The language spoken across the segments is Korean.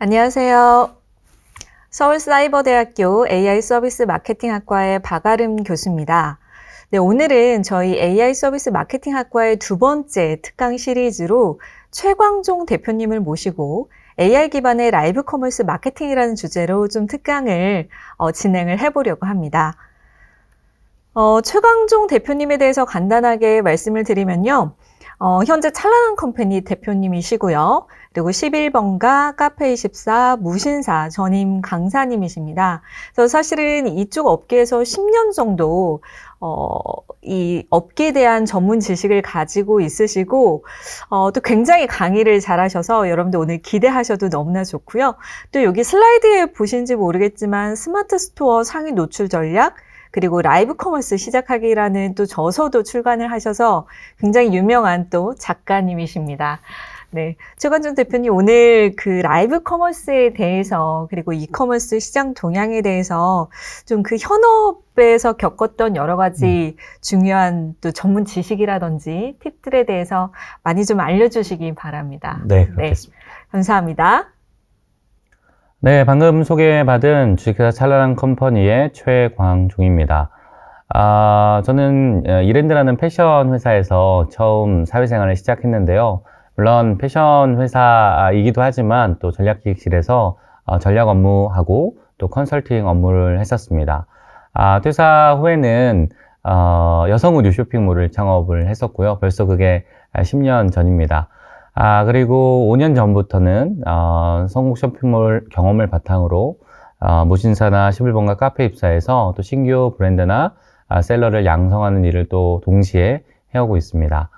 안녕하세요. 서울사이버대학교 AI 서비스 마케팅학과의 박아름 교수입니다. 네, 오늘은 저희 AI 서비스 마케팅학과의 두 번째 특강 시리즈로 최광종 대표님을 모시고 AI 기반의 라이브 커머스 마케팅이라는 주제로 좀 특강을 진행을 해보려고 합니다. 최광종 대표님에 대해서 간단하게 말씀을 드리면요. 현재 찬란한 컴퍼니 대표님이시고요. 그리고 11번가, 카페24, 무신사 전임 강사님이십니다. 그래서 사실은 이쪽 업계에서 10년 정도 이 업계에 대한 전문 지식을 가지고 있으시고 또 굉장히 강의를 잘하셔서 여러분들 오늘 기대하셔도 너무나 좋고요. 또 여기 슬라이드에 보신지 모르겠지만 스마트 스토어 상위 노출 전략 그리고 라이브 커머스 시작하기라는 또 저서도 출간을 하셔서 굉장히 유명한 또 작가님이십니다. 네, 최광종 대표님 오늘 그 라이브 커머스에 대해서 그리고 이커머스 시장 동향에 대해서 좀 그 현업에서 겪었던 여러 가지 중요한 또 전문 지식이라든지 팁들에 대해서 많이 좀 알려주시기 바랍니다. 네, 그렇겠습니다. 네, 감사합니다. 네, 방금 소개받은 주식회사 찬란한 컴퍼니의 최광종입니다. 저는 이랜드라는 패션 회사에서 처음 사회생활을 시작했는데요. 물론 패션 회사이기도 하지만 또 전략기획실에서 전략 업무하고 또 컨설팅 업무를 했었습니다. 퇴사 후에는 여성 의류 쇼핑몰을 창업을 했었고요. 벌써 그게 10년 전입니다. 그리고 5년 전부터는 성공 쇼핑몰 경험을 바탕으로 무신사나 11번가 카페24에서 또 신규 브랜드나 셀러를 양성하는 일을 또 동시에 해오고 있습니다.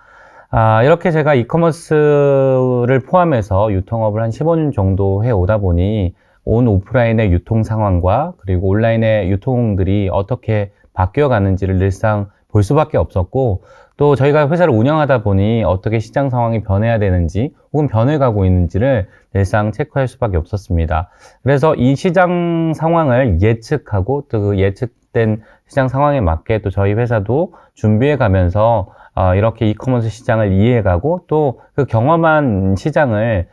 이렇게 제가 이커머스를 포함해서 유통업을 한 15년 정도 해오다 보니 온 오프라인의 유통 상황과 그리고 온라인의 유통들이 어떻게 바뀌어가는지를 늘상 볼 수밖에 없었고, 또 저희가 회사를 운영하다 보니 어떻게 시장 상황이 변해야 되는지 혹은 변해가고 있는지를 늘상 체크할 수밖에 없었습니다. 그래서 이 시장 상황을 예측하고 또 그 예측된 시장 상황에 맞게 또 저희 회사도 준비해 가면서 이렇게 이커머스 시장을 이해해가고 또 그 경험한 시장을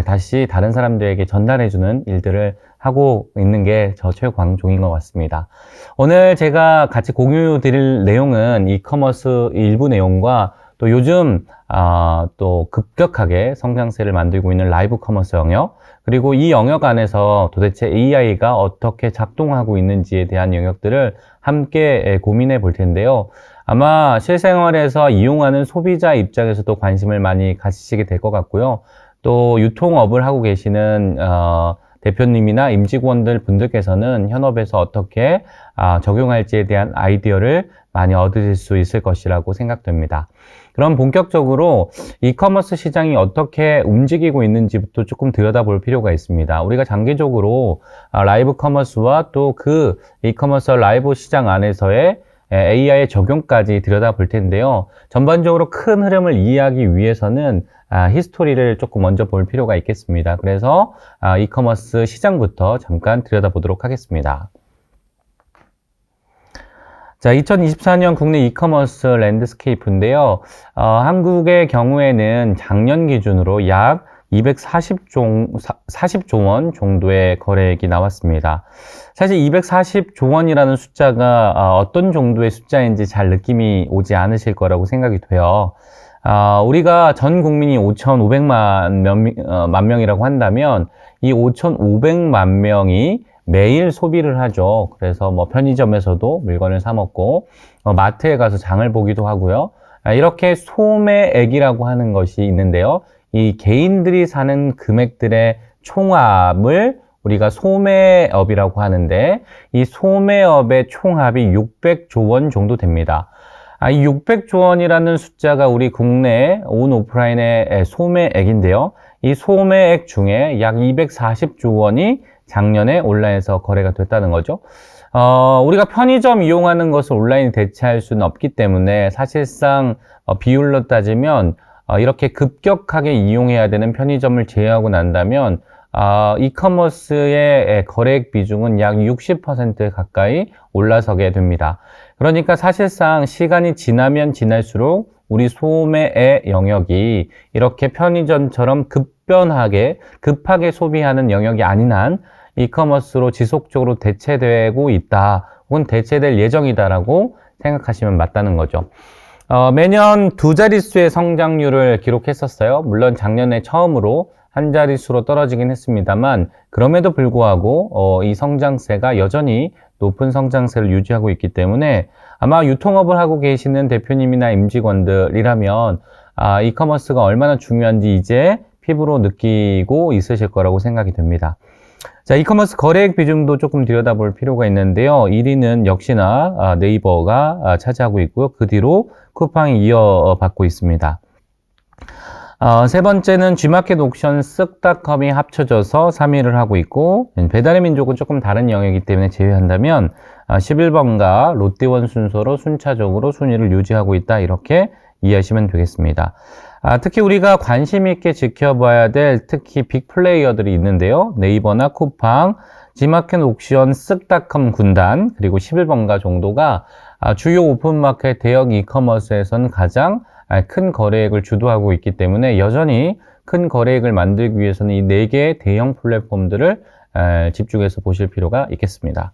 다시 다른 사람들에게 전달해주는 일들을 하고 있는 게 저 최광종인 것 같습니다. 오늘 제가 같이 공유 드릴 내용은 이커머스 일부 내용과 또 요즘 또 급격하게 성장세를 만들고 있는 라이브 커머스 영역, 그리고 이 영역 안에서 도대체 AI가 어떻게 작동하고 있는지에 대한 영역들을 함께 고민해 볼 텐데요. 아마 실생활에서 이용하는 소비자 입장에서도 관심을 많이 가지시게 될 것 같고요. 또 유통업을 하고 계시는 대표님이나 임직원들 분들께서는 현업에서 어떻게 적용할지에 대한 아이디어를 많이 얻으실 수 있을 것이라고 생각됩니다. 그럼 본격적으로 이커머스 시장이 어떻게 움직이고 있는지부터 조금 들여다볼 필요가 있습니다. 우리가 장기적으로 라이브 커머스와 또 그 이커머스 라이브 시장 안에서의 AI의 적용까지 들여다볼 텐데요. 전반적으로 큰 흐름을 이해하기 위해서는 히스토리를 조금 먼저 볼 필요가 있겠습니다. 그래서 이커머스 시장부터 잠깐 들여다보도록 하겠습니다. 자, 2024년 국내 이커머스 랜드스케이프인데요. 한국의 경우에는 작년 기준으로 약 40조 원 정도의 거래액이 나왔습니다. 사실 240조 원이라는 숫자가 어떤 정도의 숫자인지 잘 느낌이 오지 않으실 거라고 생각이 돼요. 우리가 전 국민이 5,500만 명이라고 한다면 이 5,500만 명이 매일 소비를 하죠. 그래서 뭐 편의점에서도 물건을 사 먹고 마트에 가서 장을 보기도 하고요. 이렇게 소매액이라고 하는 것이 있는데요. 이 개인들이 사는 금액들의 총합을 우리가 소매업이라고 하는데, 이 소매업의 총합이 600조 원 정도 됩니다. 이 600조 원이라는 숫자가 우리 국내 온 오프라인의 소매액인데요. 이 소매액 중에 약 240조 원이 작년에 온라인에서 거래가 됐다는 거죠. 우리가 편의점 이용하는 것을 온라인에 대체할 수는 없기 때문에 사실상 비율로 따지면 이렇게 급격하게 이용해야 되는 편의점을 제외하고 난다면 이커머스의 거래액 비중은 약 60% 가까이 올라서게 됩니다. 그러니까 사실상 시간이 지나면 지날수록 우리 소매의 영역이 이렇게 편의점처럼 급하게 소비하는 영역이 아닌 한 이커머스로 지속적으로 대체되고 있다, 혹은 대체될 예정이다라고 생각하시면 맞다는 거죠. 매년 두 자릿수의 성장률을 기록했었어요. 물론 작년에 처음으로 한 자릿수로 떨어지긴 했습니다만, 그럼에도 불구하고 이 성장세가 여전히 높은 성장세를 유지하고 있기 때문에 아마 유통업을 하고 계시는 대표님이나 임직원들이라면 이커머스가 얼마나 중요한지 이제 피부로 느끼고 있으실 거라고 생각이 됩니다. 자, 이커머스 거래액 비중도 조금 들여다볼 필요가 있는데요. 1위는 역시나 네이버가 차지하고 있고요. 그 뒤로 쿠팡이 이어받고 있습니다. 세 번째는 G마켓 옥션 쓱닷컴이 합쳐져서 3위를 하고 있고, 배달의 민족은 조금 다른 영역이기 때문에 제외한다면 11번가 롯데원 순서로 순차적으로 순위를 유지하고 있다, 이렇게 이해하시면 되겠습니다. 특히 우리가 관심 있게 지켜봐야 될 특히 빅 플레이어들이 있는데요. 네이버나 쿠팡, G마켓 옥션 쓱닷컴 군단, 그리고 11번가 정도가 주요 오픈마켓 대형 이커머스에서는 가장 큰 거래액을 주도하고 있기 때문에 여전히 큰 거래액을 만들기 위해서는 이 4개의 대형 플랫폼들을 집중해서 보실 필요가 있겠습니다.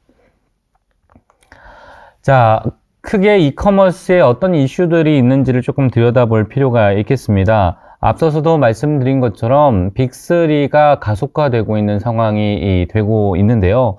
자, 크게 이커머스에 어떤 이슈들이 있는지를 조금 들여다볼 필요가 있겠습니다. 앞서서도 말씀드린 것처럼 빅3가 가속화되고 있는 상황이 되고 있는데요.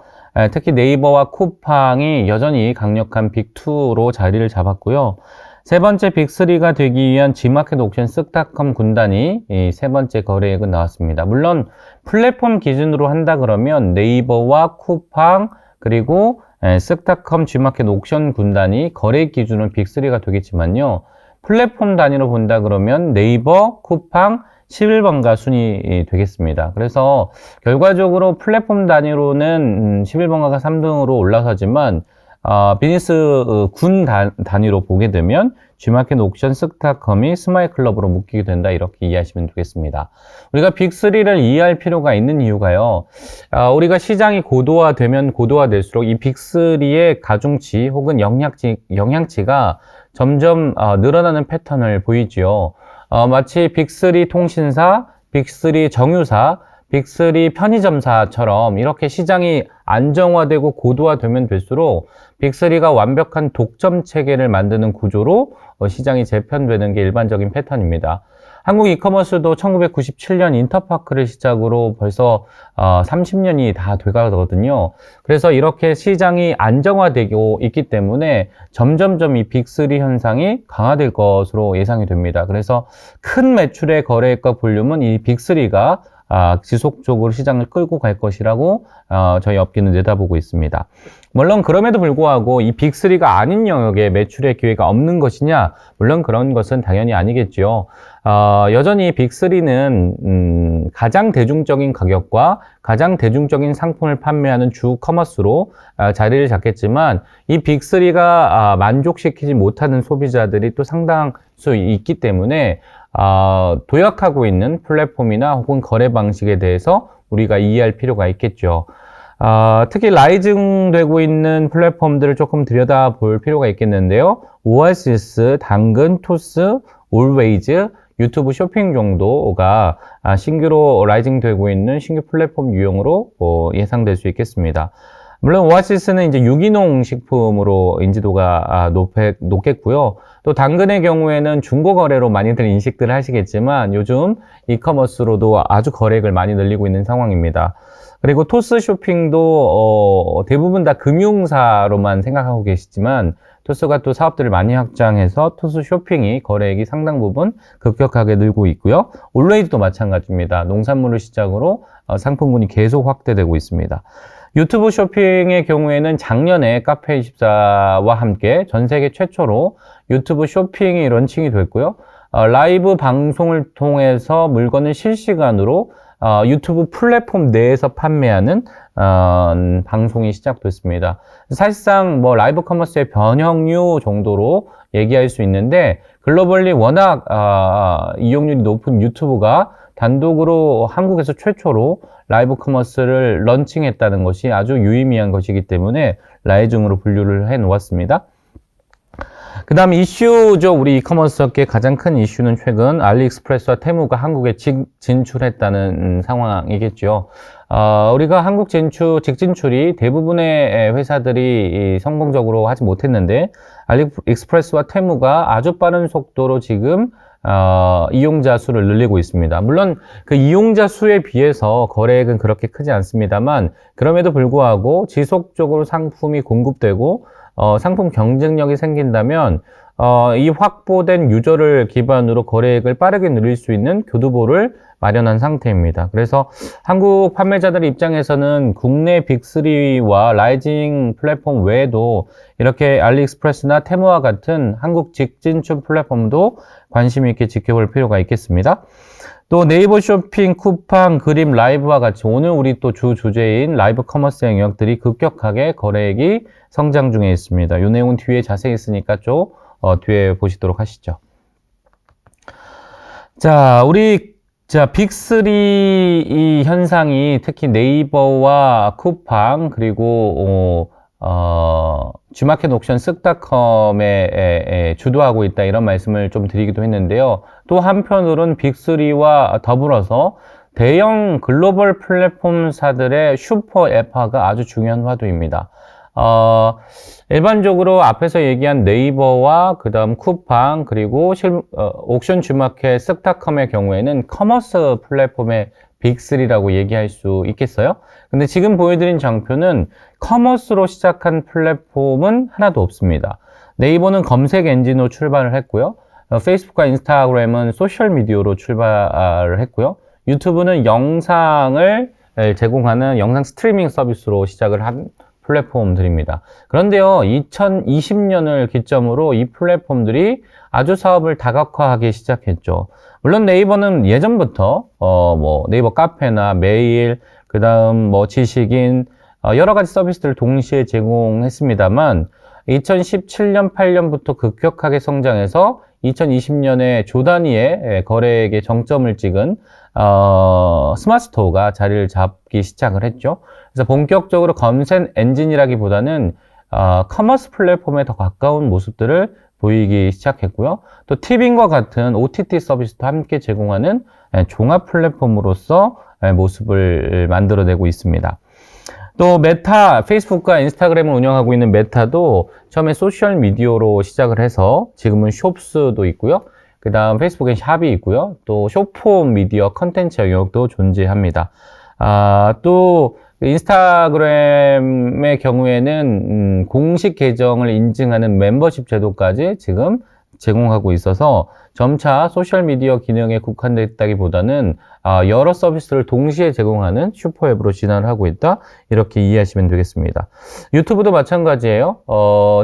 특히 네이버와 쿠팡이 여전히 강력한 빅2로 자리를 잡았고요. 세 번째 빅3가 되기 위한 G마켓 옥션 쓱닷컴 군단이 세 번째 거래액은 나왔습니다. 물론 플랫폼 기준으로 한다 그러면 네이버와 쿠팡, 그리고 쓱닷컴 G마켓 옥션 군단이 거래액 기준은 빅3가 되겠지만요. 플랫폼 단위로 본다 그러면 네이버, 쿠팡, 11번가 순위 되겠습니다. 그래서 결과적으로 플랫폼 단위로는 11번가가 3등으로 올라서지만 비즈니스 군 단위로 보게 되면 G마켓 옥션 쓱닷컴이 스마일클럽으로 묶이게 된다, 이렇게 이해하시면 되겠습니다. 우리가 빅3를 이해할 필요가 있는 이유가요. 우리가 시장이 고도화되면 고도화될수록 이 빅3의 가중치 혹은 영향치가 점점 늘어나는 패턴을 보이지요. 마치 빅3 통신사, 빅3 정유사, 빅3 편의점사처럼 이렇게 시장이 안정화되고 고도화되면 될수록 빅3가 완벽한 독점 체계를 만드는 구조로 시장이 재편되는 게 일반적인 패턴입니다. 한국 이커머스도 1997년 인터파크를 시작으로 벌써 30년이 다 돼가거든요. 그래서 이렇게 시장이 안정화되고 있기 때문에 점점점 이 빅3 현상이 강화될 것으로 예상이 됩니다. 그래서 큰 매출의 거래액과 볼륨은 이 빅3가 지속적으로 시장을 끌고 갈 것이라고 저희 업계는 내다보고 있습니다. 물론 그럼에도 불구하고 이 빅3가 아닌 영역에 매출의 기회가 없는 것이냐? 물론 그런 것은 당연히 아니겠죠. 여전히 빅3는 가장 대중적인 가격과 가장 대중적인 상품을 판매하는 주 커머스로 자리를 잡겠지만, 이 빅3가 만족시키지 못하는 소비자들이 또 상당수 있기 때문에 도약하고 있는 플랫폼이나 혹은 거래 방식에 대해서 우리가 이해할 필요가 있겠죠. 특히 라이징 되고 있는 플랫폼들을 조금 들여다볼 필요가 있겠는데요. 오아시스, 당근, 토스, 올웨이즈, 유튜브 쇼핑 정도가 신규로 라이징 되고 있는 신규 플랫폼 유형으로 예상될 수 있겠습니다. 물론 오아시스는 이제 유기농 식품으로 인지도가 높겠고요. 또 당근의 경우에는 중고 거래로 많이들 인식들 하시겠지만 요즘 이커머스로도 아주 거래액을 많이 늘리고 있는 상황입니다. 그리고 토스 쇼핑도 대부분 다 금융사로만 생각하고 계시지만 토스가 또 사업들을 많이 확장해서 토스 쇼핑이 거래액이 상당 부분 급격하게 늘고 있고요. 올웨이즈도 마찬가지입니다. 농산물을 시작으로 상품군이 계속 확대되고 있습니다. 유튜브 쇼핑의 경우에는 작년에 카페24와 함께 전 세계 최초로 유튜브 쇼핑이 런칭이 됐고요. 라이브 방송을 통해서 물건을 실시간으로 유튜브 플랫폼 내에서 판매하는 방송이 시작됐습니다. 사실상 뭐 라이브 커머스의 변형류 정도로 얘기할 수 있는데, 글로벌리 워낙 이용률이 높은 유튜브가 단독으로 한국에서 최초로 라이브 커머스를 런칭했다는 것이 아주 유의미한 것이기 때문에 라이징으로 분류를 해 놓았습니다. 그 다음 이슈죠. 우리 이커머스업계 가장 큰 이슈는 최근 알리익스프레스와 테무가 한국에 진출했다는 상황이겠죠. 우리가 한국 직진출이 대부분의 회사들이 성공적으로 하지 못했는데, 알리익스프레스와 테무가 아주 빠른 속도로 지금 이용자 수를 늘리고 있습니다. 물론 그 이용자 수에 비해서 거래액은 그렇게 크지 않습니다만, 그럼에도 불구하고 지속적으로 상품이 공급되고 상품 경쟁력이 생긴다면 이 확보된 유저를 기반으로 거래액을 빠르게 늘릴 수 있는 교두보를 마련한 상태입니다. 그래서 한국 판매자들 입장에서는 국내 빅3와 라이징 플랫폼 외에도 이렇게 알리익스프레스나 테무와 같은 한국 직진출 플랫폼도 관심 있게 지켜볼 필요가 있겠습니다. 또 네이버 쇼핑, 쿠팡, 그림, 라이브와 같이 오늘 우리 또 주제인 라이브 커머스 영역들이 급격하게 거래액이 성장 중에 있습니다. 이 내용은 뒤에 자세히 있으니까 좀 뒤에 보시도록 하시죠. 자, 빅3 이 현상이 특히 네이버와 쿠팡 그리고 G마켓 옥션 쓱닷컴에 주도하고 있다, 이런 말씀을 좀 드리기도 했는데요. 또 한편으로는 빅3와 더불어서 대형 글로벌 플랫폼사들의 슈퍼 앱화가 아주 중요한 화두입니다. 일반적으로 앞에서 얘기한 네이버와 그 다음 쿠팡 그리고 옥션 G마켓 쓱닷컴의 경우에는 커머스 플랫폼의 빅3라고 얘기할 수 있겠어요? 근데 지금 보여드린 장표는 커머스로 시작한 플랫폼은 하나도 없습니다. 네이버는 검색 엔진으로 출발을 했고요. 페이스북과 인스타그램은 소셜미디어로 출발을 했고요. 유튜브는 영상을 제공하는 영상 스트리밍 서비스로 시작을 한 플랫폼들입니다. 그런데요, 2020년을 기점으로 이 플랫폼들이 아주 사업을 다각화하기 시작했죠. 물론 네이버는 예전부터 네이버 카페나 메일, 그 다음 지식인, 여러 가지 서비스들을 동시에 제공했습니다만 2017년, 8년부터 급격하게 성장해서 2020년에 조 단위의 거래액의 정점을 찍은 스마트 스토어가 자리를 잡기 시작을 했죠. 그래서 본격적으로 검색 엔진이라기보다는 커머스 플랫폼에 더 가까운 모습들을 보이기 시작했고요. 또 티빙과 같은 OTT 서비스도 함께 제공하는 종합 플랫폼으로서 모습을 만들어내고 있습니다. 또 메타, 페이스북과 인스타그램을 운영하고 있는 메타도 처음에 소셜 미디어로 시작을 해서 지금은 숍스도 있고요. 그 다음 페이스북엔 샵이 있고요. 또 쇼폼 미디어 컨텐츠 영역도 존재합니다. 또 인스타그램의 경우에는 공식 계정을 인증하는 멤버십 제도까지 지금 제공하고 있어서 점차 소셜미디어 기능에 국한됐다기보다는 여러 서비스를 동시에 제공하는 슈퍼앱으로 진화를 하고 있다, 이렇게 이해하시면 되겠습니다. 유튜브도 마찬가지예요.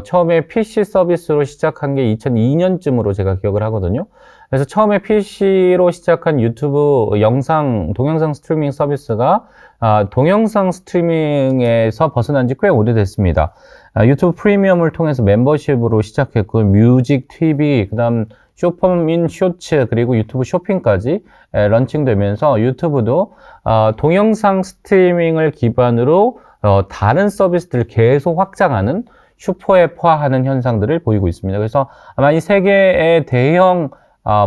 처음에 PC 서비스로 시작한 게 2002년쯤으로 제가 기억을 하거든요. 그래서 처음에 PC로 시작한 유튜브 동영상 스트리밍 서비스가 동영상 스트리밍에서 벗어난 지 꽤 오래됐습니다. 유튜브 프리미엄을 통해서 멤버십으로 시작했고, 뮤직, TV, 그 다음 쇼폼인 쇼츠, 그리고 유튜브 쇼핑까지 런칭되면서 유튜브도 동영상 스트리밍을 기반으로 다른 서비스들을 계속 확장하는 슈퍼앱화하는 현상들을 보이고 있습니다. 그래서 아마 이 세 개의 대형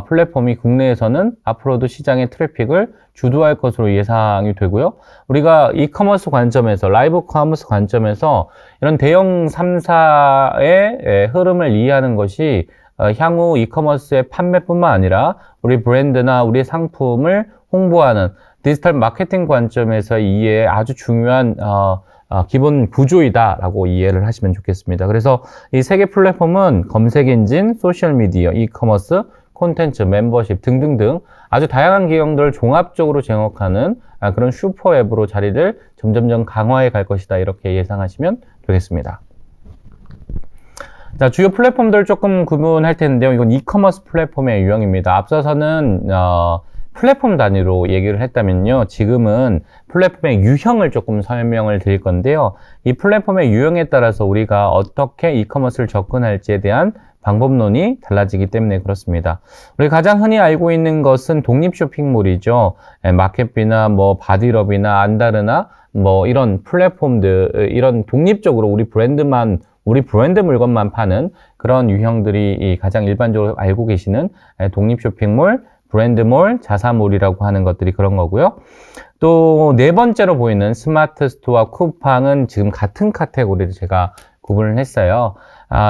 플랫폼이 국내에서는 앞으로도 시장의 트래픽을 주도할 것으로 예상이 되고요. 우리가 이커머스 관점에서, 라이브 커머스 관점에서 이런 대형 3사의 흐름을 이해하는 것이 향후 이커머스의 판매뿐만 아니라 우리 브랜드나 우리 상품을 홍보하는 디지털 마케팅 관점에서 이해에 아주 중요한 기본 구조이다라고 이해를 하시면 좋겠습니다. 그래서 이 세 개 플랫폼은 검색 엔진, 소셜 미디어, 이커머스, 콘텐츠, 멤버십 등등등 아주 다양한 기능들을 종합적으로 제공하는 그런 슈퍼앱으로 자리를 점점점 강화해 갈 것이다, 이렇게 예상하시면 되겠습니다. 자, 주요 플랫폼들 조금 구분할 텐데요. 이건 이커머스 플랫폼의 유형입니다. 앞서서는 플랫폼 단위로 얘기를 했다면요, 지금은 플랫폼의 유형을 조금 설명을 드릴 건데요. 이 플랫폼의 유형에 따라서 우리가 어떻게 이커머스를 접근할지에 대한 방법론이 달라지기 때문에 그렇습니다. 우리가 가장 흔히 알고 있는 것은 독립 쇼핑몰이죠. 마켓비나 바디럽이나 안다르나 이런 플랫폼들, 이런 독립적으로 우리 브랜드만 우리 브랜드 물건만 파는 그런 유형들이 가장 일반적으로 알고 계시는 독립 쇼핑몰, 브랜드몰, 자사몰이라고 하는 것들이 그런 거고요. 또 네 번째로 보이는 스마트 스토어 쿠팡은 지금 같은 카테고리를 제가 구분을 했어요.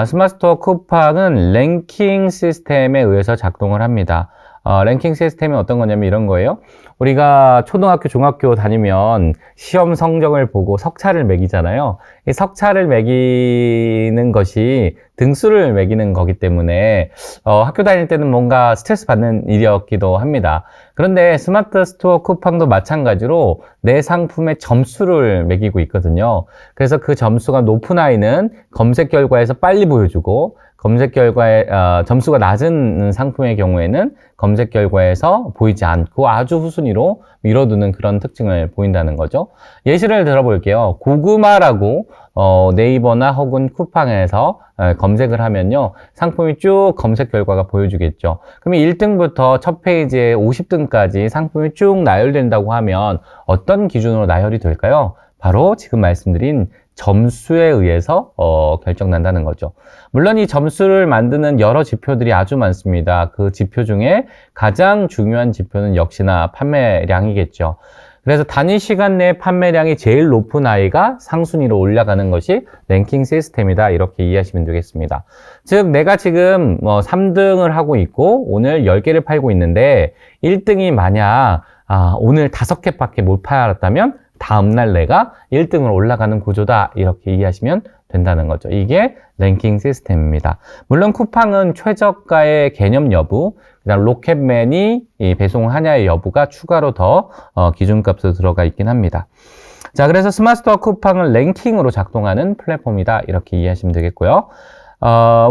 스마트 스토어 쿠팡은 랭킹 시스템에 의해서 작동을 합니다. 랭킹 시스템이 어떤 거냐면 이런 거예요. 우리가 초등학교, 중학교 다니면 시험 성적을 보고 석차를 매기잖아요. 이 석차를 매기는 것이 등수를 매기는 거기 때문에 학교 다닐 때는 뭔가 스트레스 받는 일이었기도 합니다. 그런데 스마트 스토어 쿠팡도 마찬가지로 내 상품의 점수를 매기고 있거든요. 그래서 그 점수가 높은 아이는 검색 결과에서 빨리 보여주고 검색 결과에 점수가 낮은 상품의 경우에는 검색 결과에서 보이지 않고 아주 후순위로 밀어두는 그런 특징을 보인다는 거죠. 예시를 들어볼게요. 고구마라고 네이버나 혹은 쿠팡에서 검색을 하면요. 상품이 쭉 검색 결과가 보여주겠죠. 그러면 1등부터 첫 페이지에 50등까지 상품이 쭉 나열된다고 하면 어떤 기준으로 나열이 될까요? 바로 지금 말씀드린 점수에 의해서 결정난다는 거죠. 물론 이 점수를 만드는 여러 지표들이 아주 많습니다. 그 지표 중에 가장 중요한 지표는 역시나 판매량이겠죠. 그래서 단위 시간 내에 판매량이 제일 높은 아이가 상순위로 올라가는 것이 랭킹 시스템이다. 이렇게 이해하시면 되겠습니다. 즉 내가 지금 3등을 하고 있고 오늘 10개를 팔고 있는데 1등이 만약 오늘 5개밖에 못 팔았다면 다음날 내가 1등으로 올라가는 구조다. 이렇게 이해하시면 된다는 거죠. 이게 랭킹 시스템입니다. 물론 쿠팡은 최저가의 개념 여부, 그다음 로켓맨이 배송하냐의 여부가 추가로 더 기준값으로 들어가 있긴 합니다. 자, 그래서 스마트스토어 쿠팡은 랭킹으로 작동하는 플랫폼이다. 이렇게 이해하시면 되겠고요.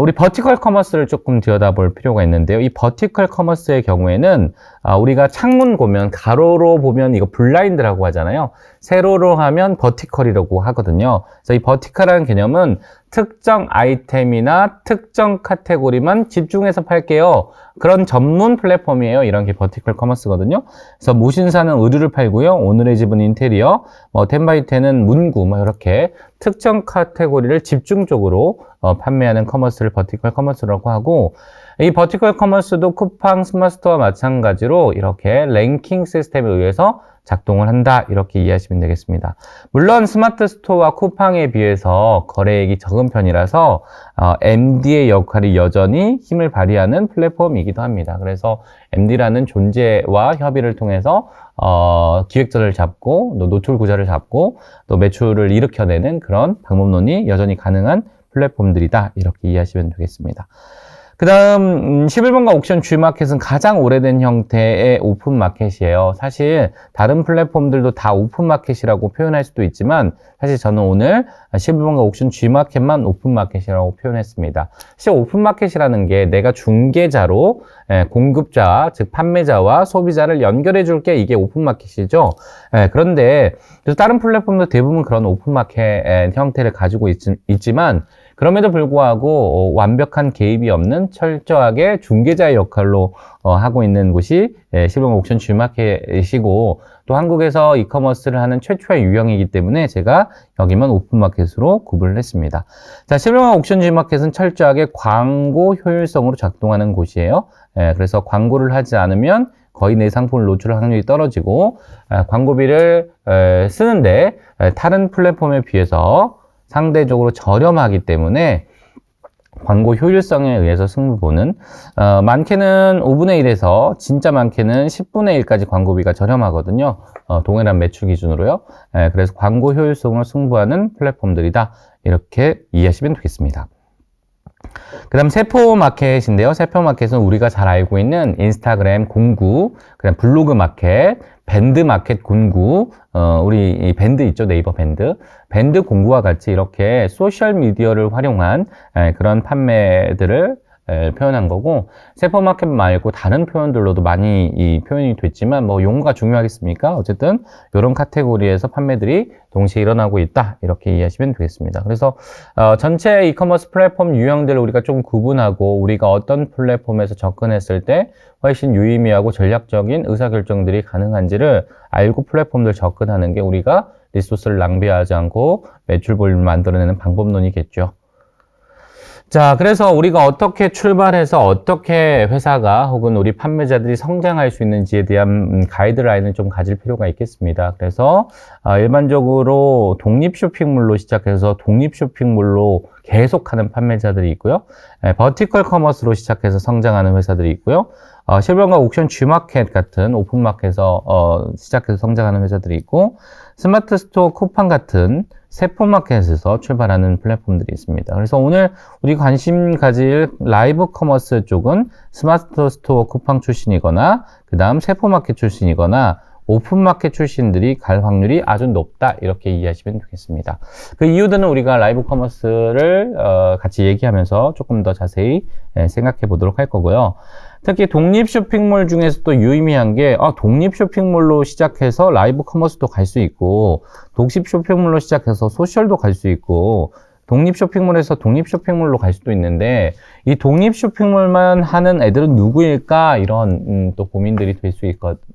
우리 버티컬 커머스를 조금 들여다볼 필요가 있는데요. 이 버티컬 커머스의 경우에는 우리가 창문 보면 가로로 보면 이거 블라인드라고 하잖아요. 세로로 하면 버티컬이라고 하거든요. 그래서 이 버티컬이라는 개념은 특정 아이템이나 특정 카테고리만 집중해서 팔게요. 그런 전문 플랫폼이에요. 이런 게 버티컬 커머스거든요. 그래서 무신사는 의류를 팔고요. 오늘의 집은 인테리어, 텐바이텐은 문구, 이렇게 특정 카테고리를 집중적으로 판매하는 커머스를 버티컬 커머스라고 하고, 이 버티컬 커머스도 쿠팡 스마트스토어와 마찬가지로 이렇게 랭킹 시스템에 의해서 작동을 한다. 이렇게 이해하시면 되겠습니다. 물론 스마트 스토어와 쿠팡에 비해서 거래액이 적은 편이라서 MD의 역할이 여전히 힘을 발휘하는 플랫폼이기도 합니다. 그래서 MD라는 존재와 협의를 통해서 기획자를 잡고 또 노출 구조를 잡고 또 매출을 일으켜내는 그런 방법론이 여전히 가능한 플랫폼들이다. 이렇게 이해하시면 되겠습니다. 그 다음 11번가 옥션 G마켓은 가장 오래된 형태의 오픈마켓이에요. 사실 다른 플랫폼들도 다 오픈마켓이라고 표현할 수도 있지만 사실 저는 오늘 11번가 옥션 G마켓만 오픈마켓이라고 표현했습니다. 사실 오픈마켓이라는 게 내가 중개자로 공급자, 즉 판매자와 소비자를 연결해 줄게, 이게 오픈마켓이죠. 그런데 다른 플랫폼도 대부분 그런 오픈마켓 형태를 가지고 있지만 그럼에도 불구하고 완벽한 개입이 없는 철저하게 중개자의 역할로 하고 있는 곳이 실버가 옥션 G마켓이고, 또 한국에서 이커머스를 하는 최초의 유형이기 때문에 제가 여기만 오픈마켓으로 구분을 했습니다. 자, 실버가 옥션 G마켓은 철저하게 광고 효율성으로 작동하는 곳이에요. 그래서 광고를 하지 않으면 거의 내 상품을 노출할 확률이 떨어지고, 광고비를 쓰는데 다른 플랫폼에 비해서 상대적으로 저렴하기 때문에 광고 효율성에 의해서 승부 보는, 많게는 5분의 1에서 진짜 많게는 10분의 1까지 광고비가 저렴하거든요. 동일한 매출 기준으로요. 그래서 광고 효율성으로 승부하는 플랫폼들이다. 이렇게 이해하시면 되겠습니다. 그 다음 세포마켓인데요. 세포마켓은 우리가 잘 알고 있는 인스타그램 공구, 그다음 블로그 마켓, 밴드 마켓 공구, 우리 이 밴드 있죠, 네이버 밴드. 밴드 공구와 같이 이렇게 소셜 미디어를 활용한 그런 판매들을 표현한 거고, 세포마켓 말고 다른 표현들로도 많이 이 표현이 됐지만 용어가 중요하겠습니까? 어쨌든 이런 카테고리에서 판매들이 동시에 일어나고 있다. 이렇게 이해하시면 되겠습니다. 그래서 전체 이커머스 플랫폼 유형들을 우리가 좀 구분하고 우리가 어떤 플랫폼에서 접근했을 때 훨씬 유의미하고 전략적인 의사결정들이 가능한지를 알고 플랫폼들 접근하는 게 우리가 리소스를 낭비하지 않고 매출 볼륨을 만들어내는 방법론이겠죠. 자, 그래서 우리가 어떻게 출발해서 어떻게 회사가 혹은 우리 판매자들이 성장할 수 있는지에 대한 가이드라인을 좀 가질 필요가 있겠습니다. 그래서 일반적으로 독립 쇼핑몰로 시작해서 독립 쇼핑몰로 계속하는 판매자들이 있고요. 버티컬 커머스로 시작해서 성장하는 회사들이 있고요. 실버가 옥션 G마켓 같은 오픈마켓에서 시작해서 성장하는 회사들이 있고, 스마트 스토어 쿠팡 같은 세포마켓에서 출발하는 플랫폼들이 있습니다. 그래서 오늘 우리 관심 가질 라이브 커머스 쪽은 스마트 스토어 쿠팡 출신이거나 그 다음 세포마켓 출신이거나 오픈마켓 출신들이 갈 확률이 아주 높다, 이렇게 이해하시면 되겠습니다. 그 이유들은 우리가 라이브 커머스를 같이 얘기하면서 조금 더 자세히 생각해 보도록 할 거고요. 특히 독립 쇼핑몰 중에서도 유의미한 게 독립 쇼핑몰로 시작해서 라이브 커머스도 갈 수 있고, 독립 쇼핑몰로 시작해서 소셜도 갈 수 있고, 독립 쇼핑몰에서 독립 쇼핑몰로 갈 수도 있는데, 이 독립 쇼핑몰만 하는 애들은 누구일까, 이런 또 고민들이 될 수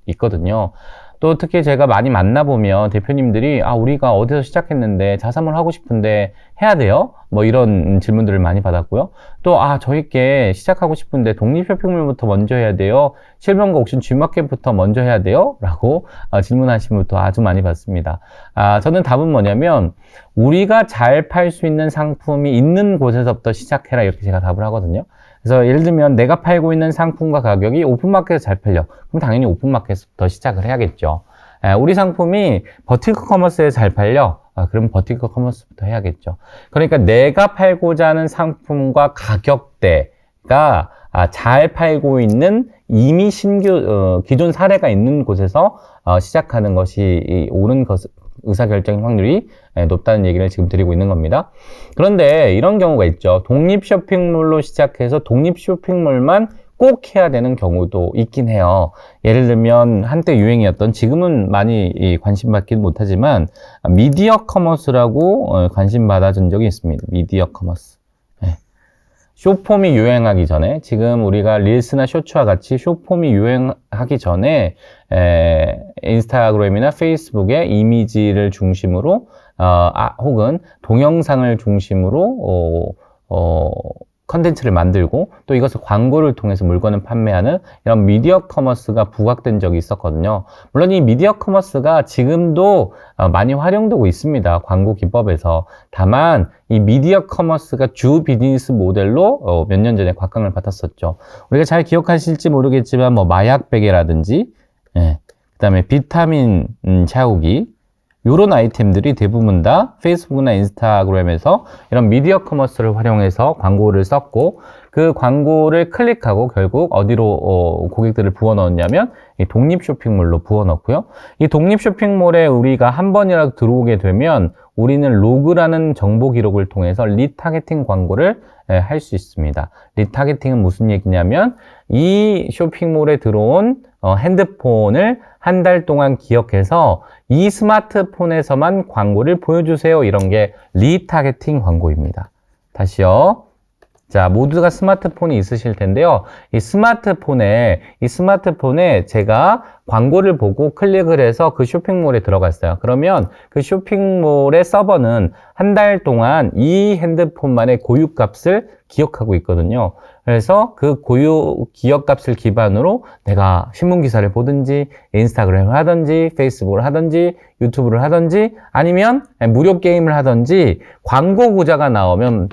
있거든요. 또 특히 제가 많이 만나보면 대표님들이 우리가 어디서 시작했는데 자사몰 하고 싶은데 해야 돼요? 뭐 이런 질문들을 많이 받았고요. 또 저희께 시작하고 싶은데 독립 쇼핑몰부터 먼저 해야 돼요? 실버과 옥션 G마켓부터 먼저 해야 돼요? 라고 질문하신 분도 아주 많이 받습니다. 저는 답은 뭐냐면, 우리가 잘 팔 수 있는 상품이 있는 곳에서부터 시작해라, 이렇게 제가 답을 하거든요. 그래서 예를 들면 내가 팔고 있는 상품과 가격이 오픈마켓에서 잘 팔려. 그럼 당연히 오픈마켓부터 시작을 해야겠죠. 우리 상품이 버티컬 커머스에 잘 팔려. 그럼 버티컬 커머스부터 해야겠죠. 그러니까 내가 팔고자 하는 상품과 가격대가 잘 팔고 있는 이미 기존 사례가 있는 곳에서 시작하는 것이 옳은 의사결정 확률이 높다는 얘기를 지금 드리고 있는 겁니다. 그런데 이런 경우가 있죠. 독립 쇼핑몰로 시작해서 독립 쇼핑몰만 꼭 해야 되는 경우도 있긴 해요. 예를 들면 한때 유행이었던, 지금은 많이 관심받지는 못하지만 미디어 커머스라고 관심받아준 적이 있습니다. 미디어 커머스. 숏폼이 유행하기 전에, 지금 우리가 릴스나 쇼츠와 같이 숏폼이 유행하기 전에 인스타그램이나 페이스북에 이미지를 중심으로 혹은 동영상을 중심으로 컨텐츠를 만들고, 또 이것을 광고를 통해서 물건을 판매하는 이런 미디어 커머스가 부각된 적이 있었거든요. 물론 이 미디어 커머스가 지금도 많이 활용되고 있습니다. 광고 기법에서. 다만 이 미디어 커머스가 주 비즈니스 모델로 몇 년 전에 곽광을 받았었죠. 우리가 잘 기억하실지 모르겠지만 마약 베개라든지 그다음에 비타민 샤우기, 이런 아이템들이 대부분 다 페이스북이나 인스타그램에서 이런 미디어 커머스를 활용해서 광고를 썼고, 그 광고를 클릭하고 결국 어디로 고객들을 부어 넣었냐면 이 독립 쇼핑몰로 부어 넣고요. 이 독립 쇼핑몰에 우리가 한 번이라도 들어오게 되면 우리는 로그라는 정보 기록을 통해서 리타겟팅 광고를 할 수 있습니다. 리타겟팅은 무슨 얘기냐면, 이 쇼핑몰에 들어온 핸드폰을 한 달 동안 기억해서 이 스마트폰에서만 광고를 보여주세요. 이런 게 리타겟팅 광고입니다. 다시요. 자, 모두가 스마트폰이 있으실 텐데요. 이 스마트폰에 제가 광고를 보고 클릭을 해서 그 쇼핑몰에 들어갔어요. 그러면 그 쇼핑몰의 서버는 한 달 동안 이 핸드폰만의 고유값을 기억하고 있거든요. 그래서 그 기억값을 기반으로 내가 신문기사를 보든지, 인스타그램을 하든지, 페이스북을 하든지, 유튜브를 하든지, 아니면 무료 게임을 하든지, 광고 구자가 나오면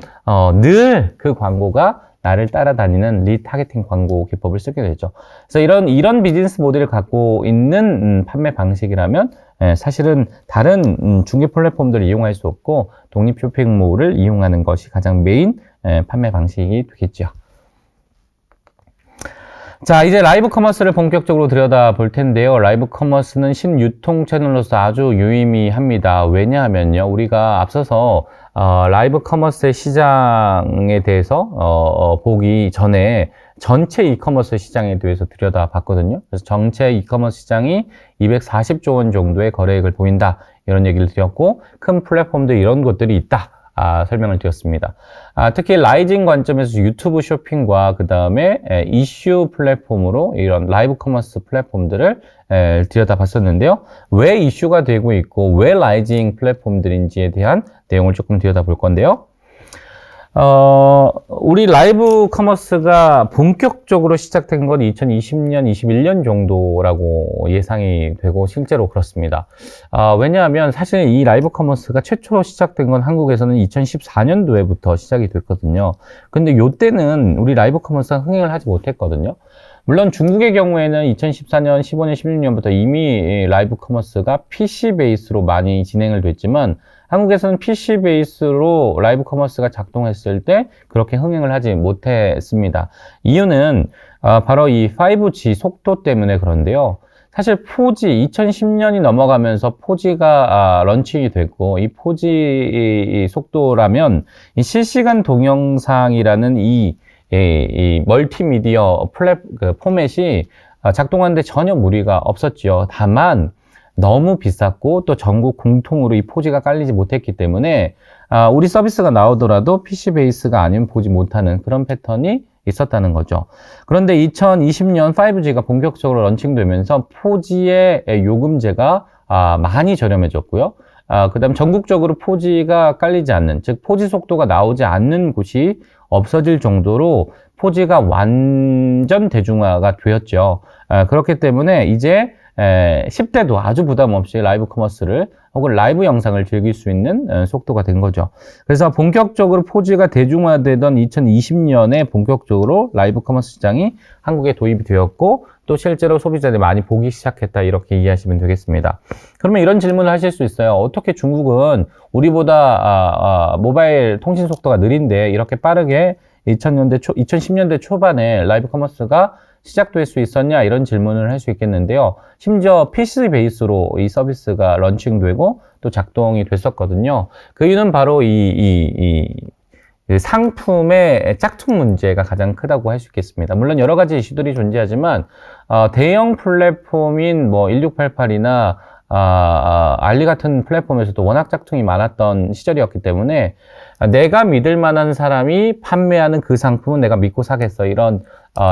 늘 그 광고가 나를 따라다니는 리타겟팅 광고 기법을 쓰게 되죠. 그래서 이런 비즈니스 모델을 갖고 있는 판매 방식이라면 사실은 다른 중개 플랫폼들을 이용할 수 없고 독립 쇼핑몰을 이용하는 것이 가장 메인 판매 방식이 되겠죠. 자, 이제 라이브 커머스를 본격적으로 들여다볼 텐데요. 라이브 커머스는 신유통 채널로서 아주 유의미합니다. 왜냐하면요, 우리가 앞서서 라이브 커머스의 시장에 대해서 보기 전에 전체 이커머스 시장에 대해서 들여다봤거든요. 그래서 전체 이커머스 시장이 240조 원 정도의 거래액을 보인다, 이런 얘기를 드렸고, 큰 플랫폼들 이런 것들이 있다, 설명을 드렸습니다. 특히 라이징 관점에서 유튜브 쇼핑과 그 다음에 이슈 플랫폼으로 이런 라이브 커머스 플랫폼들을 들여다봤었는데요. 왜 이슈가 되고 있고 왜 라이징 플랫폼들인지에 대한 내용을 조금 들여다볼 건데요. 우리 라이브 커머스가 본격적으로 시작된 건 2020년, 21년 정도라고 예상이 되고 실제로 그렇습니다. 왜냐하면 사실 이 라이브 커머스가 최초로 시작된 건 한국에서는 2014년도에부터 시작이 됐거든요. 근데 이때는 우리 라이브 커머스가 흥행을 하지 못했거든요. 물론 중국의 경우에는 2014년, 15년, 16년부터 이미 라이브 커머스가 PC 베이스로 많이 진행을 됐지만 한국에서는 PC 베이스로 라이브 커머스가 작동했을 때 그렇게 흥행을 하지 못했습니다. 이유는 바로 이 5G 속도 때문에 그런데요. 사실 4G 2010년이 넘어가면서 4G가 런칭이 됐고 이 4G 속도라면 이 실시간 동영상이라는 이 멀티미디어 포맷이 작동하는데 전혀 무리가 없었죠. 다만 너무 비쌌고 또 전국 공통으로 이 4G가 깔리지 못했기 때문에 우리 서비스가 나오더라도 PC 베이스가 아니면 보지 못하는 그런 패턴이 있었다는 거죠. 그런데 2020년 5G가 본격적으로 런칭되면서 4G의 요금제가 많이 저렴해졌고요. 그 다음 전국적으로 4G가 깔리지 않는, 즉 4G 속도가 나오지 않는 곳이 없어질 정도로 4G가 완전 대중화가 되었죠. 그렇기 때문에 이제 10대도 아주 부담 없이 라이브 커머스를 혹은 라이브 영상을 즐길 수 있는 속도가 된 거죠. 그래서 본격적으로 4G가 대중화되던 2020년에 본격적으로 라이브 커머스 시장이 한국에 도입이 되었고 또 실제로 소비자들이 많이 보기 시작했다 이렇게 이해하시면 되겠습니다. 그러면 이런 질문을 하실 수 있어요. 어떻게 중국은 우리보다 모바일 통신 속도가 느린데 이렇게 빠르게 2010년대 초반에 라이브 커머스가 시작될 수 있었냐 이런 질문을 할 수 있겠는데요. 심지어 PC 베이스로 이 서비스가 런칭되고 또 작동이 됐었거든요. 그 이유는 바로 이 상품의 짝퉁 문제가 가장 크다고 할 수 있겠습니다. 물론 여러 가지 이슈들이 존재하지만 대형 플랫폼인 뭐 1688이나 알리 같은 플랫폼에서도 워낙 짝퉁이 많았던 시절이었기 때문에 내가 믿을 만한 사람이 판매하는 그 상품은 내가 믿고 사겠어 이런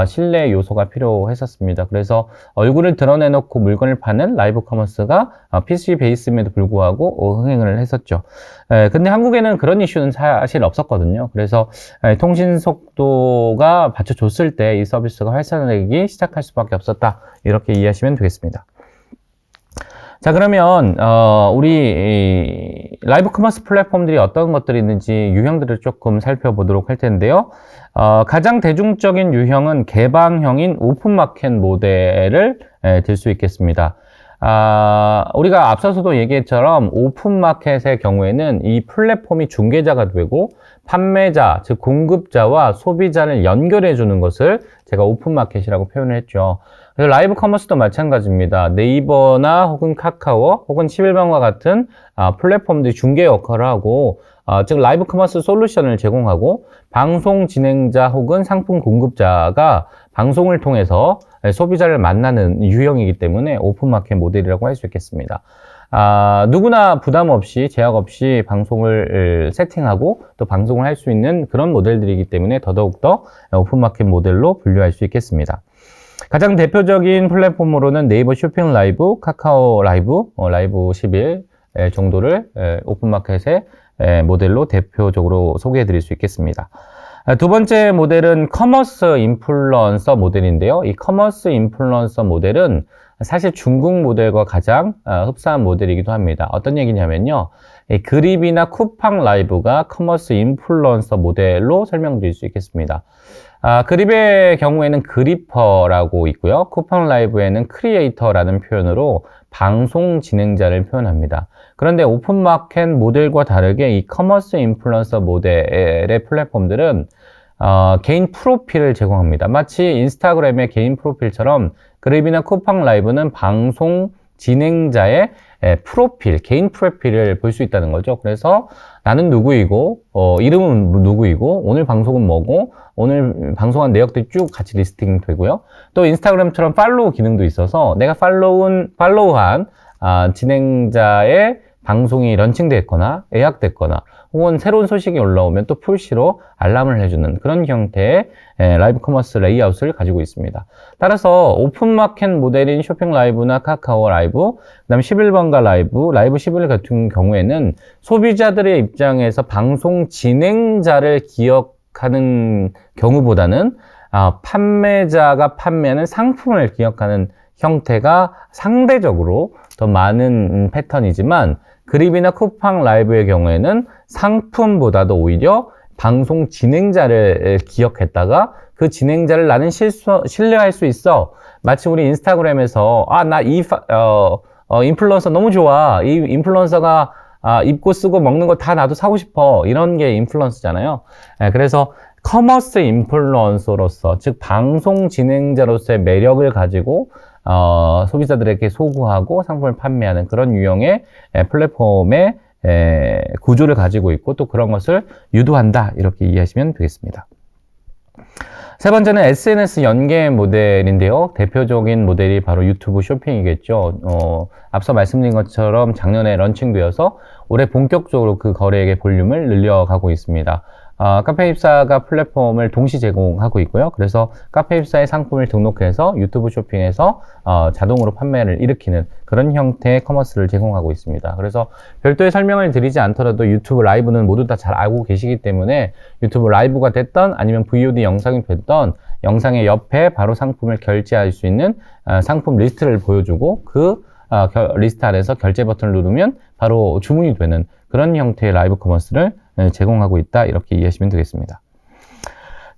신뢰 요소가 필요했었습니다. 그래서 얼굴을 드러내놓고 물건을 파는 라이브 커머스가 PC 베이스임에도 불구하고 흥행을 했었죠. 근데 한국에는 그런 이슈는 사실 없었거든요. 그래서 통신 속도가 받쳐줬을 때 이 서비스가 활성화되기 시작할 수밖에 없었다 이렇게 이해하시면 되겠습니다. 자, 그러면 우리 라이브 커머스 플랫폼들이 어떤 것들이 있는지 유형들을 조금 살펴보도록 할 텐데요. 가장 대중적인 유형은 개방형인 오픈마켓 모델을 들 수 있겠습니다. 우리가 앞서서도 얘기했처럼 오픈마켓의 경우에는 이 플랫폼이 중개자가 되고 판매자, 즉 공급자와 소비자를 연결해 주는 것을 제가 오픈마켓이라고 표현을 했죠. 그래서 라이브 커머스도 마찬가지입니다. 네이버나 혹은 카카오 혹은 11번과 같은 플랫폼들이 중개 역할을 하고 즉 라이브 커머스 솔루션을 제공하고 방송 진행자 혹은 상품 공급자가 방송을 통해서 소비자를 만나는 유형이기 때문에 오픈마켓 모델이라고 할 수 있겠습니다. 누구나 부담 없이 제약 없이 방송을 세팅하고 또 방송을 할 수 있는 그런 모델들이기 때문에 더더욱더 오픈마켓 모델로 분류할 수 있겠습니다. 가장 대표적인 플랫폼으로는 네이버 쇼핑 라이브, 카카오 라이브, 라이브 11 정도를 오픈마켓의 모델로 대표적으로 소개해 드릴 수 있겠습니다. 두 번째 모델은 커머스 인플루언서 모델인데요. 이 커머스 인플루언서 모델은 사실 중국 모델과 가장 흡사한 모델이기도 합니다. 어떤 얘기냐면요. 그립이나 쿠팡 라이브가 커머스 인플루언서 모델로 설명드릴 수 있겠습니다. 그립의 경우에는 그리퍼라고 있고요. 쿠팡 라이브에는 크리에이터라는 표현으로 방송 진행자를 표현합니다. 그런데 오픈마켓 모델과 다르게 이 커머스 인플루언서 모델의 플랫폼들은 개인 프로필을 제공합니다. 마치 인스타그램의 개인 프로필처럼 그립이나 쿠팡 라이브는 방송 진행자의 프로필, 개인 프로필을 볼 수 있다는 거죠. 그래서 나는 누구이고, 이름은 누구이고, 오늘 방송은 뭐고, 오늘 방송한 내역들이 쭉 같이 리스팅 되고요. 또 인스타그램처럼 팔로우 기능도 있어서 내가 팔로우한 진행자의 방송이 런칭됐거나 예약됐거나 혹은 새로운 소식이 올라오면 또 푸시로 알람을 해주는 그런 형태의 라이브 커머스 레이아웃을 가지고 있습니다. 따라서 오픈마켓 모델인 쇼핑 라이브나 카카오 라이브, 그 다음 11번가 라이브 11 같은 경우에는 소비자들의 입장에서 방송 진행자를 기억하는 경우보다는 판매자가 판매하는 상품을 기억하는 형태가 상대적으로 더 많은 패턴이지만 그립이나 쿠팡 라이브의 경우에는 상품보다도 오히려 방송 진행자를 기억했다가 그 진행자를 나는 신뢰할 수 있어. 마치 우리 인스타그램에서 나 인플루언서 너무 좋아. 이 인플루언서가 입고 쓰고 먹는 거 다 나도 사고 싶어. 이런 게 인플루언서잖아요. 그래서 커머스 인플루언서로서, 즉 방송 진행자로서의 매력을 가지고 소비자들에게 소구하고 상품을 판매하는 그런 유형의 플랫폼의 구조를 가지고 있고 또 그런 것을 유도한다, 이렇게 이해하시면 되겠습니다. 세 번째는 SNS 연계 모델인데요. 대표적인 모델이 바로 유튜브 쇼핑이겠죠. 앞서 말씀드린 것처럼 작년에 런칭되어서 올해 본격적으로 그 거래액의 볼륨을 늘려가고 있습니다. 카페24가 플랫폼을 동시 제공하고 있고요. 그래서 카페24의 상품을 등록해서 유튜브 쇼핑에서 자동으로 판매를 일으키는 그런 형태의 커머스를 제공하고 있습니다. 그래서 별도의 설명을 드리지 않더라도 유튜브 라이브는 모두 다 잘 알고 계시기 때문에 유튜브 라이브가 됐던 아니면 VOD 영상이 됐던 영상의 옆에 바로 상품을 결제할 수 있는 상품 리스트를 보여주고 그 리스트 안에서 결제 버튼을 누르면 바로 주문이 되는 그런 형태의 라이브 커머스를 제공하고 있다, 이렇게 이해하시면 되겠습니다.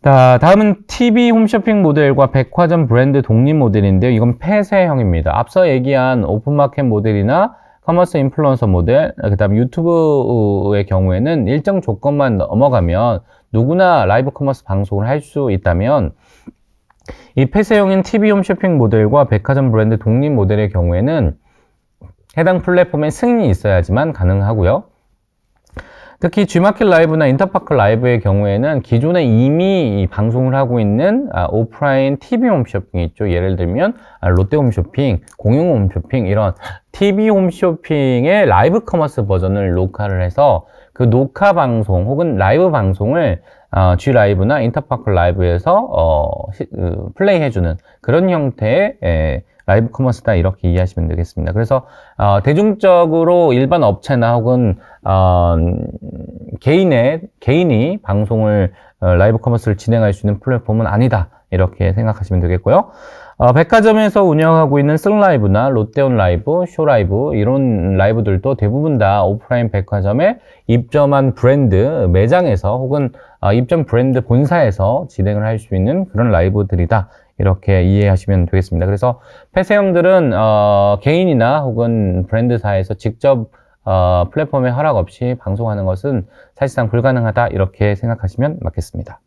다음은 TV 홈쇼핑 모델과 백화점 브랜드 독립 모델인데요. 이건 폐쇄형입니다. 앞서 얘기한 오픈마켓 모델이나 커머스 인플루언서 모델, 그 다음 유튜브의 경우에는 일정 조건만 넘어가면 누구나 라이브 커머스 방송을 할 수 있다면 이 폐쇄형인 TV 홈쇼핑 모델과 백화점 브랜드 독립 모델의 경우에는 해당 플랫폼의 승인이 있어야지만 가능하고요. 특히 G마켓 라이브나 인터파크 라이브의 경우에는 기존에 이미 방송을 하고 있는 오프라인 TV 홈쇼핑이 있죠. 예를 들면 롯데 홈쇼핑, 공용 홈쇼핑, 이런 TV 홈쇼핑의 라이브 커머스 버전을 녹화를 해서 그 녹화 방송 혹은 라이브 방송을 G라이브나 인터파크 라이브에서 플레이해주는 그런 형태의 라이브 커머스다, 이렇게 이해하시면 되겠습니다. 그래서 대중적으로 일반 업체나 혹은 개인이 방송을 라이브 커머스를 진행할 수 있는 플랫폼은 아니다, 이렇게 생각하시면 되겠고요. 백화점에서 운영하고 있는 승라이브나 롯데온 라이브, 쇼라이브, 이런 라이브들도 대부분 다 오프라인 백화점에 입점한 브랜드 매장에서 혹은 입점 브랜드 본사에서 진행을 할 수 있는 그런 라이브들이다, 이렇게 이해하시면 되겠습니다. 그래서 폐쇄형들은 개인이나 혹은 브랜드사에서 직접 플랫폼에 허락 없이 방송하는 것은 사실상 불가능하다, 이렇게 생각하시면 맞겠습니다.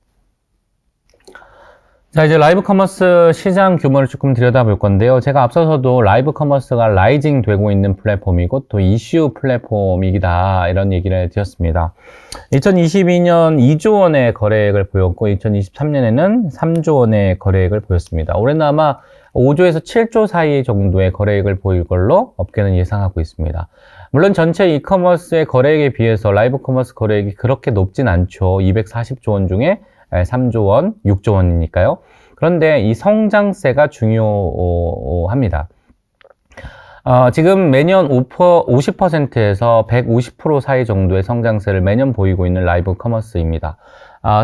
자, 이제 라이브 커머스 시장 규모를 조금 들여다볼 건데요. 제가 앞서서도 라이브 커머스가 라이징 되고 있는 플랫폼이고 또 이슈 플랫폼이다, 이런 얘기를 드렸습니다. 2022년 2조 원의 거래액을 보였고 2023년에는 3조 원의 거래액을 보였습니다. 올해는 아마 5조에서 7조 사이 정도의 거래액을 보일 걸로 업계는 예상하고 있습니다. 물론 전체 이커머스의 거래액에 비해서 라이브 커머스 거래액이 그렇게 높진 않죠. 240조 원 중에 3조 원, 6조 원이니까요. 그런데 이 성장세가 중요합니다. 지금 매년 50%에서 150% 사이 정도의 성장세를 매년 보이고 있는 라이브 커머스입니다.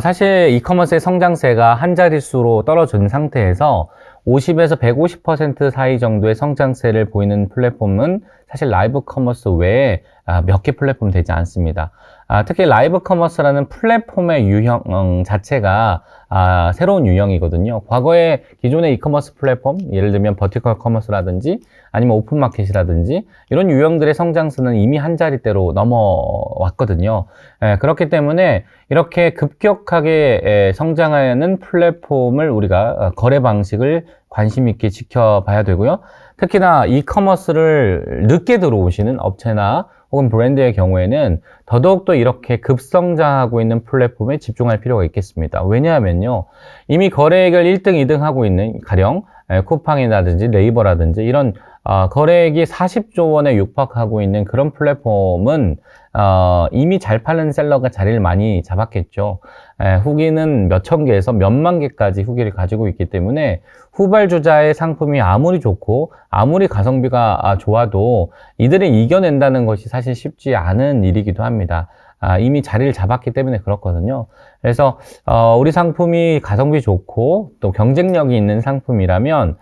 사실 이커머스의 성장세가 한 자릿수로 떨어진 상태에서 50에서 150% 사이 정도의 성장세를 보이는 플랫폼은 사실 라이브 커머스 외에 몇 개 플랫폼 되지 않습니다. 특히 라이브 커머스라는 플랫폼의 유형 자체가 새로운 유형이거든요. 과거에 기존의 이커머스 플랫폼, 예를 들면 버티컬 커머스라든지 아니면 오픈마켓이라든지 이런 유형들의 성장세는 이미 한 자릿대로 넘어왔거든요. 그렇기 때문에 이렇게 급격하게 성장하는 플랫폼을 우리가 거래 방식을 관심 있게 지켜봐야 되고요. 특히나 이커머스를 늦게 들어오시는 업체나 혹은 브랜드의 경우에는 더더욱더 이렇게 급성장하고 있는 플랫폼에 집중할 필요가 있겠습니다. 왜냐하면요, 이미 거래액을 1등, 2등 하고 있는 가령 쿠팡이라든지 네이버라든지 이런 거래액이 40조 원에 육박하고 있는 그런 플랫폼은 이미 잘 파는 셀러가 자리를 많이 잡았겠죠. 후기는 몇천 개에서 몇만 개까지 후기를 가지고 있기 때문에 후발주자의 상품이 아무리 좋고 아무리 가성비가 좋아도 이들을 이겨낸다는 것이 사실 쉽지 않은 일이기도 합니다. 이미 자리를 잡았기 때문에 그렇거든요. 그래서 우리 상품이 가성비 좋고 또 경쟁력이 있는 상품이라면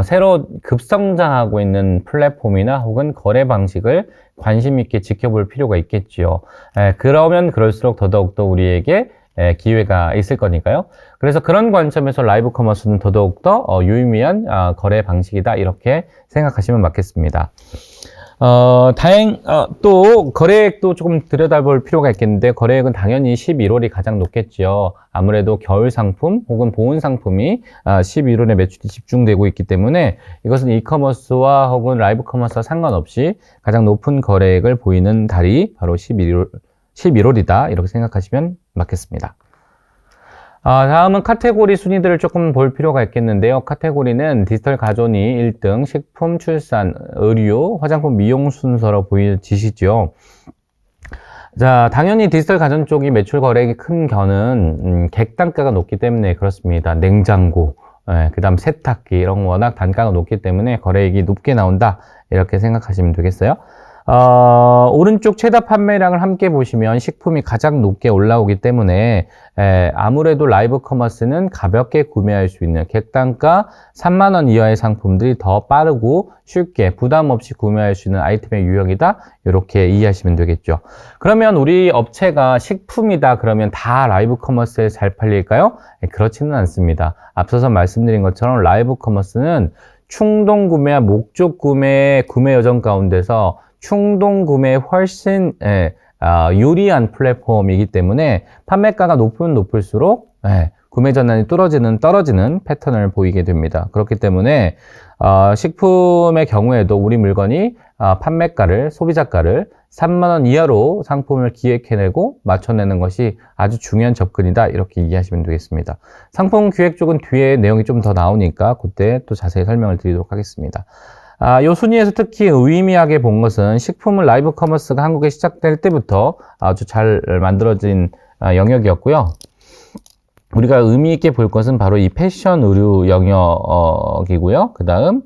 새로 급성장하고 있는 플랫폼이나 혹은 거래 방식을 관심 있게 지켜볼 필요가 있겠지요. 그러면 그럴수록 더더욱더 우리에게 기회가 있을 거니까요. 그래서 그런 관점에서 라이브 커머스는 더더욱더 유의미한 거래 방식이다 이렇게 생각하시면 맞겠습니다. 또 거래액도 조금 들여다볼 필요가 있겠는데, 거래액은 당연히 11월이 가장 높겠지요. 아무래도 겨울 상품 혹은 보온 상품이 11월에 매출이 집중되고 있기 때문에 이것은 이커머스와 혹은 라이브 커머스와 상관없이 가장 높은 거래액을 보이는 달이 바로 11월이다 이렇게 생각하시면 맞겠습니다. 다음은 카테고리 순위들을 조금 볼 필요가 있겠는데요. 카테고리는 디지털 가전이 1등, 식품, 출산, 의류, 화장품, 미용 순서로 보여지시죠. 자, 당연히 디지털 가전 쪽이 매출 거래액이 큰 견은 객단가가 높기 때문에 그렇습니다. 냉장고, 그 다음 세탁기 이런 거 워낙 단가가 높기 때문에 거래액이 높게 나온다 이렇게 생각하시면 되겠어요. 오른쪽 최다 판매량을 함께 보시면 식품이 가장 높게 올라오기 때문에 아무래도 라이브 커머스는 가볍게 구매할 수 있는 객단가 3만원 이하의 상품들이 더 빠르고 쉽게 부담 없이 구매할 수 있는 아이템의 유형이다 이렇게 이해하시면 되겠죠. 그러면 우리 업체가 식품이다 그러면 다 라이브 커머스에 잘 팔릴까요? 그렇지는 않습니다. 앞서서 말씀드린 것처럼 라이브 커머스는 충동 구매와 목적 구매의 구매 여정 가운데서 충동 구매에 훨씬 유리한 플랫폼이기 때문에 판매가가 높으면 높을수록 구매 전환이 떨어지는 패턴을 보이게 됩니다. 그렇기 때문에 식품의 경우에도 우리 물건이 판매가를, 소비자가를 3만원 이하로 상품을 기획해내고 맞춰내는 것이 아주 중요한 접근이다 이렇게 이해하시면 되겠습니다. 상품 기획 쪽은 뒤에 내용이 좀 더 나오니까 그때 또 자세히 설명을 드리도록 하겠습니다. 이 순위에서 특히 의미하게 본 것은 식품은 라이브 커머스가 한국에 시작될 때부터 아주 잘 만들어진 영역이었고요. 우리가 의미 있게 볼 것은 바로 이 패션 의류 영역이고요. 그 다음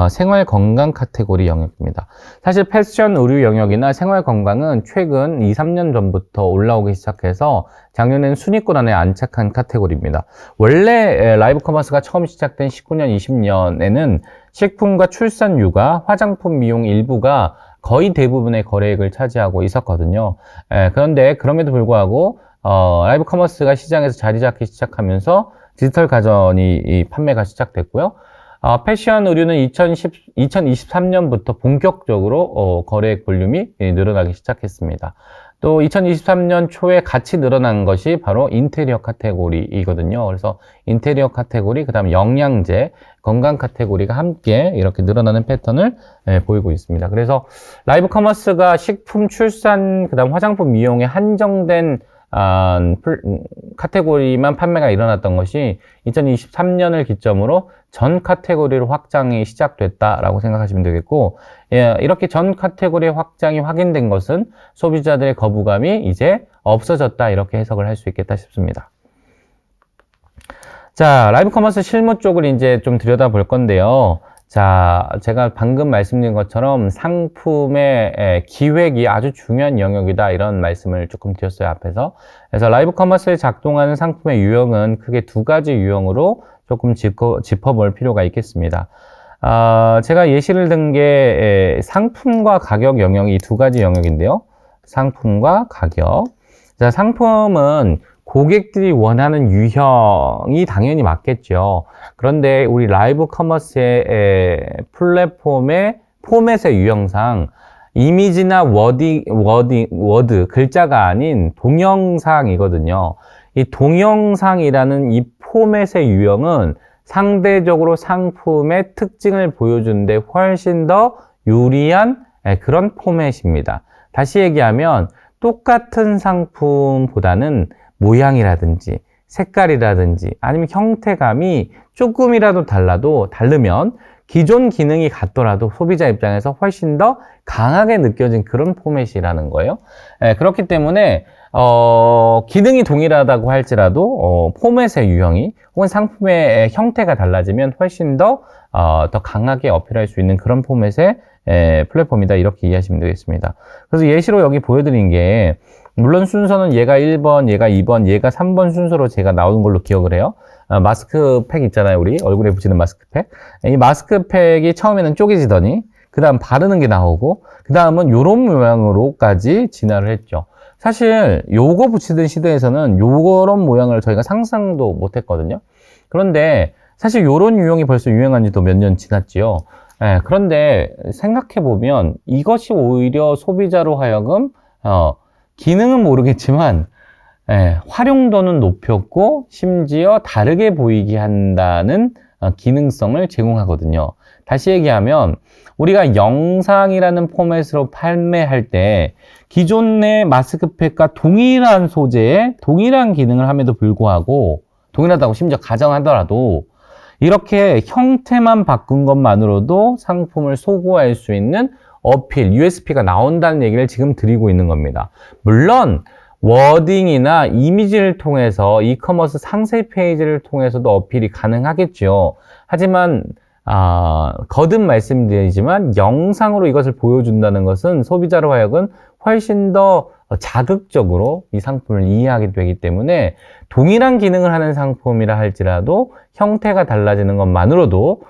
생활 건강 카테고리 영역입니다. 사실 패션 의류 영역이나 생활 건강은 최근 2, 3년 전부터 올라오기 시작해서 작년엔 순위권 안에 안착한 카테고리입니다. 원래 라이브 커머스가 처음 시작된 19년, 20년에는 식품과 출산, 육아, 화장품, 미용 일부가 거의 대부분의 거래액을 차지하고 있었거든요. 그런데 그럼에도 불구하고 라이브 커머스가 시장에서 자리 잡기 시작하면서 디지털 가전이 판매가 시작됐고요. 패션 의류는 2023년부터 본격적으로 거래액 볼륨이 늘어나기 시작했습니다. 또 2023년 초에 같이 늘어난 것이 바로 인테리어 카테고리이거든요. 그래서 인테리어 카테고리, 그 다음 영양제, 건강 카테고리가 함께 이렇게 늘어나는 패턴을 보이고 있습니다. 그래서 라이브 커머스가 식품, 출산, 그 다음 화장품, 미용에 한정된 카테고리만 판매가 일어났던 것이 2023년을 기점으로 전 카테고리로 확장이 시작됐다라고 생각하시면 되겠고, 이렇게 전 카테고리의 확장이 확인된 것은 소비자들의 거부감이 이제 없어졌다 이렇게 해석을 할 수 있겠다 싶습니다. 자, 라이브 커머스 실무 쪽을 이제 좀 들여다볼 건데요. 자, 제가 방금 말씀드린 것처럼 상품의 기획이 아주 중요한 영역이다 이런 말씀을 조금 드렸어요, 앞에서. 그래서 라이브 커머스에 작동하는 상품의 유형은 크게 두 가지 유형으로 조금 짚어볼 필요가 있겠습니다. 제가 예시를 든 게 상품과 가격 영역이 두 가지 영역인데요. 상품과 가격. 자, 상품은 고객들이 원하는 유형이 당연히 맞겠죠. 그런데 우리 라이브 커머스의 플랫폼의 포맷의 유형상 이미지나 워드, 글자가 아닌 동영상이거든요. 이 동영상이라는 이 포맷의 유형은 상대적으로 상품의 특징을 보여주는데 훨씬 더 유리한 그런 포맷입니다. 다시 얘기하면 똑같은 상품보다는 모양이라든지 색깔이라든지 아니면 형태감이 조금이라도 다르면 기존 기능이 같더라도 소비자 입장에서 훨씬 더 강하게 느껴진 그런 포맷이라는 거예요. 그렇기 때문에 기능이 동일하다고 할지라도 포맷의 유형이 혹은 상품의 형태가 달라지면 훨씬 더 강하게 어필할 수 있는 그런 포맷의 플랫폼이다 이렇게 이해하시면 되겠습니다. 그래서 예시로 여기 보여드린 게 물론 순서는 얘가 1번, 얘가 2번, 얘가 3번 순서로 제가 나오는 걸로 기억을 해요. 마스크팩 있잖아요. 우리 얼굴에 붙이는 마스크팩. 이 마스크팩이 처음에는 쪼개지더니 그 다음 바르는 게 나오고 그 다음은 요런 모양으로까지 진화를 했죠. 사실 요거 붙이던 시대에서는 요런 모양을 저희가 상상도 못 했거든요. 그런데 사실 요런 유형이 벌써 유행한 지도 몇 년 지났지요. 그런데 생각해보면 이것이 오히려 소비자로 하여금 기능은 모르겠지만 활용도는 높였고 심지어 다르게 보이게 한다는 기능성을 제공하거든요. 다시 얘기하면 우리가 영상이라는 포맷으로 판매할 때 기존의 마스크팩과 동일한 소재에 동일한 기능을 함에도 불구하고 동일하다고 심지어 가정하더라도 이렇게 형태만 바꾼 것만으로도 상품을 소구할 수 있는 어필, USP가 나온다는 얘기를 지금 드리고 있는 겁니다. 물론 워딩이나 이미지를 통해서 이커머스 상세 페이지를 통해서도 어필이 가능하겠죠. 하지만 거듭 말씀드리지만 영상으로 이것을 보여준다는 것은 소비자로 하여금 훨씬 더 자극적으로 이 상품을 이해하게 되기 때문에 동일한 기능을 하는 상품이라 할지라도 형태가 달라지는 것만으로도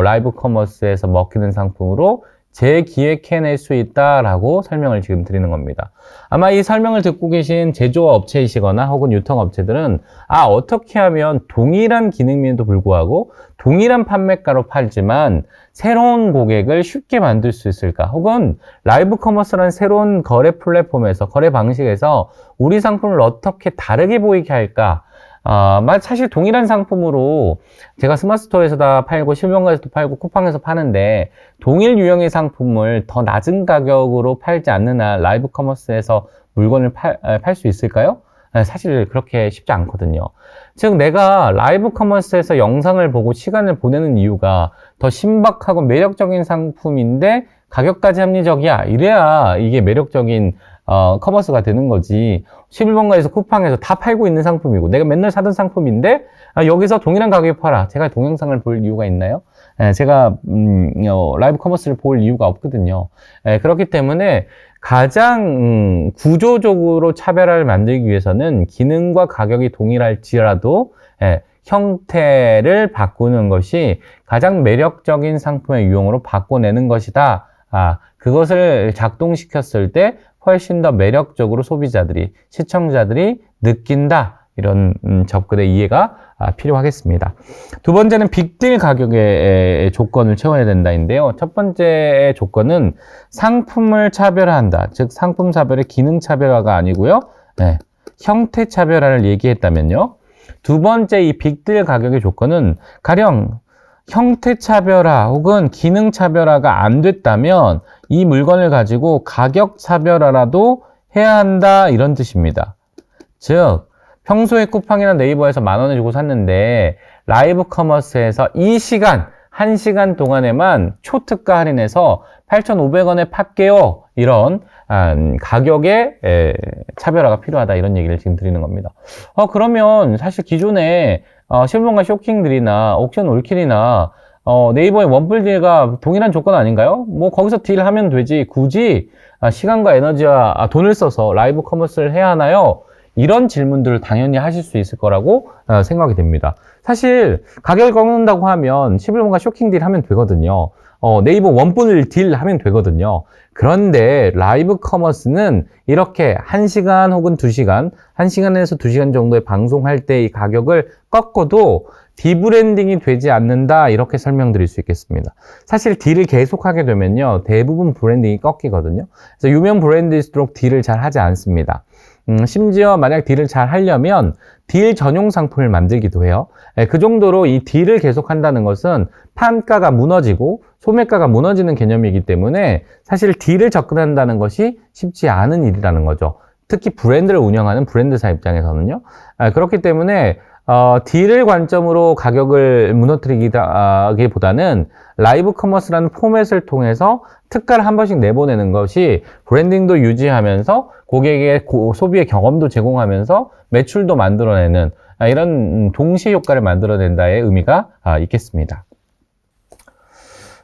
라이브 커머스에서 먹히는 상품으로 재기획해낼 수 있다라고 설명을 지금 드리는 겁니다. 아마 이 설명을 듣고 계신 제조업체이시거나 혹은 유통업체들은 어떻게 하면 동일한 기능임에도 불구하고 동일한 판매가로 팔지만 새로운 고객을 쉽게 만들 수 있을까? 혹은 라이브 커머스라는 새로운 거래 플랫폼에서 거래 방식에서 우리 상품을 어떻게 다르게 보이게 할까? 사실 동일한 상품으로 제가 스마트스토어에서 다 팔고 실명가에서도 팔고 쿠팡에서 파는데 동일 유형의 상품을 더 낮은 가격으로 팔지 않는 한 라이브 커머스에서 물건을 팔 수 있을까요? 사실 그렇게 쉽지 않거든요. 즉 내가 라이브 커머스에서 영상을 보고 시간을 보내는 이유가 더 신박하고 매력적인 상품인데 가격까지 합리적이야. 이래야 이게 매력적인 커머스가 되는 거지. 11번가에서 쿠팡에서 다 팔고 있는 상품이고 내가 맨날 사던 상품인데 여기서 동일한 가격에 팔아. 제가 동영상을 볼 이유가 있나요? 제가 라이브 커머스를 볼 이유가 없거든요. 그렇기 때문에 가장 구조적으로 차별화를 만들기 위해서는 기능과 가격이 동일할지라도 형태를 바꾸는 것이 가장 매력적인 상품의 유형으로 바꿔내는 것이다. 그것을 작동시켰을 때 훨씬 더 매력적으로 소비자들이, 시청자들이 느낀다. 이런 접근의 이해가 필요하겠습니다. 두 번째는 빅딜 가격의 조건을 채워야 된다인데요. 첫 번째 조건은 상품을 차별화한다. 즉 상품 차별의 기능 차별화가 아니고요. 형태 차별화를 얘기했다면요. 두 번째 이 빅딜 가격의 조건은 가령 형태 차별화 혹은 기능 차별화가 안 됐다면 이 물건을 가지고 가격 차별화라도 해야 한다 이런 뜻입니다. 즉 평소에 쿠팡이나 네이버에서 10,000원을 주고 샀는데 라이브 커머스에서 이 시간 1시간 동안에만 초특가 할인해서 8,500원에 팔게요. 이런 가격의 차별화가 필요하다 이런 얘기를 지금 드리는 겁니다. 그러면 사실 기존에 실버가 쇼킹들이나 옥션 올킬이나 네이버의 원뿔딜과 동일한 조건 아닌가요? 뭐 거기서 딜하면 되지 굳이 시간과 에너지와 돈을 써서 라이브 커머스를 해야 하나요? 이런 질문들을 당연히 하실 수 있을 거라고 생각이 됩니다. 사실 가격을 꺾는다고 하면 11번가 쇼킹딜 하면 되거든요. 네이버 원뿔 딜 하면 되거든요. 그런데 라이브 커머스는 이렇게 1시간 혹은 2시간, 1시간에서 2시간 정도의 방송할 때 이 가격을 꺾어도 디브랜딩이 되지 않는다 이렇게 설명드릴 수 있겠습니다. 사실 딜을 계속하게 되면요 대부분 브랜딩이 꺾이거든요. 그래서 유명 브랜드일수록 딜을 잘 하지 않습니다. 심지어 만약 딜을 잘 하려면 딜 전용 상품을 만들기도 해요. 그 정도로 이 딜을 계속 한다는 것은 판가가 무너지고 소매가가 무너지는 개념이기 때문에 사실 딜을 접근한다는 것이 쉽지 않은 일이라는 거죠. 특히 브랜드를 운영하는 브랜드사 입장에서는요. 그렇기 때문에 딜을 관점으로 가격을 무너뜨리기보다는 라이브 커머스라는 포맷을 통해서 특가를 한 번씩 내보내는 것이 브랜딩도 유지하면서 고객의 소비의 경험도 제공하면서 매출도 만들어내는 이런 동시에 효과를 만들어낸다의 의미가 있겠습니다.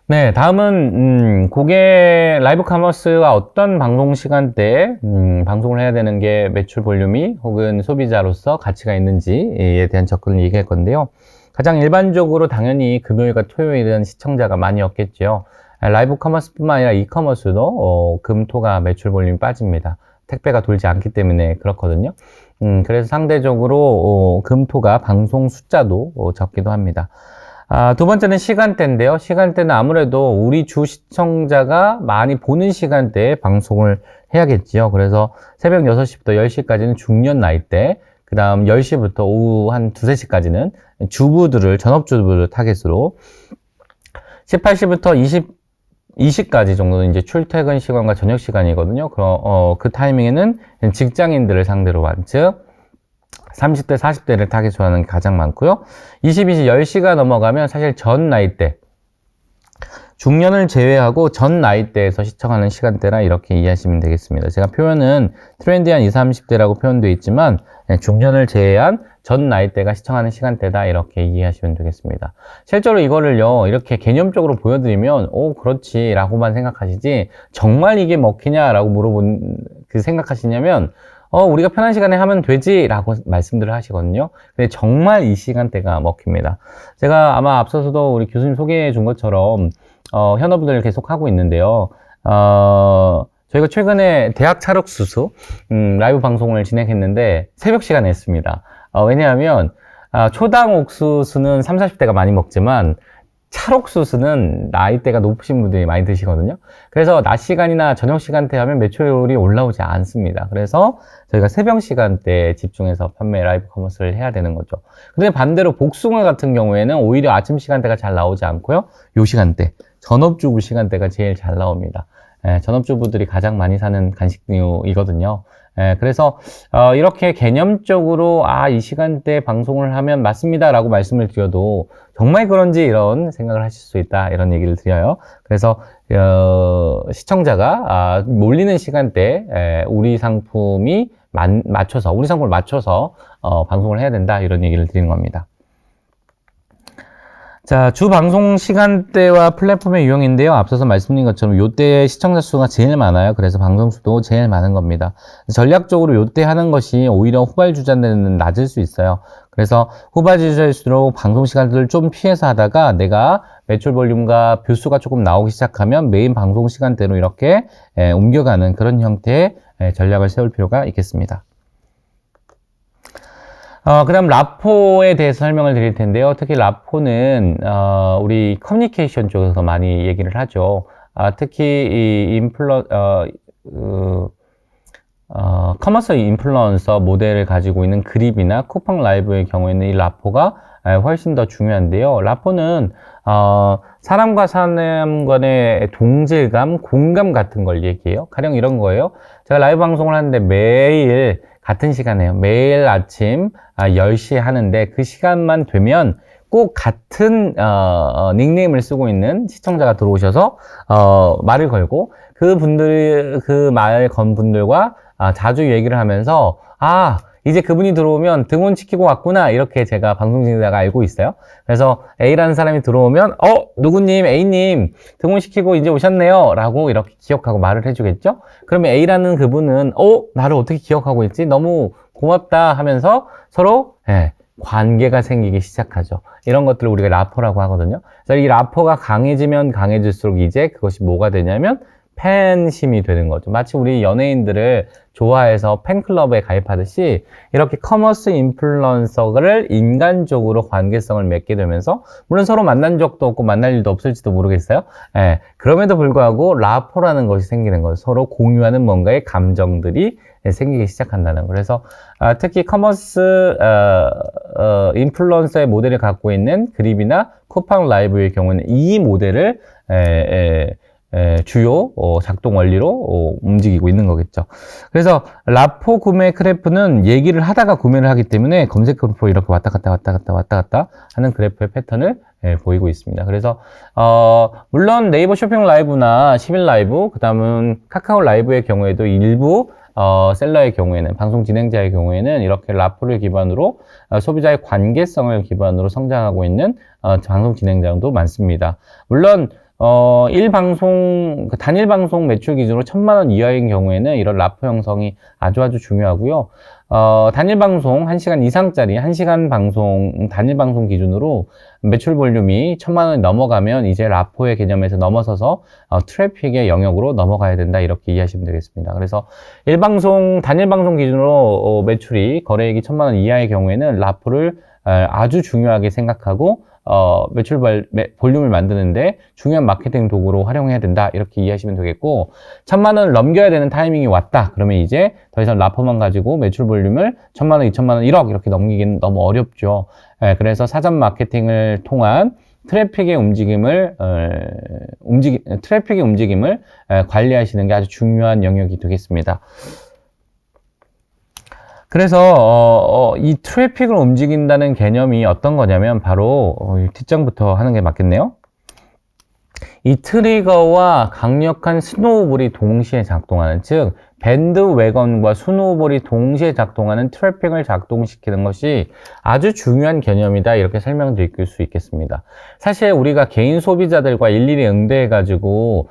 네, 다음은 고객 라이브 커머스가 어떤 방송 시간대에 방송을 해야 되는 게 매출 볼륨이 혹은 소비자로서 가치가 있는지에 대한 접근을 얘기할 건데요. 가장 일반적으로 당연히 금요일과 토요일은 시청자가 많이 없겠죠. 라이브 커머스뿐만 아니라 이커머스도 금토가 매출 볼륨이 빠집니다. 택배가 돌지 않기 때문에 그렇거든요. 그래서 상대적으로 금토가 방송 숫자도 적기도 합니다. 두 번째는 시간대인데요. 시간대는 아무래도 우리 주 시청자가 많이 보는 시간대에 방송을 해야겠지요. 그래서 새벽 6시부터 10시까지는 중년 나이대, 그 다음 10시부터 오후 한 2, 3시까지는 주부들을, 전업주부를 타겟으로 18시부터 20시까지 정도는 이제 출퇴근 시간과 저녁 시간이거든요. 그 타이밍에는 직장인들을 상대로 한, 즉 30대, 40대를 타겟으로 하는 게 가장 많고요. 22시 10시가 넘어가면 사실 전 나이대, 중년을 제외하고 전 나이대에서 시청하는 시간대라 이렇게 이해하시면 되겠습니다. 제가 표현은 트렌디한 20, 30대라고 표현되어 있지만 중년을 제외한 전 나이대가 시청하는 시간대다 이렇게 이해하시면 되겠습니다. 실제로 이거를요 이렇게 개념적으로 보여드리면 그렇지 라고만 생각하시지 정말 이게 먹히냐라고 생각하시냐면 우리가 편한 시간에 하면 되지 라고 말씀들을 하시거든요. 근데 정말 이 시간대가 먹힙니다. 제가 아마 앞서서도 우리 교수님 소개해 준 것처럼 현업을 계속 하고 있는데요. 저희가 최근에 대학 찰옥수수 라이브 방송을 진행했는데 새벽 시간에 했습니다. 왜냐하면 초당 옥수수는 30, 40대가 많이 먹지만 찰옥수수는 나이대가 높으신 분들이 많이 드시거든요. 그래서 낮 시간이나 저녁 시간대 하면 매출이 올라오지 않습니다. 그래서 저희가 새벽 시간대에 집중해서 판매 라이브 커머스를 해야 되는 거죠. 근데 반대로 복숭아 같은 경우에는 오히려 아침 시간대가 잘 나오지 않고요. 요 시간대, 전업주부 시간대가 제일 잘 나옵니다. 전업주부들이 가장 많이 사는 간식류이거든요. 그래서 이렇게 개념적으로 이 시간대에 방송을 하면 맞습니다 라고 말씀을 드려도 정말 그런지 이런 생각을 하실 수 있다 이런 얘기를 드려요. 그래서 시청자가 몰리는 시간대에 우리 상품을 맞춰서 방송을 해야 된다 이런 얘기를 드리는 겁니다. 자, 주 방송 시간대와 플랫폼의 유형인데요. 앞서서 말씀드린 것처럼 요때 시청자 수가 제일 많아요. 그래서 방송 수도 제일 많은 겁니다. 전략적으로 요때 하는 것이 오히려 후발주자는 낮을 수 있어요. 그래서 후발주자일수록 방송 시간들을 좀 피해서 하다가 내가 매출 볼륨과 뷰수가 조금 나오기 시작하면 메인 방송 시간대로 이렇게 옮겨가는 그런 형태의 전략을 세울 필요가 있겠습니다. 그 다음 라포에 대해서 설명을 드릴 텐데요. 특히 라포는 우리 커뮤니케이션 쪽에서 많이 얘기를 하죠. 특히 이 커머스 인플루언서 모델을 가지고 있는 그립이나 쿠팡 라이브의 경우에는 이 라포가 훨씬 더 중요한데요. 라포는 사람과 사람 간의 동질감, 공감 같은 걸 얘기해요. 가령 이런 거예요. 제가 라이브 방송을 하는데 매일 같은 시간에요. 매일 아침 10시에 하는데 그 시간만 되면 꼭 같은 닉네임을 쓰고 있는 시청자가 들어오셔서 말을 걸고 그 말 건 분들과 자주 얘기를 하면서 이제 그분이 들어오면 등원시키고 왔구나 이렇게 제가 방송 진행자가 알고 있어요. 그래서 A라는 사람이 들어오면 누구님 A님 등원시키고 이제 오셨네요 라고 이렇게 기억하고 말을 해주겠죠. 그러면 A라는 그분은 나를 어떻게 기억하고 있지 너무 고맙다 하면서 서로 관계가 생기기 시작하죠. 이런 것들을 우리가 라포라고 하거든요. 그래서 이 라포가 강해지면 강해질수록 이제 그것이 뭐가 되냐면 팬심이 되는 거죠. 마치 우리 연예인들을 좋아해서 팬클럽에 가입하듯이 이렇게 커머스 인플루언서를 인간적으로 관계성을 맺게 되면서 물론 서로 만난 적도 없고 만날 일도 없을지도 모르겠어요. 그럼에도 불구하고 라포라는 것이 생기는 거죠. 서로 공유하는 뭔가의 감정들이 생기기 시작한다는 거. 그래서 특히 커머스 인플루언서의 모델을 갖고 있는 그립이나 쿠팡 라이브의 경우는 이 모델을 주요 작동 원리로 움직이고 있는 거겠죠. 그래서 라포 구매 그래프는 얘기를 하다가 구매를 하기 때문에 검색 그래프 이렇게 왔다 갔다 하는 그래프의 패턴을 보이고 있습니다. 그래서 물론 네이버 쇼핑 라이브나 11 라이브 그 다음은 카카오 라이브의 경우에도 일부 셀러의 경우에는 방송 진행자의 경우에는 이렇게 라포를 기반으로 소비자의 관계성을 기반으로 성장하고 있는 방송 진행자도 많습니다. 물론 단일 방송 매출 기준으로 1,000만 원 이하인 경우에는 이런 라포 형성이 아주 중요하고요. 단일 방송 1시간 이상짜리 1시간 방송, 단일 방송 기준으로 매출 볼륨이 1,000만 원이 넘어가면 이제 라포의 개념에서 넘어서서 트래픽의 영역으로 넘어가야 된다. 이렇게 이해하시면 되겠습니다. 그래서 단일 방송 기준으로 매출이 거래액이 1,000만 원 이하의 경우에는 라포를 아주 중요하게 생각하고 매출 볼륨을 만드는데 중요한 마케팅 도구로 활용해야 된다. 이렇게 이해하시면 되겠고, 1,000만 원을 넘겨야 되는 타이밍이 왔다. 그러면 이제 더 이상 라포만 가지고 매출 볼륨을 1,000만 원, 2,000만 원, 1억 이렇게 넘기기는 너무 어렵죠. 그래서 사전 마케팅을 통한 트래픽의 움직임을 관리하시는 게 아주 중요한 영역이 되겠습니다. 그래서 이 트래픽을 움직인다는 개념이 어떤 거냐면 바로 뒷장부터 하는 게 맞겠네요. 이 트리거와 강력한 스노우볼이 동시에 작동하는, 즉 밴드웨건과 스노우볼이 동시에 작동하는 트래픽을 작동시키는 것이 아주 중요한 개념이다. 이렇게 설명드릴 수 있겠습니다. 사실 우리가 개인 소비자들과 일일이 응대해가지고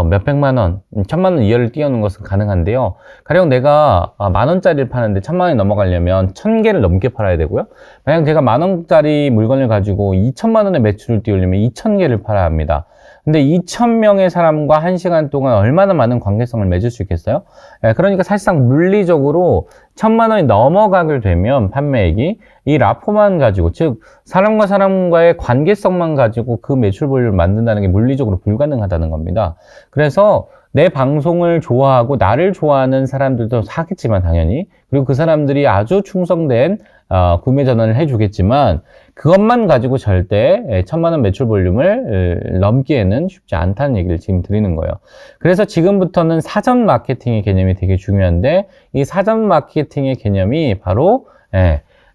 몇백만 원, 1,000만 원 이하를 띄우는 것은 가능한데요. 가령 내가 10,000원짜리를 파는데 1,000만 원이 넘어가려면 1,000개를 넘게 팔아야 되고요. 만약 제가 10,000원짜리 물건을 가지고 2,000만 원의 매출을 띄우려면 2,000개를 팔아야 합니다. 근데 2,000명의 사람과 1시간 동안 얼마나 많은 관계성을 맺을 수 있겠어요? 그러니까 사실상 물리적으로 1,000만 원이 넘어가게 되면 판매액이 이 라포만 가지고, 즉 사람과 사람과의 관계성만 가지고 그 매출 볼륨을 만든다는 게 물리적으로 불가능하다는 겁니다. 그래서 내 방송을 좋아하고 나를 좋아하는 사람들도 사겠지만 당연히, 그리고 그 사람들이 아주 충성된 구매 전환을 해주겠지만 그것만 가지고 절대 1,000만 원 매출 볼륨을 넘기에는 쉽지 않다는 얘기를 지금 드리는 거예요. 그래서 지금부터는 사전 마케팅의 개념이 되게 중요한데, 이 사전 마케팅의 개념이 바로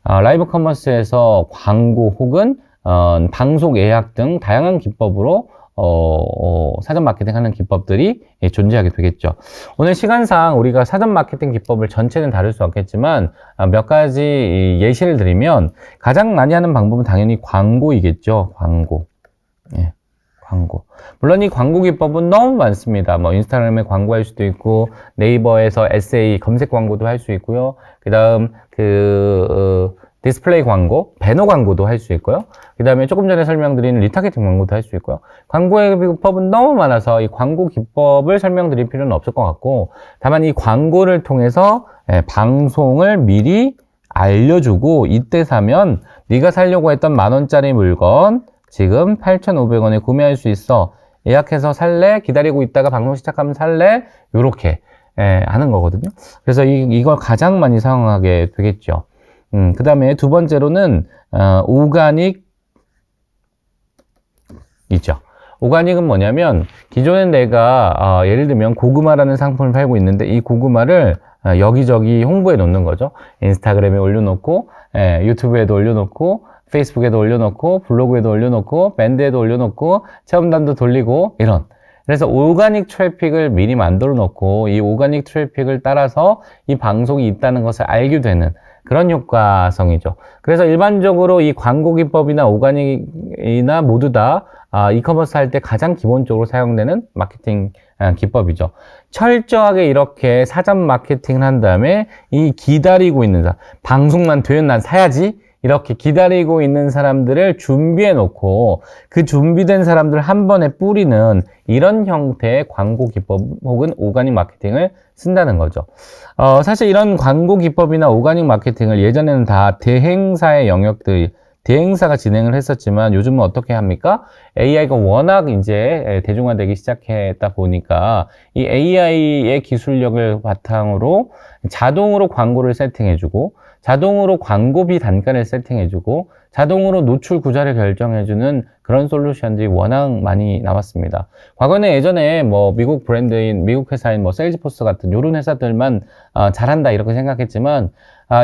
라이브 커머스에서 광고 혹은 방송 예약 등 다양한 기법으로 사전 마케팅 하는 기법들이 존재하게 되겠죠. 오늘 시간상 우리가 사전 마케팅 기법을 전체는 다룰 수 없겠지만 몇 가지 예시를 드리면, 가장 많이 하는 방법은 당연히 광고이겠죠. 광고. 물론 이 광고 기법은 너무 많습니다. 뭐 인스타그램에 광고할 수도 있고, 네이버에서 에세이 검색 광고도 할 수 있고요. 그 다음 디스플레이 광고, 배너 광고도 할 수 있고요. 그 다음에 조금 전에 설명드린 리타게팅 광고도 할 수 있고요. 광고의 기법은 너무 많아서 이 광고 기법을 설명드릴 필요는 없을 것 같고, 다만 이 광고를 통해서 방송을 미리 알려주고, 이때 사면 네가 사려고 했던 10,000원짜리 물건 지금 8,500원에 구매할 수 있어. 예약해서 살래? 기다리고 있다가 방송 시작하면 살래? 요렇게 하는 거거든요. 그래서 이걸 가장 많이 사용하게 되겠죠. 그 다음에 두 번째로는 오가닉 있죠. 오가닉은 뭐냐면, 기존엔 내가 예를 들면 고구마라는 상품을 팔고 있는데 이 고구마를 여기저기 홍보해 놓는 거죠. 인스타그램에 올려놓고, 유튜브에도 올려놓고, 페이스북에도 올려놓고, 블로그에도 올려놓고, 밴드에도 올려놓고, 체험단도 돌리고, 이런. 그래서 오가닉 트래픽을 미리 만들어 놓고 이 오가닉 트래픽을 따라서 이 방송이 있다는 것을 알게 되는 그런 효과성이죠. 그래서 일반적으로 이 광고 기법이나 오가닉이나 모두 다 이커머스 할 때 가장 기본적으로 사용되는 마케팅 기법이죠. 철저하게 이렇게 사전 마케팅을 한 다음에 이 기다리고 있는 사람, 방송만 되면 난 사야지, 이렇게 기다리고 있는 사람들을 준비해 놓고 그 준비된 사람들 한 번에 뿌리는 이런 형태의 광고 기법 혹은 오가닉 마케팅을 쓴다는 거죠. 사실 이런 광고 기법이나 오가닉 마케팅을 예전에는 다 대행사의 영역들, 대행사가 진행을 했었지만 요즘은 어떻게 합니까? AI가 워낙 이제 대중화되기 시작했다 보니까 이 AI의 기술력을 바탕으로 자동으로 광고를 세팅해주고, 자동으로 광고비 단가를 세팅해주고, 자동으로 노출 구자를 결정해주는 그런 솔루션들이 워낙 많이 나왔습니다. 과거에는 예전에 뭐 미국 브랜드인, 미국 회사인 뭐 세일즈포스 같은 이런 회사들만 잘한다 이렇게 생각했지만,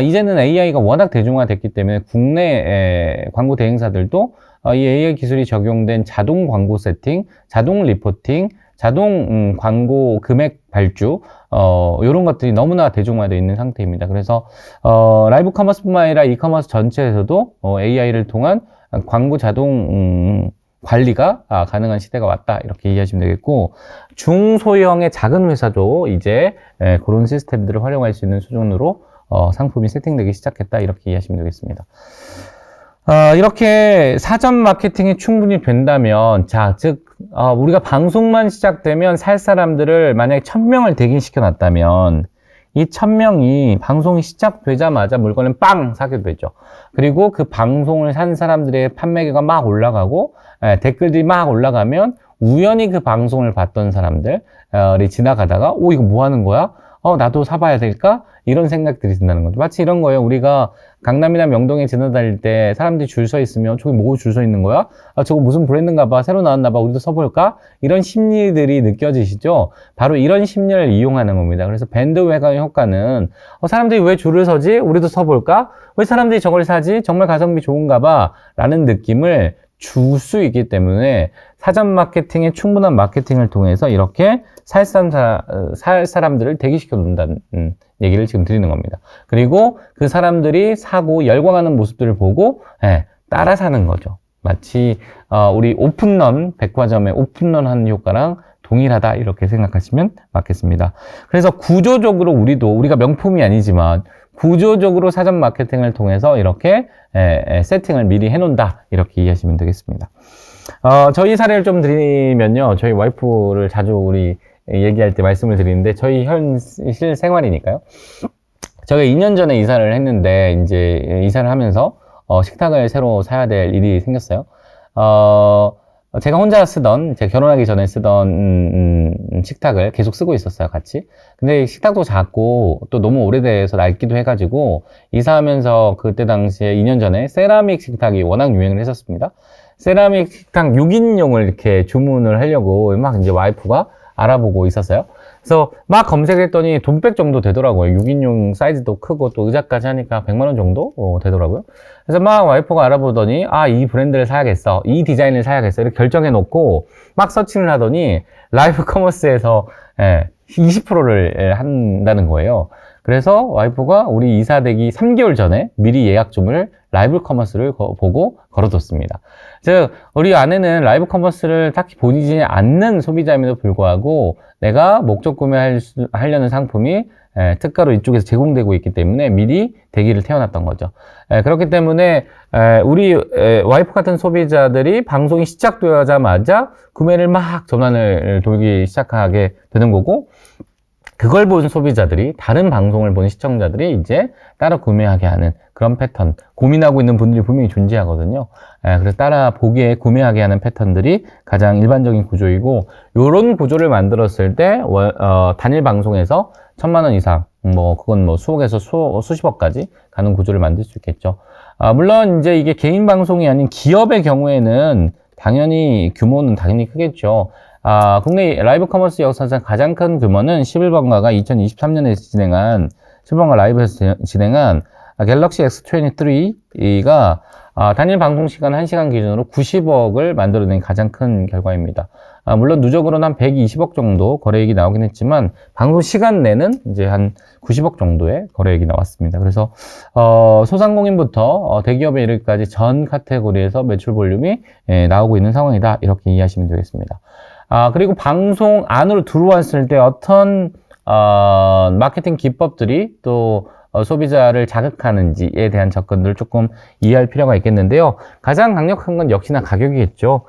이제는 AI가 워낙 대중화됐기 때문에 국내 광고 대행사들도 이 AI 기술이 적용된 자동 광고 세팅, 자동 리포팅, 자동 광고 금액 발주, 이런 것들이 너무나 대중화되어 있는 상태입니다. 그래서 라이브 커머스뿐만 아니라 이커머스 전체에서도 AI를 통한 광고 자동 관리가 가능한 시대가 왔다. 이렇게 이해하시면 되겠고, 중소형의 작은 회사도 이제 그런 시스템들을 활용할 수 있는 수준으로 상품이 세팅되기 시작했다. 이렇게 이해하시면 되겠습니다. 이렇게 사전 마케팅이 충분히 된다면, 자, 즉, 우리가 방송만 시작되면 살 사람들을 만약에 1000명을 대기시켜 놨다면, 이 1000명이 방송이 시작되자마자 물건을 빵 사게 되죠. 그리고 그 방송을 산 사람들의 판매계가 막 올라가고, 댓글들이 막 올라가면, 우연히 그 방송을 봤던 사람들이 지나가다가, 이거 뭐 하는 거야? 나도 사봐야 될까? 이런 생각들이 든다는 거죠. 마치 이런 거예요. 우리가 강남이나 명동에 지나다닐 때 사람들이 줄 서 있으면 저기 뭐 줄 서 있는 거야? 저거 무슨 브랜드인가 봐. 새로 나왔나 봐. 우리도 써볼까? 이런 심리들이 느껴지시죠? 바로 이런 심리를 이용하는 겁니다. 그래서 밴드웨건 효과는 사람들이 왜 줄을 서지? 우리도 써볼까? 왜 사람들이 저걸 사지? 정말 가성비 좋은가 봐. 라는 느낌을 줄 수 있기 때문에 사전 마케팅의 충분한 마케팅을 통해서 이렇게 살 사람들을 대기시켜 놓는다는 얘기를 지금 드리는 겁니다. 그리고 그 사람들이 사고 열광하는 모습들을 보고 따라 사는 거죠. 마치 우리 오픈런, 백화점의 오픈런 하는 효과랑 동일하다 이렇게 생각하시면 맞겠습니다. 그래서 구조적으로 우리가 명품이 아니지만 구조적으로 사전 마케팅을 통해서 이렇게 세팅을 미리 해놓는다 이렇게 이해하시면 되겠습니다. 저희 사례를 좀 드리면요, 저희 와이프를 자주 우리 얘기할 때 말씀을 드리는데 저희 현실 생활이니까요. 제가 2년 전에 이사를 했는데 이제 이사를 하면서 식탁을 새로 사야 될 일이 생겼어요. 제가 혼자 제가 결혼하기 전에 쓰던 식탁을 계속 쓰고 있었어요, 같이. 근데 식탁도 작고 또 너무 오래돼서 낡기도 해가지고 이사하면서 그때 당시에 2년 전에 세라믹 식탁이 워낙 유행을 했었습니다. 세라믹 식탁 6인용을 이렇게 주문을 하려고 막 이제 와이프가 알아보고 있었어요. 그래서 막 검색했더니 돈백 정도 되더라고요. 6인용 사이즈도 크고 또 의자까지 하니까 100만 원 정도 되더라고요. 그래서 막 와이프가 알아보더니 이 브랜드를 사야겠어. 이 디자인을 사야겠어. 이렇게 결정해 놓고 막 서칭을 하더니 라이브 커머스에서 20%를 한다는 거예요. 그래서 와이프가 우리 이사되기 3개월 전에 미리 예약 주문을 라이브 커머스를 보고 걸어뒀습니다. 즉, 우리 아내는 라이브 커머스를 딱히 보이지 않는 소비자임에도 불구하고 내가 목적 구매하려는 상품이 특가로 이쪽에서 제공되고 있기 때문에 미리 대기를 태워놨던 거죠. 그렇기 때문에 우리 와이프 같은 소비자들이 방송이 시작되자마자 구매를 막 전환을 돌기 시작하게 되는 거고, 그걸 본 소비자들이, 다른 방송을 본 시청자들이 이제 따라 구매하게 하는 그런 패턴, 고민하고 있는 분들이 분명히 존재하거든요. 그래서 따라 보기에 구매하게 하는 패턴들이 가장 일반적인 구조이고, 요런 구조를 만들었을 때 단일 방송에서 1000만 원 이상, 그건 수억에서 수십억까지 가는 구조를 만들 수 있겠죠. 물론 이제 이게 개인 방송이 아닌 기업의 경우에는 당연히 규모는 당연히 크겠죠. 국내 라이브 커머스 역사상 가장 큰 규모는 11번가가 2023년에 진행한, 11번가 라이브에서 진행한 갤럭시 X23가 단일 방송 시간 1시간 기준으로 90억을 만들어낸 가장 큰 결과입니다. 물론 누적으로는 한 120억 정도 거래액이 나오긴 했지만 방송 시간 내는 이제 한 90억 정도의 거래액이 나왔습니다. 그래서 소상공인부터 대기업에 이르기까지 전 카테고리에서 매출 볼륨이 나오고 있는 상황이다. 이렇게 이해하시면 되겠습니다. 그리고 방송 안으로 들어왔을 때 어떤 마케팅 기법들이 또 소비자를 자극하는지에 대한 접근들을 조금 이해할 필요가 있겠는데요. 가장 강력한 건 역시나 가격이겠죠.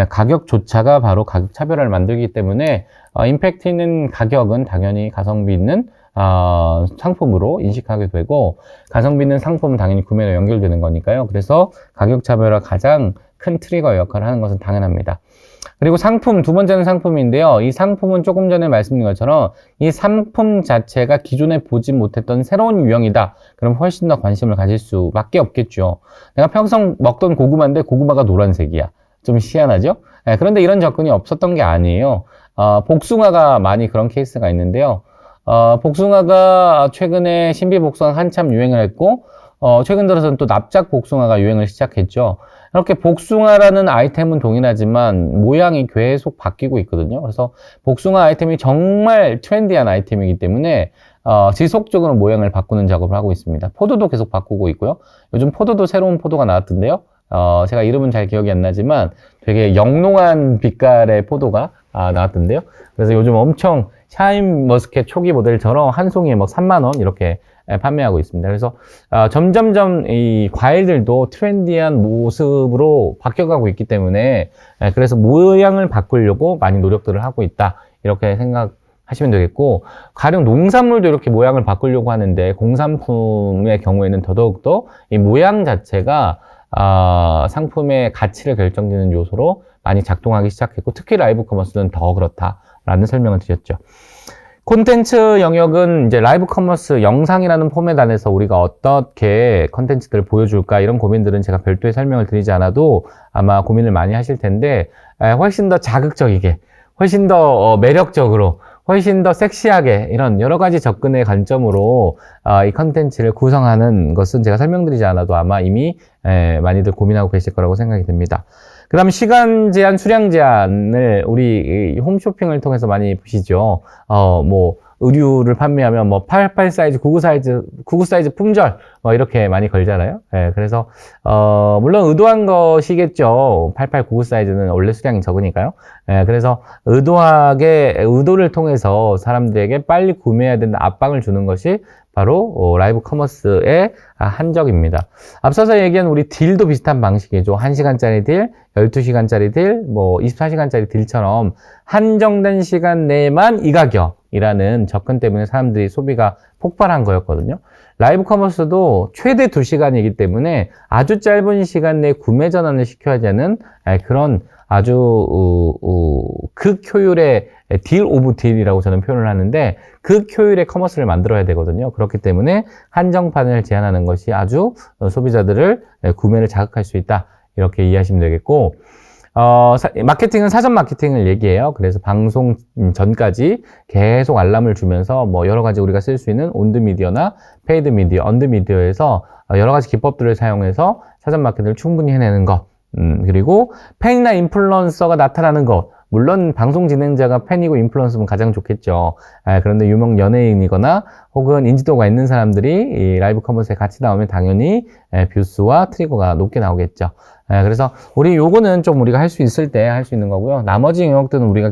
가격조차가 바로 가격 차별화를 만들기 때문에 임팩트 있는 가격은 당연히 가성비 있는 상품으로 인식하게 되고, 가성비 있는 상품은 당연히 구매로 연결되는 거니까요. 그래서 가격 차별화 가장 큰 트리거 역할을 하는 것은 당연합니다. 그리고 상품, 두 번째는 상품인데요. 이 상품은 조금 전에 말씀드린 것처럼 이 상품 자체가 기존에 보지 못했던 새로운 유형이다. 그럼 훨씬 더 관심을 가질 수밖에 없겠죠. 내가 평생 먹던 고구마인데 고구마가 노란색이야. 좀 희한하죠? 그런데 이런 접근이 없었던 게 아니에요. 복숭아가 많이 그런 케이스가 있는데요. 복숭아가 최근에 신비복숭아 한참 유행을 했고, 최근 들어서는 또 납작 복숭아가 유행을 시작했죠. 이렇게 복숭아라는 아이템은 동일하지만 모양이 계속 바뀌고 있거든요. 그래서 복숭아 아이템이 정말 트렌디한 아이템이기 때문에 지속적으로 모양을 바꾸는 작업을 하고 있습니다. 포도도 계속 바꾸고 있고요. 요즘 포도도 새로운 포도가 나왔던데요. 제가 이름은 잘 기억이 안 나지만 되게 영롱한 빛깔의 포도가 나왔던데요. 그래서 요즘 엄청 샤인머스켓 초기 모델처럼 한 송이에 뭐 3만 원 이렇게 판매하고 있습니다. 그래서 점점점 이 과일들도 트렌디한 모습으로 바뀌어가고 있기 때문에 그래서 모양을 바꾸려고 많이 노력들을 하고 있다 이렇게 생각하시면 되겠고, 가령 농산물도 이렇게 모양을 바꾸려고 하는데 공산품의 경우에는 더더욱더 이 모양 자체가 상품의 가치를 결정짓는 요소로 많이 작동하기 시작했고, 특히 라이브 커머스는 더 그렇다라는 설명을 드렸죠. 콘텐츠 영역은 이제 라이브 커머스 영상이라는 포맷 안에서 우리가 어떻게 콘텐츠들을 보여줄까, 이런 고민들은 제가 별도의 설명을 드리지 않아도 아마 고민을 많이 하실 텐데, 훨씬 더 자극적이게, 훨씬 더 매력적으로, 훨씬 더 섹시하게 이런 여러 가지 접근의 관점으로 이 컨텐츠를 구성하는 것은 제가 설명드리지 않아도 아마 이미 많이들 고민하고 계실 거라고 생각이 됩니다. 그 다음 시간 제한, 수량 제한을 우리 홈쇼핑을 통해서 많이 보시죠. 뭐 의류를 판매하면 뭐 88 사이즈, 99 사이즈 품절 뭐 이렇게 많이 걸잖아요. 그래서 물론 의도한 것이겠죠. 88, 99 사이즈는 원래 수량이 적으니까요. 그래서 의도를 통해서 사람들에게 빨리 구매해야 된다 압박을 주는 것이 바로 라이브 커머스의 한적입니다. 앞서서 얘기한 우리 딜도 비슷한 방식이죠. 1시간짜리 딜, 12시간짜리 딜, 뭐 24시간짜리 딜처럼 한정된 시간 내에만 이 가격이라는 접근 때문에 사람들이 소비가 폭발한 거였거든요. 라이브 커머스도 최대 2시간이기 때문에 아주 짧은 시간 내에 구매 전환을 시켜야 되는 그런 아주 극효율의 딜 오브 딜이라고 저는 표현을 하는데, 극효율의 커머스를 만들어야 되거든요. 그렇기 때문에 한정판을 제한하는 것이 아주 소비자들을 구매를 자극할 수 있다 이렇게 이해하시면 되겠고, 마케팅은 사전 마케팅을 얘기해요. 그래서 방송 전까지 계속 알람을 주면서 뭐 여러 가지 우리가 쓸 수 있는 온드 미디어나 페이드 미디어, 언드 미디어에서 여러 가지 기법들을 사용해서 사전 마케팅을 충분히 해내는 것. 그리고 팬이나 인플루언서가 나타나는 것. 물론 방송 진행자가 팬이고 인플루언서면 가장 좋겠죠. 그런데 유명 연예인이거나 혹은 인지도가 있는 사람들이 이 라이브 커머스에 같이 나오면 당연히 뷰수와 트리거가 높게 나오겠죠. 그래서 우리 요거는 좀 우리가 할 수 있을 때 할 수 있는 거고요. 나머지 영역들은 우리가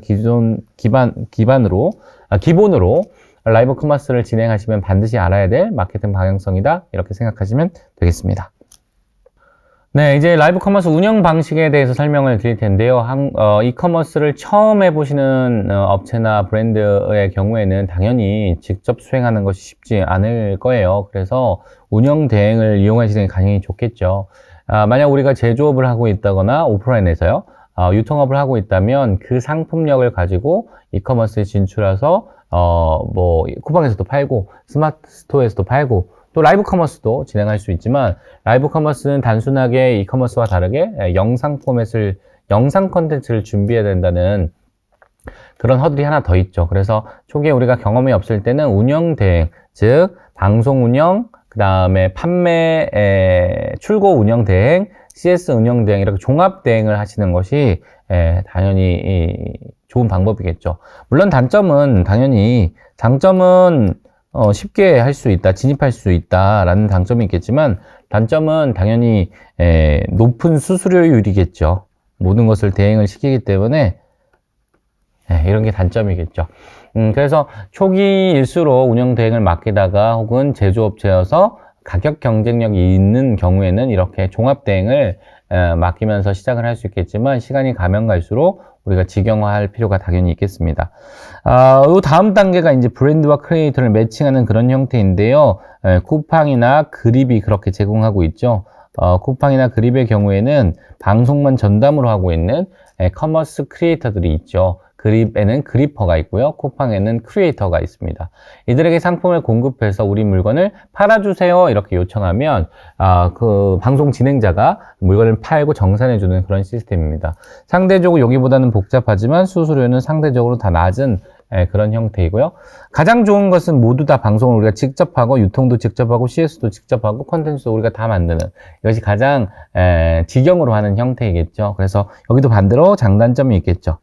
기본으로 라이브 커머스를 진행하시면 반드시 알아야 될 마케팅 방향성이다 이렇게 생각하시면 되겠습니다. 네, 이제 라이브 커머스 운영 방식에 대해서 설명을 드릴 텐데요. 이커머스를 처음 해보시는 업체나 브랜드의 경우에는 당연히 직접 수행하는 것이 쉽지 않을 거예요. 그래서 운영 대행을 이용하시는 게 당연히 좋겠죠. 만약 우리가 제조업을 하고 있다거나 오프라인에서요, 유통업을 하고 있다면 그 상품력을 가지고 이커머스에 진출해서 뭐 쿠팡에서도 팔고 스마트 스토어에서도 팔고 또 라이브 커머스도 진행할 수 있지만, 라이브 커머스는 단순하게 이커머스와 다르게 영상 컨텐츠를 준비해야 된다는 그런 허들이 하나 더 있죠. 그래서 초기에 우리가 경험이 없을 때는 운영 대행, 즉 방송 운영, 그 다음에 판매 출고 운영 대행, CS 운영 대행 이렇게 종합 대행을 하시는 것이 당연히 좋은 방법이겠죠. 물론 장점은 쉽게 할 수 있다, 진입할 수 있다라는 장점이 있겠지만, 단점은 당연히 높은 수수료율이겠죠. 모든 것을 대행을 시키기 때문에 이런 게 단점이겠죠. 그래서 초기일수록 운영 대행을 맡기다가 혹은 제조업체여서 가격 경쟁력이 있는 경우에는 이렇게 종합 대행을 맡기면서 시작을 할 수 있겠지만, 시간이 가면 갈수록 우리가 직영화할 필요가 당연히 있겠습니다. 요 다음 단계가 이제 브랜드와 크리에이터를 매칭하는 그런 형태인데요. 쿠팡이나 그립이 그렇게 제공하고 있죠. 쿠팡이나 그립의 경우에는 방송만 전담으로 하고 있는 커머스 크리에이터들이 있죠. 그립에는 그리퍼가 있고요. 쿠팡에는 크리에이터가 있습니다. 이들에게 상품을 공급해서 우리 물건을 팔아주세요 이렇게 요청하면 그 방송 진행자가 물건을 팔고 정산해주는 그런 시스템입니다. 상대적으로 여기보다는 복잡하지만 수수료는 상대적으로 다 낮은 그런 형태이고요. 가장 좋은 것은 모두 다 방송을 우리가 직접 하고 유통도 직접 하고 CS도 직접 하고 콘텐츠도 우리가 다 만드는, 이것이 가장 직영으로 하는 형태이겠죠. 그래서 여기도 반대로 장단점이 있겠죠.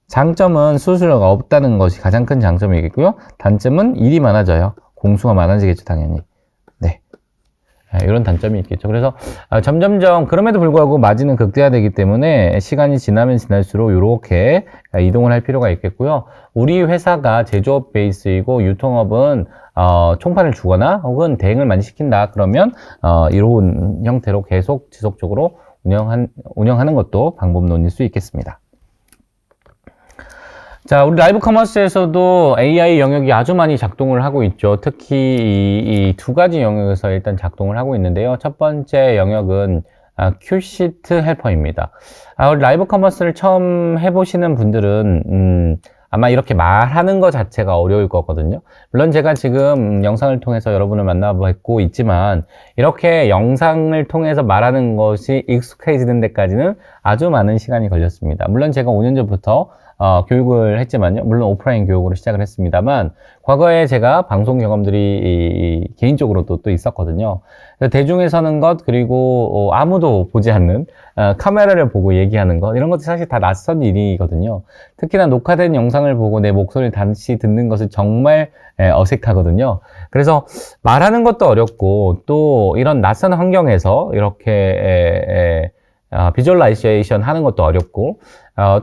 장점은 수수료가 없다는 것이 가장 큰 장점이겠고요. 단점은 일이 많아져요. 공수가 많아지겠죠, 당연히. 네. 이런 단점이 있겠죠. 그래서 점점점 그럼에도 불구하고 마진은 극대화되기 때문에 시간이 지나면 지날수록 이렇게 이동을 할 필요가 있겠고요. 우리 회사가 제조업 베이스이고 유통업은 총판을 주거나 혹은 대행을 많이 시킨다 그러면 이런 형태로 계속 지속적으로 운영하는 것도 방법론일 수 있겠습니다. 자, 우리 라이브 커머스에서도 AI 영역이 아주 많이 작동을 하고 있죠. 특히 이 두 가지 영역에서 일단 작동을 하고 있는데요. 첫 번째 영역은 큐시트 헬퍼입니다. 우리 라이브 커머스를 처음 해보시는 분들은 아마 이렇게 말하는 것 자체가 어려울 거거든요. 물론 제가 지금 영상을 통해서 여러분을 만나뵙고 있지만 이렇게 영상을 통해서 말하는 것이 익숙해지는 데까지는 아주 많은 시간이 걸렸습니다. 물론 제가 5년 전부터 교육을 했지만요. 물론 오프라인 교육으로 시작을 했습니다만 과거에 제가 방송 경험들이 개인적으로도 또 있었거든요. 대중에 서는 것 그리고 아무도 보지 않는 카메라를 보고 얘기하는 것 이런 것도 사실 다 낯선 일이거든요. 특히나 녹화된 영상을 보고 내 목소리를 다시 듣는 것은 정말 어색하거든요. 그래서 말하는 것도 어렵고 또 이런 낯선 환경에서 이렇게 비주얼라이제이션 하는 것도 어렵고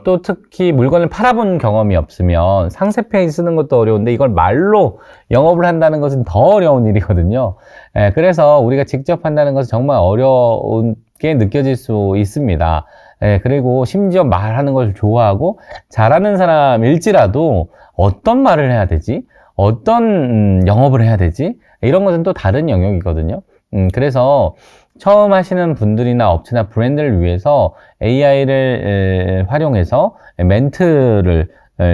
또 특히 물건을 팔아본 경험이 없으면 상세 페이지 쓰는 것도 어려운데 이걸 말로 영업을 한다는 것은 더 어려운 일이거든요. 그래서 우리가 직접 한다는 것은 정말 어렵게 느껴질 수 있습니다. 그리고 심지어 말하는 것을 좋아하고 잘하는 사람일지라도 어떤 말을 해야 되지? 어떤 영업을 해야 되지? 이런 것은 또 다른 영역이거든요. 그래서 처음 하시는 분들이나 업체나 브랜드를 위해서 AI를 활용해서 멘트를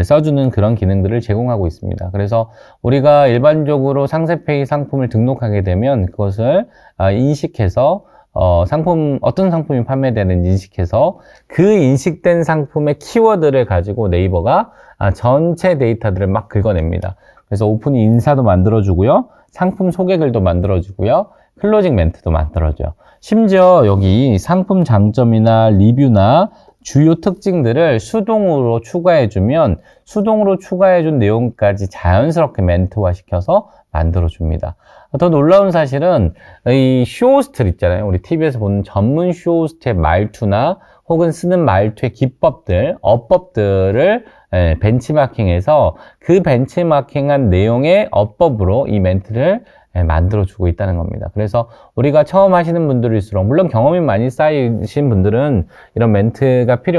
써주는 그런 기능들을 제공하고 있습니다. 그래서 우리가 일반적으로 상세페이 상품을 등록하게 되면 그것을 인식해서 어떤 상품이 판매되는지 인식해서 그 인식된 상품의 키워드를 가지고 네이버가 전체 데이터들을 막 긁어냅니다. 그래서 오프닝 인사도 만들어주고요. 상품 소개글도 만들어주고요. 클로징 멘트도 만들어줘요. 심지어 여기 상품 장점이나 리뷰나 주요 특징들을 수동으로 추가해주면 수동으로 추가해준 내용까지 자연스럽게 멘트화 시켜서 만들어줍니다. 더 놀라운 사실은 이 쇼호스트 있잖아요. 우리 TV에서 보는 전문 쇼호스트의 말투나 혹은 쓰는 말투의 기법들, 어법들을 벤치마킹해서 그 벤치마킹한 내용의 어법으로 이 멘트를 만들어주고 있다는 겁니다. 그래서 우리가 처음 하시는 분들일수록 물론 경험이 많이 쌓이신 분들은 이런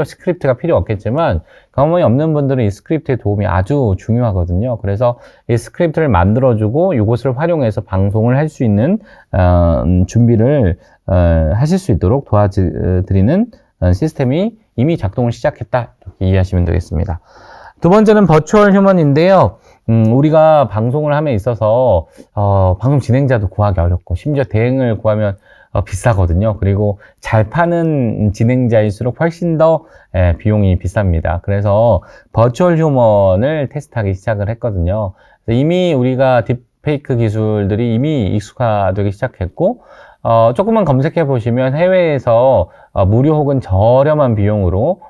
스크립트가 필요 없겠지만 경험이 없는 분들은 이 스크립트의 도움이 아주 중요하거든요. 그래서 이 스크립트를 만들어주고 이것을 활용해서 방송을 할 수 있는 준비를 하실 수 있도록 도와드리는 시스템이 이미 작동을 시작했다 이렇게 이해하시면 되겠습니다. 두 번째는 버추얼 휴먼인데요. 우리가 방송을 함에 있어서 방송 진행자도 구하기 어렵고 심지어 대행을 구하면 비싸거든요. 그리고 잘 파는 진행자일수록 훨씬 더 비용이 비쌉니다. 그래서 버추얼 휴먼을 테스트하기 시작을 했거든요. 이미 우리가 딥페이크 기술들이 이미 익숙화되기 시작했고 조금만 검색해 보시면 해외에서 무료 혹은 저렴한 비용으로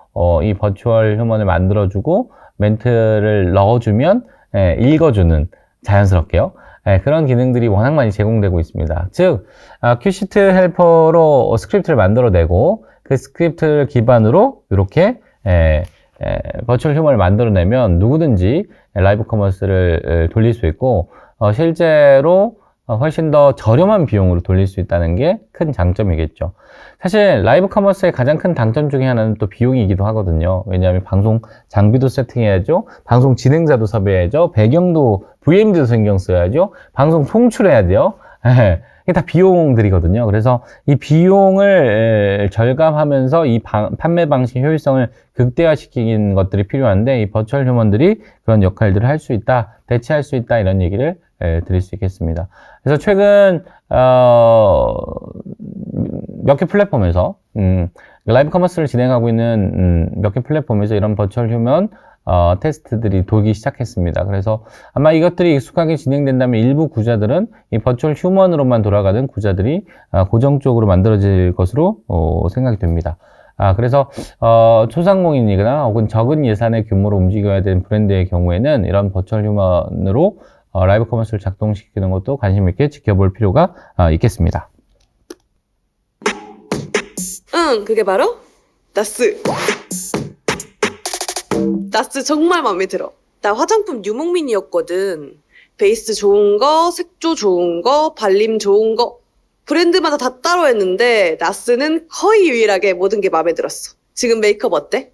이 버추얼 휴먼을 만들어주고 멘트를 넣어주면 읽어주는 자연스럽게요. 그런 기능들이 워낙 많이 제공되고 있습니다. 즉 큐시트 헬퍼로 스크립트를 만들어내고 그 스크립트를 기반으로 이렇게 버추얼 휴먼을 만들어내면 누구든지 라이브 커머스를 돌릴 수 있고 실제로 훨씬 더 저렴한 비용으로 돌릴 수 있다는 게 큰 장점이겠죠. 사실 라이브 커머스의 가장 큰 장점 중에 하나는 또 비용이기도 하거든요. 왜냐하면 방송 장비도 세팅해야죠. 방송 진행자도 섭외해야죠. 배경도 VM도 신경 써야죠. 방송 송출해야 돼요. 이게 다 비용들이거든요. 그래서 이 비용을 절감하면서 이 판매 방식 효율성을 극대화시키는 것들이 필요한데 이 버추얼 휴먼들이 그런 역할들을 할 수 있다, 대체할 수 있다 이런 얘기를 드릴 수 있겠습니다. 그래서 최근 몇 개 플랫폼에서 라이브 커머스를 진행하고 있는 몇 개 플랫폼에서 이런 버추얼 휴먼 테스트들이 돌기 시작했습니다. 그래서 아마 이것들이 익숙하게 진행된다면 일부 구자들은 이 버추얼 휴먼으로만 돌아가는 구자들이 고정적으로 만들어질 것으로 생각이 됩니다. 그래서 소상공인이거나 혹은 적은 예산의 규모로 움직여야 되는 브랜드의 경우에는 이런 버추얼 휴먼으로 라이브 커머스를 작동시키는 것도 관심 있게 지켜볼 필요가 있겠습니다. 그게 바로 나스. 나스 정말 마음에 들어. 나 화장품 유목민이었거든. 베이스 좋은 거, 색조 좋은 거, 발림 좋은 거 브랜드마다 다 따로 했는데 나스는 거의 유일하게 모든 게 마음에 들었어. 지금 메이크업 어때?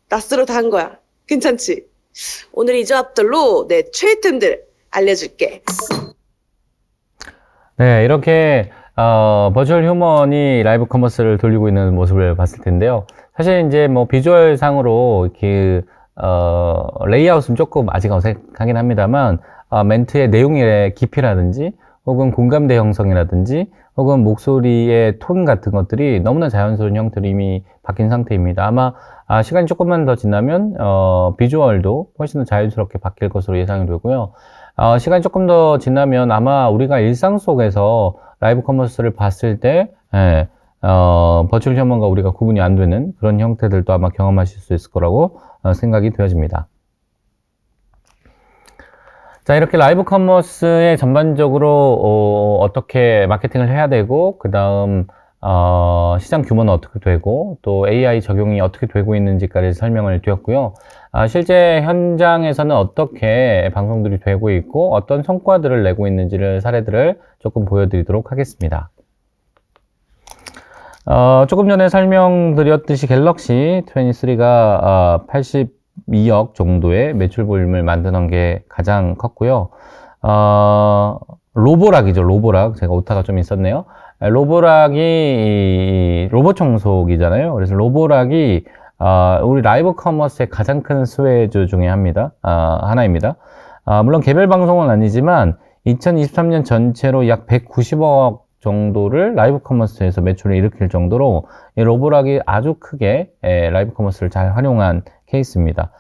나스로 다 한 거야. 괜찮지? 오늘 이 조합들로 내 최애템들 알려줄게. 네, 이렇게 버추얼 휴먼이 라이브 커머스를 돌리고 있는 모습을 봤을 텐데요. 사실 이제 뭐 비주얼 상으로 이렇게 레이아웃은 조금 아직 어색하긴 합니다만 멘트의 내용의 깊이라든지 혹은 공감대 형성이라든지 혹은 목소리의 톤 같은 것들이 너무나 자연스러운 형태로 이미 바뀐 상태입니다. 아마 시간이 조금만 더 지나면 비주얼도 훨씬 더 자연스럽게 바뀔 것으로 예상이 되고요. 시간이 조금 더 지나면 아마 우리가 일상 속에서 라이브 커머스를 봤을 때 버추얼 휴먼과 우리가 구분이 안 되는 그런 형태들도 아마 경험하실 수 있을 거라고 생각이 되어집니다. 자, 이렇게 라이브 커머스에 전반적으로 어떻게 마케팅을 해야 되고, 그 다음 시장 규모는 어떻게 되고, 또 AI 적용이 어떻게 되고 있는지까지 설명을 드렸고요. 실제 현장에서는 어떻게 방송들이 되고 있고 어떤 성과들을 내고 있는지를 사례들을 조금 보여드리도록 하겠습니다. 조금 전에 설명드렸듯이 갤럭시 23가 82억 정도의 매출 볼륨을 만드는 게 가장 컸고요. 로보락이죠. 로보락. 제가 오타가 좀 있었네요. 로보락이 로봇 청소기잖아요. 그래서 로보락이 우리 라이브 커머스의 가장 큰 수혜주 중에 하나입니다. 물론 개별 방송은 아니지만 2023년 전체로 약 190억 정도를 라이브 커머스에서 매출을 일으킬 정도로 이 로보락이 아주 크게 라이브 커머스를 잘 활용한 케이스입니다.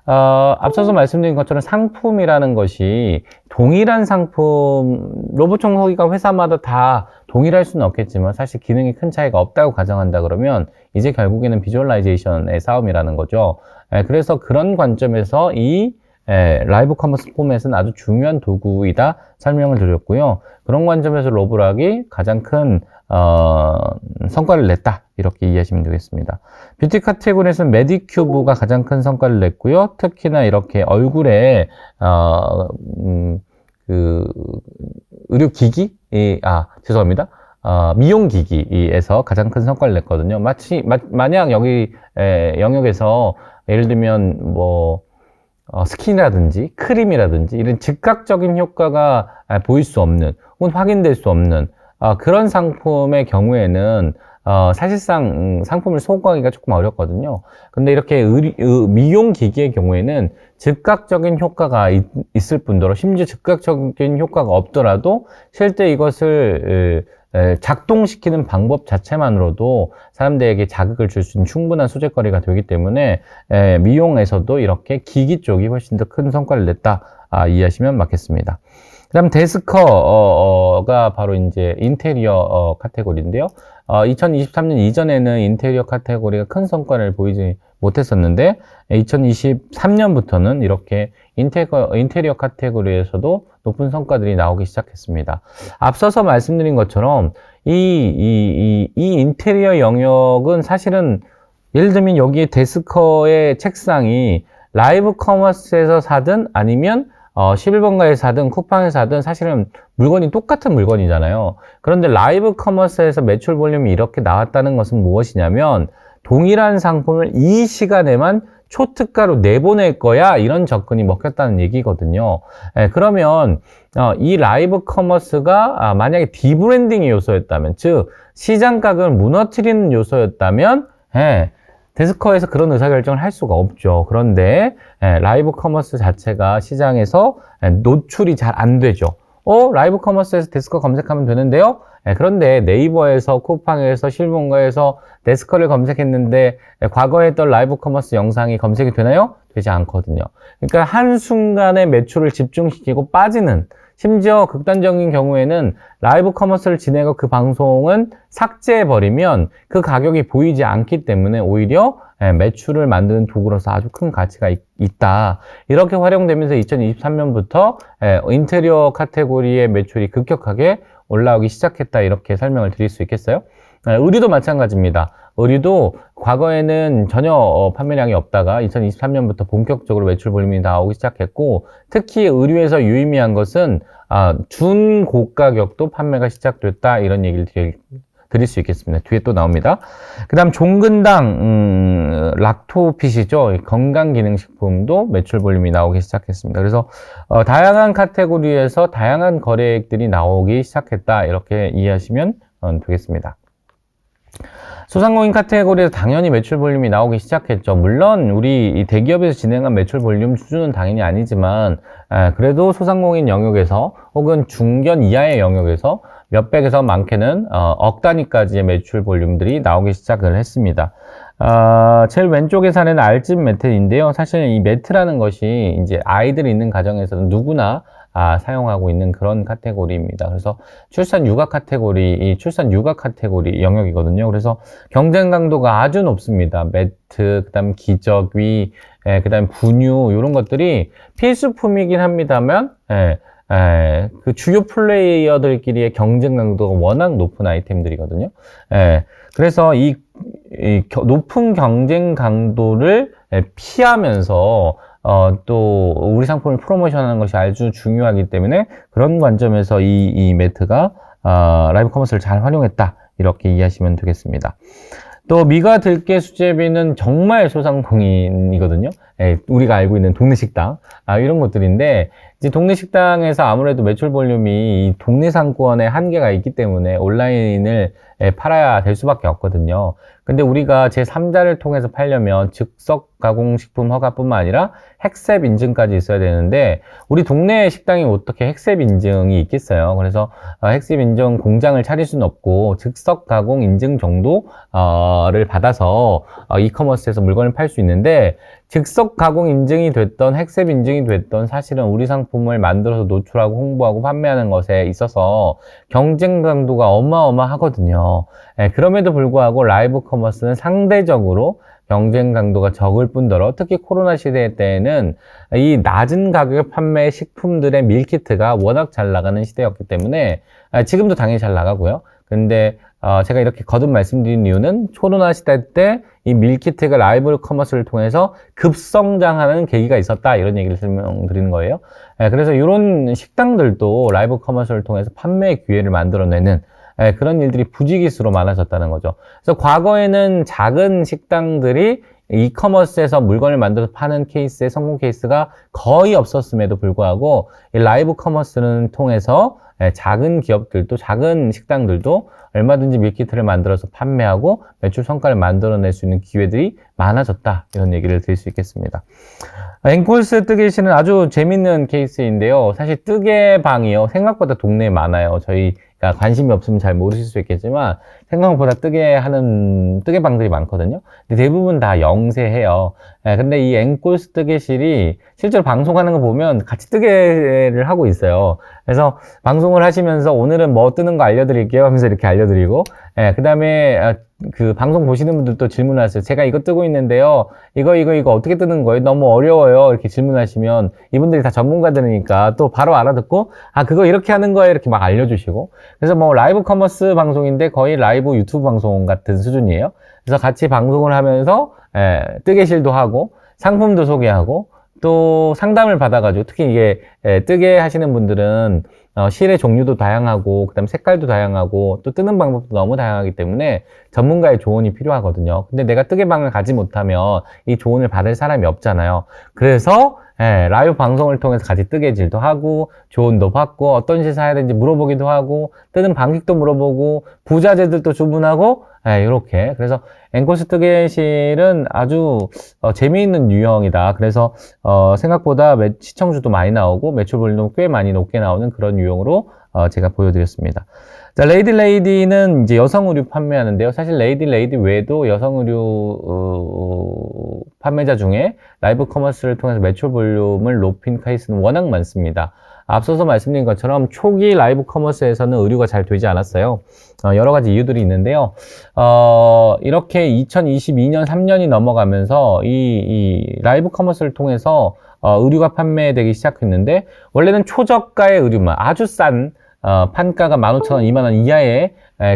앞서서 말씀드린 것처럼 상품이라는 것이 동일한 상품, 로봇 청소기가 회사마다 다 동일할 수는 없겠지만 사실 기능이 큰 차이가 없다고 가정한다 그러면 이제 결국에는 비주얼라이제이션의 싸움이라는 거죠. 그래서 그런 관점에서 이 라이브 커머스 포맷은 아주 중요한 도구이다 설명을 드렸고요. 그런 관점에서 로보락이 가장 큰 성과를 냈다 이렇게 이해하시면 되겠습니다. 뷰티 카테고리에서는 메디큐브가 가장 큰 성과를 냈고요. 특히나 이렇게 얼굴에 그 의료기기 죄송합니다. 미용기기에서 가장 큰 성과를 냈거든요. 만약 여기 영역에서 예를 들면 뭐 스킨이라든지 크림이라든지 이런 즉각적인 효과가 보일 수 없는 혹은 확인될 수 없는 그런 상품의 경우에는 사실상 상품을 소구하기가 조금 어렵거든요. 근데 이렇게 미용기기의 경우에는 즉각적인 효과가 있을 뿐더러 심지어 즉각적인 효과가 없더라도 실제 이것을 작동시키는 방법 자체만으로도 사람들에게 자극을 줄 수 있는 충분한 소재거리가 되기 때문에 미용에서도 이렇게 기기 쪽이 훨씬 더 큰 성과를 냈다 이해하시면 맞겠습니다. 그 다음 데스커가 바로 이제 인테리어 카테고리인데요. 2023년 이전에는 인테리어 카테고리가 큰 성과를 보이지 못했었는데 2023년부터는 이렇게 인테리어 카테고리에서도 높은 성과들이 나오기 시작했습니다. 앞서서 말씀드린 것처럼 이 인테리어 영역은 사실은 예를 들면 여기에 데스커의 책상이 라이브 커머스에서 사든 아니면 11번가에 사든 쿠팡에 사든 사실은 물건이 똑같은 물건이잖아요. 그런데 라이브 커머스에서 매출 볼륨이 이렇게 나왔다는 것은 무엇이냐면 동일한 상품을 이 시간에만 초특가로 내보낼 거야 이런 접근이 먹혔다는 얘기거든요. 그러면 이 라이브 커머스가 만약에 디브랜딩의 요소였다면 즉 시장 가격을 무너뜨리는 요소였다면 데스커에서 그런 의사결정을 할 수가 없죠. 그런데 라이브 커머스 자체가 시장에서 노출이 잘 안 되죠. 라이브 커머스에서 데스커 검색하면 되는데요. 그런데 네이버에서 쿠팡에서 실문가에서 데스커를 검색했는데 과거에 했던 라이브 커머스 영상이 검색이 되나요? 되지 않거든요. 그러니까 한순간에 매출을 집중시키고 빠지는 심지어 극단적인 경우에는 라이브 커머스를 진행하고 그 방송은 삭제해버리면 그 가격이 보이지 않기 때문에 오히려 매출을 만드는 도구로서 아주 큰 가치가 있다. 이렇게 활용되면서 2023년부터 인테리어 카테고리의 매출이 급격하게 올라오기 시작했다. 이렇게 설명을 드릴 수 있겠어요. 의류도 마찬가지입니다. 의류도 과거에는 전혀 판매량이 없다가 2023년부터 본격적으로 매출 볼륨이 나오기 시작했고, 특히 의류에서 유의미한 것은 준고가격도 판매가 시작됐다, 이런 얘기를 드릴 수 있겠습니다. 뒤에 또 나옵니다. 그 다음 종근당 락토핏이죠. 건강기능식품도 매출 볼륨이 나오기 시작했습니다. 그래서 다양한 카테고리에서 다양한 거래액들이 나오기 시작했다, 이렇게 이해하시면 되겠습니다. 소상공인 카테고리에서 당연히 매출 볼륨이 나오기 시작했죠. 물론 우리 이 대기업에서 진행한 매출 볼륨 수준은 당연히 아니지만, 그래도 소상공인 영역에서 혹은 중견 이하의 영역에서 몇백에서 많게는 억 단위까지의 매출 볼륨들이 나오기 시작을 했습니다. 제일 왼쪽에 사는 알집 매트인데요. 사실 이 매트라는 것이 이제 아이들이 있는 가정에서는 누구나 사용하고 있는 그런 카테고리입니다. 그래서 출산 육아 카테고리, 출산 육아 카테고리 영역이거든요. 그래서 경쟁 강도가 아주 높습니다. 매트, 그다음 기저귀, 그다음 분유, 이런 것들이 필수품이긴 합니다만, 그 주요 플레이어들끼리의 경쟁 강도가 워낙 높은 아이템들이거든요. 그래서 이 높은 경쟁 강도를 피하면서 또 우리 상품을 프로모션하는 것이 아주 중요하기 때문에, 그런 관점에서 이 매트가 라이브 커머스를 잘 활용했다, 이렇게 이해하시면 되겠습니다. 또 미가 들깨 수제비는 정말 소상공인이거든요. 우리가 알고 있는 동네 식당, 이런 것들인데, 이제 동네 식당에서 아무래도 매출 볼륨이 이 동네 상권의 한계가 있기 때문에 온라인을 팔아야 될 수밖에 없거든요. 근데 우리가 제3자를 통해서 팔려면 즉석 가공식품 허가뿐만 아니라 헥셉 인증까지 있어야 되는데, 우리 동네 식당이 어떻게 헥셉 인증이 있겠어요? 그래서 헥셉 인증 공장을 차릴 수는 없고, 즉석 가공 인증 정도를 받아서 이커머스에서 물건을 팔 수 있는데, 즉석 가공 인증이 됐던 헥셉 인증이 됐던, 사실은 우리 상품을 만들어서 노출하고 홍보하고 판매하는 것에 있어서 경쟁 강도가 어마어마하거든요. 그럼에도 불구하고 라이브 커머스는 상대적으로 경쟁 강도가 적을 뿐더러, 특히 코로나 시대 때에는 이 낮은 가격에 판매 식품들의 밀키트가 워낙 잘 나가는 시대였기 때문에, 지금도 당연히 잘 나가고요. 근데 제가 이렇게 거듭 말씀드린 이유는 코로나 시대 때 이 밀키트가 라이브 커머스를 통해서 급성장하는 계기가 있었다, 이런 얘기를 설명드리는 거예요. 그래서 이런 식당들도 라이브 커머스를 통해서 판매의 기회를 만들어내는 그런 일들이 부지기수로 많아졌다는 거죠. 그래서 과거에는 작은 식당들이 이커머스에서 물건을 만들어서 파는 케이스의 성공 케이스가 거의 없었음에도 불구하고, 이 라이브 커머스를 통해서 작은 기업들도, 작은 식당들도 얼마든지 밀키트를 만들어서 판매하고 매출 성과를 만들어낼 수 있는 기회들이 많아졌다, 이런 얘기를 드릴 수 있겠습니다. 앵콜스 뜨개실은 아주 재밌는 케이스인데요. 사실 뜨개방이요, 생각보다 동네에 많아요. 저희가 관심이 없으면 잘 모르실 수 있겠지만, 생각보다 뜨개방들이 많거든요. 근데 대부분 다 영세해요. 근데 이 앵콜스 뜨개실이 실제로 방송하는 거 보면 같이 뜨개를 하고 있어요. 그래서 방송을 하시면서 오늘은 뭐 뜨는 거 알려드릴게요 하면서 이렇게 알려드리고, 그 다음에 그 방송 보시는 분들도 질문하세요. 제가 이거 뜨고 있는데요, 이거 어떻게 뜨는 거예요? 너무 어려워요, 이렇게 질문하시면 이분들이 다 전문가들이니까 또 바로 알아듣고, 그거 이렇게 하는 거예요, 이렇게 막 알려주시고. 그래서 뭐 라이브 커머스 방송인데 거의 라이브 유튜브 방송 같은 수준이에요. 그래서 같이 방송을 하면서 뜨개실도 하고 상품도 소개하고 또 상담을 받아가지고, 특히 이게 뜨개 하시는 분들은 실의 종류도 다양하고, 그 다음 색깔도 다양하고, 또 뜨는 방법도 너무 다양하기 때문에 전문가의 조언이 필요하거든요. 근데 내가 뜨개방을 가지 못하면 이 조언을 받을 사람이 없잖아요. 그래서 라이브 방송을 통해서 같이 뜨개질도 하고 조언도 받고, 어떤 실 사야 되는지 물어보기도 하고, 뜨는 방식도 물어보고, 부자재들도 주문하고, 이렇게. 그래서 앵콜스 뜨개실은 아주 재미있는 유형이다. 그래서 생각보다 시청주도 많이 나오고 매출 볼륨도 꽤 많이 높게 나오는 그런 유형으로 제가 보여드렸습니다. 자, 레이디는 이제 여성 의류 판매하는데요. 사실 레이디 외에도 여성 의류 판매자 중에 라이브 커머스를 통해서 매출 볼륨을 높인 케이스는 워낙 많습니다. 앞서서 말씀드린 것처럼 초기 라이브 커머스에서는 의류가 잘 되지 않았어요. 여러 가지 이유들이 있는데요. 이렇게 2022년 3년이 넘어가면서 이 라이브 커머스를 통해서 의류가 판매되기 시작했는데, 원래는 초저가의 의류만, 아주 싼 판가가 15,000원, 20,000원 이하의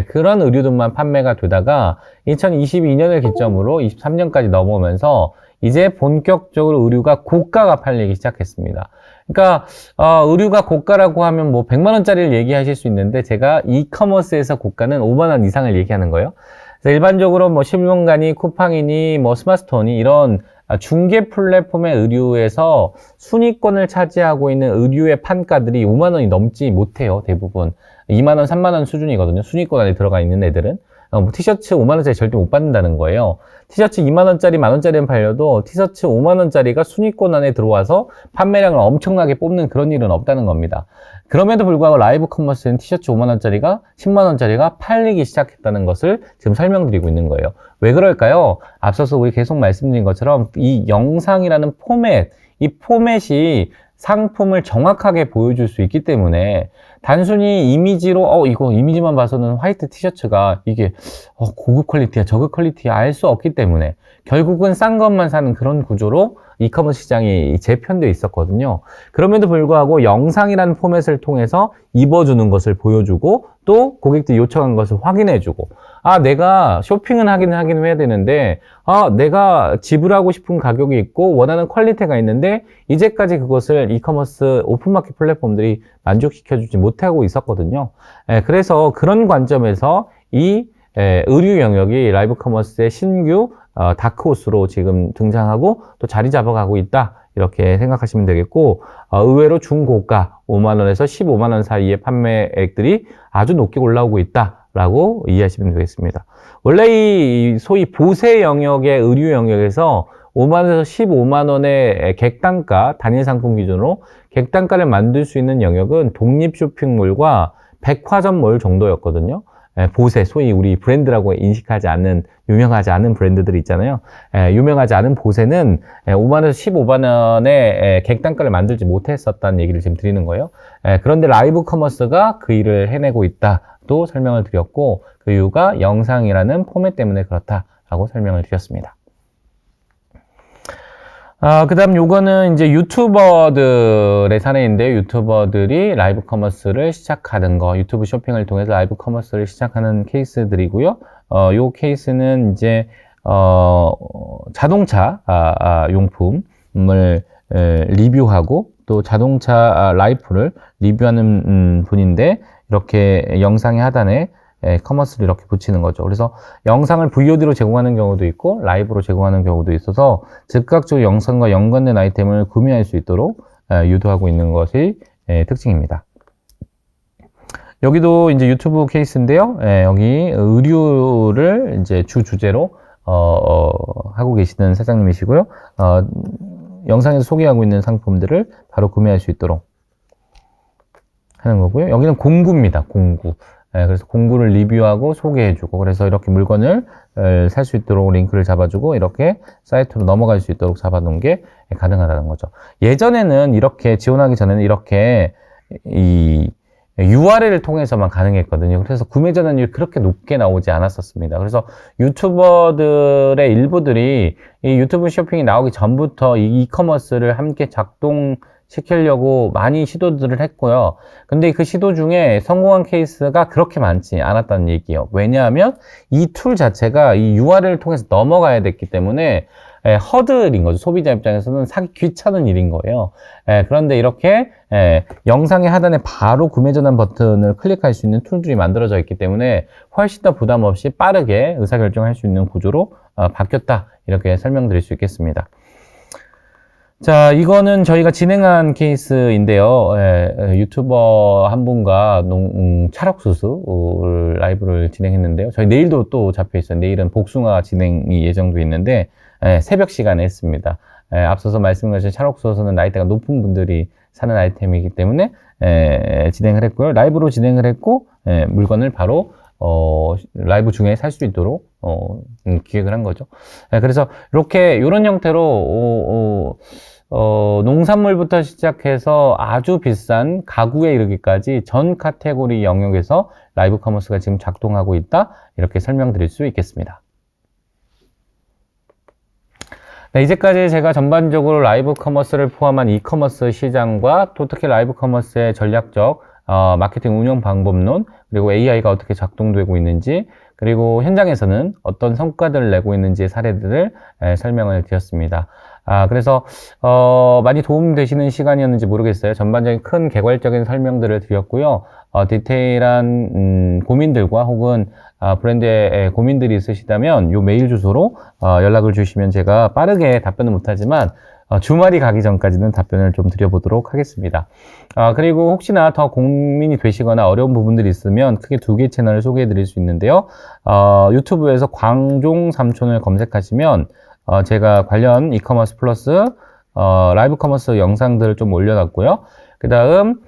그런 의류들만 판매가 되다가 2022년을 기점으로 23년까지 넘어오면서 이제 본격적으로 의류가 고가가 팔리기 시작했습니다. 그러니까 의류가 고가라고 하면 뭐 100만 원짜리를 얘기하실 수 있는데 제가 이커머스에서 고가는 5만 원 이상을 얘기하는 거예요. 그래서 일반적으로 뭐 신문가니 쿠팡이니 뭐 스마트스토어니 이런 중개 플랫폼의 의류에서 순위권을 차지하고 있는 의류의 판가들이 5만 원이 넘지 못해요. 대부분 2만 원, 3만 원 수준이거든요. 순위권 안에 들어가 있는 애들은 뭐 티셔츠 5만 원짜리 절대 못 받는다는 거예요. 티셔츠 2만 원짜리, 만 원짜리는 팔려도 티셔츠 5만 원짜리가 순위권 안에 들어와서 판매량을 엄청나게 뽑는 그런 일은 없다는 겁니다. 그럼에도 불구하고 라이브 커머스는 티셔츠 5만 원짜리가 10만 원짜리가 팔리기 시작했다는 것을 지금 설명드리고 있는 거예요. 왜 그럴까요? 앞서서 우리 계속 말씀드린 것처럼 이 영상이라는 포맷, 이 포맷이 상품을 정확하게 보여줄 수 있기 때문에 단순히 이미지로 이거 이미지만 봐서는 화이트 티셔츠가 이게 고급 퀄리티야 저급 퀄리티야 알 수 없기 때문에 결국은 싼 것만 사는 그런 구조로 이커머스 시장이 재편되어 있었거든요. 그럼에도 불구하고 영상이라는 포맷을 통해서 입어주는 것을 보여주고 또 고객들이 요청한 것을 확인해주고 내가 쇼핑은 하긴 해야 되는데 내가 지불하고 싶은 가격이 있고 원하는 퀄리티가 있는데 이제까지 그것을 이커머스 오픈마켓 플랫폼들이 만족시켜주지 못하고 있었거든요. 그래서 그런 관점에서 이 의류 영역이 라이브 커머스의 신규 다크호스로 지금 등장하고 또 자리 잡아가고 있다 이렇게 생각하시면 되겠고 의외로 중고가 5만 원에서 15만 원 사이의 판매액들이 아주 높게 올라오고 있다 라고 이해하시면 되겠습니다. 원래 이 소위 보세 영역의 의류 영역에서 5만 원에서 15만 원의 객단가 단일 상품 기준으로 객단가를 만들 수 있는 영역은 독립 쇼핑몰과 백화점몰 정도였거든요. 보세, 소위 우리 브랜드라고 인식하지 않는, 유명하지 않은 브랜드들 있잖아요. 유명하지 않은 보세는 5만 원에서 15만 원의 객단가를 만들지 못했었다는 얘기를 지금 드리는 거예요. 그런데 라이브 커머스가 그 일을 해내고 있다도 설명을 드렸고, 그 이유가 영상이라는 포맷 때문에 그렇다라고 설명을 드렸습니다. 그 다음 요거는 이제 유튜버들의 사례인데요. 유튜버들이 라이브 커머스를 시작하는 거, 유튜브 쇼핑을 통해서 라이브 커머스를 시작하는 케이스들이고요. 요 케이스는 이제, 자동차, 용품을 리뷰하고 또 자동차 라이프를 리뷰하는 분인데, 이렇게 영상의 하단에 커머스를 이렇게 붙이는 거죠. 그래서 영상을 VOD로 제공하는 경우도 있고 라이브로 제공하는 경우도 있어서 즉각적으로 영상과 연관된 아이템을 구매할 수 있도록 유도하고 있는 것이 특징입니다. 여기도 이제 유튜브 케이스인데요. 여기 의류를 이제 주 주제로 하고 계시는 사장님이시고요. 영상에서 소개하고 있는 상품들을 바로 구매할 수 있도록 하는 거고요. 여기는 공구입니다. 공구. 그래서 공구를 리뷰하고 소개해주고 그래서 이렇게 물건을 살 수 있도록 링크를 잡아주고 이렇게 사이트로 넘어갈 수 있도록 잡아놓은 게 가능하다는 거죠. 예전에는 이렇게 지원하기 전에는 이렇게 이 URL을 통해서만 가능했거든요. 그래서 구매 전환율이 그렇게 높게 나오지 않았었습니다. 그래서 유튜버들의 일부들이 이 유튜브 쇼핑이 나오기 전부터 이 이커머스를 함께 시키려고 많이 시도들을 했고요. 근데 그 시도 중에 성공한 케이스가 그렇게 많지 않았다는 얘기예요. 왜냐하면 이 툴 자체가 이 URL을 통해서 넘어가야 됐기 때문에 허들인 거죠. 소비자 입장에서는 사기 귀찮은 일인 거예요. 그런데 이렇게 영상의 하단에 바로 구매 전환 버튼을 클릭할 수 있는 툴들이 만들어져 있기 때문에 훨씬 더 부담 없이 빠르게 의사결정할 수 있는 구조로 바뀌었다. 이렇게 설명드릴 수 있겠습니다. 자, 이거는 저희가 진행한 케이스인데요. 유튜버 한 분과 찰옥수수 라이브를 진행했는데요. 저희 내일도 또 잡혀 있어요. 내일은 복숭아 진행이 예정돼 있는데 새벽 시간에 했습니다. 앞서서 말씀드린 찰옥수수는 나이대가 높은 분들이 사는 아이템이기 때문에 진행을 했고요. 라이브로 진행을 했고 물건을 바로 라이브 중에 살 수 있도록 기획을 한 거죠. 그래서 이렇게 이런 형태로 농산물부터 시작해서 아주 비싼 가구에 이르기까지 전 카테고리 영역에서 라이브 커머스가 지금 작동하고 있다. 이렇게 설명드릴 수 있겠습니다. 네, 이제까지 제가 전반적으로 라이브 커머스를 포함한 이커머스 시장과 또 특히 라이브 커머스의 전략적 마케팅 운영 방법론, 그리고 AI가 어떻게 작동되고 있는지, 그리고 현장에서는 어떤 성과들을 내고 있는지의 사례들을 설명을 드렸습니다. 그래서 많이 도움되시는 시간이었는지 모르겠어요. 전반적인 큰 개괄적인 설명들을 드렸고요. 디테일한 고민들과 혹은 브랜드에 고민들이 있으시다면 요 메일 주소로 연락을 주시면 제가 빠르게 답변은 못하지만 주말이 가기 전까지는 답변을 좀 드려보도록 하겠습니다. 그리고 혹시나 더 고민이 되시거나 어려운 부분들이 있으면 크게 2개의 채널을 소개해 드릴 수 있는데요. 유튜브에서 광종 삼촌을 검색하시면 제가 관련 이커머스 플러스 라이브 커머스 영상들을 좀 올려놨고요. 그 다음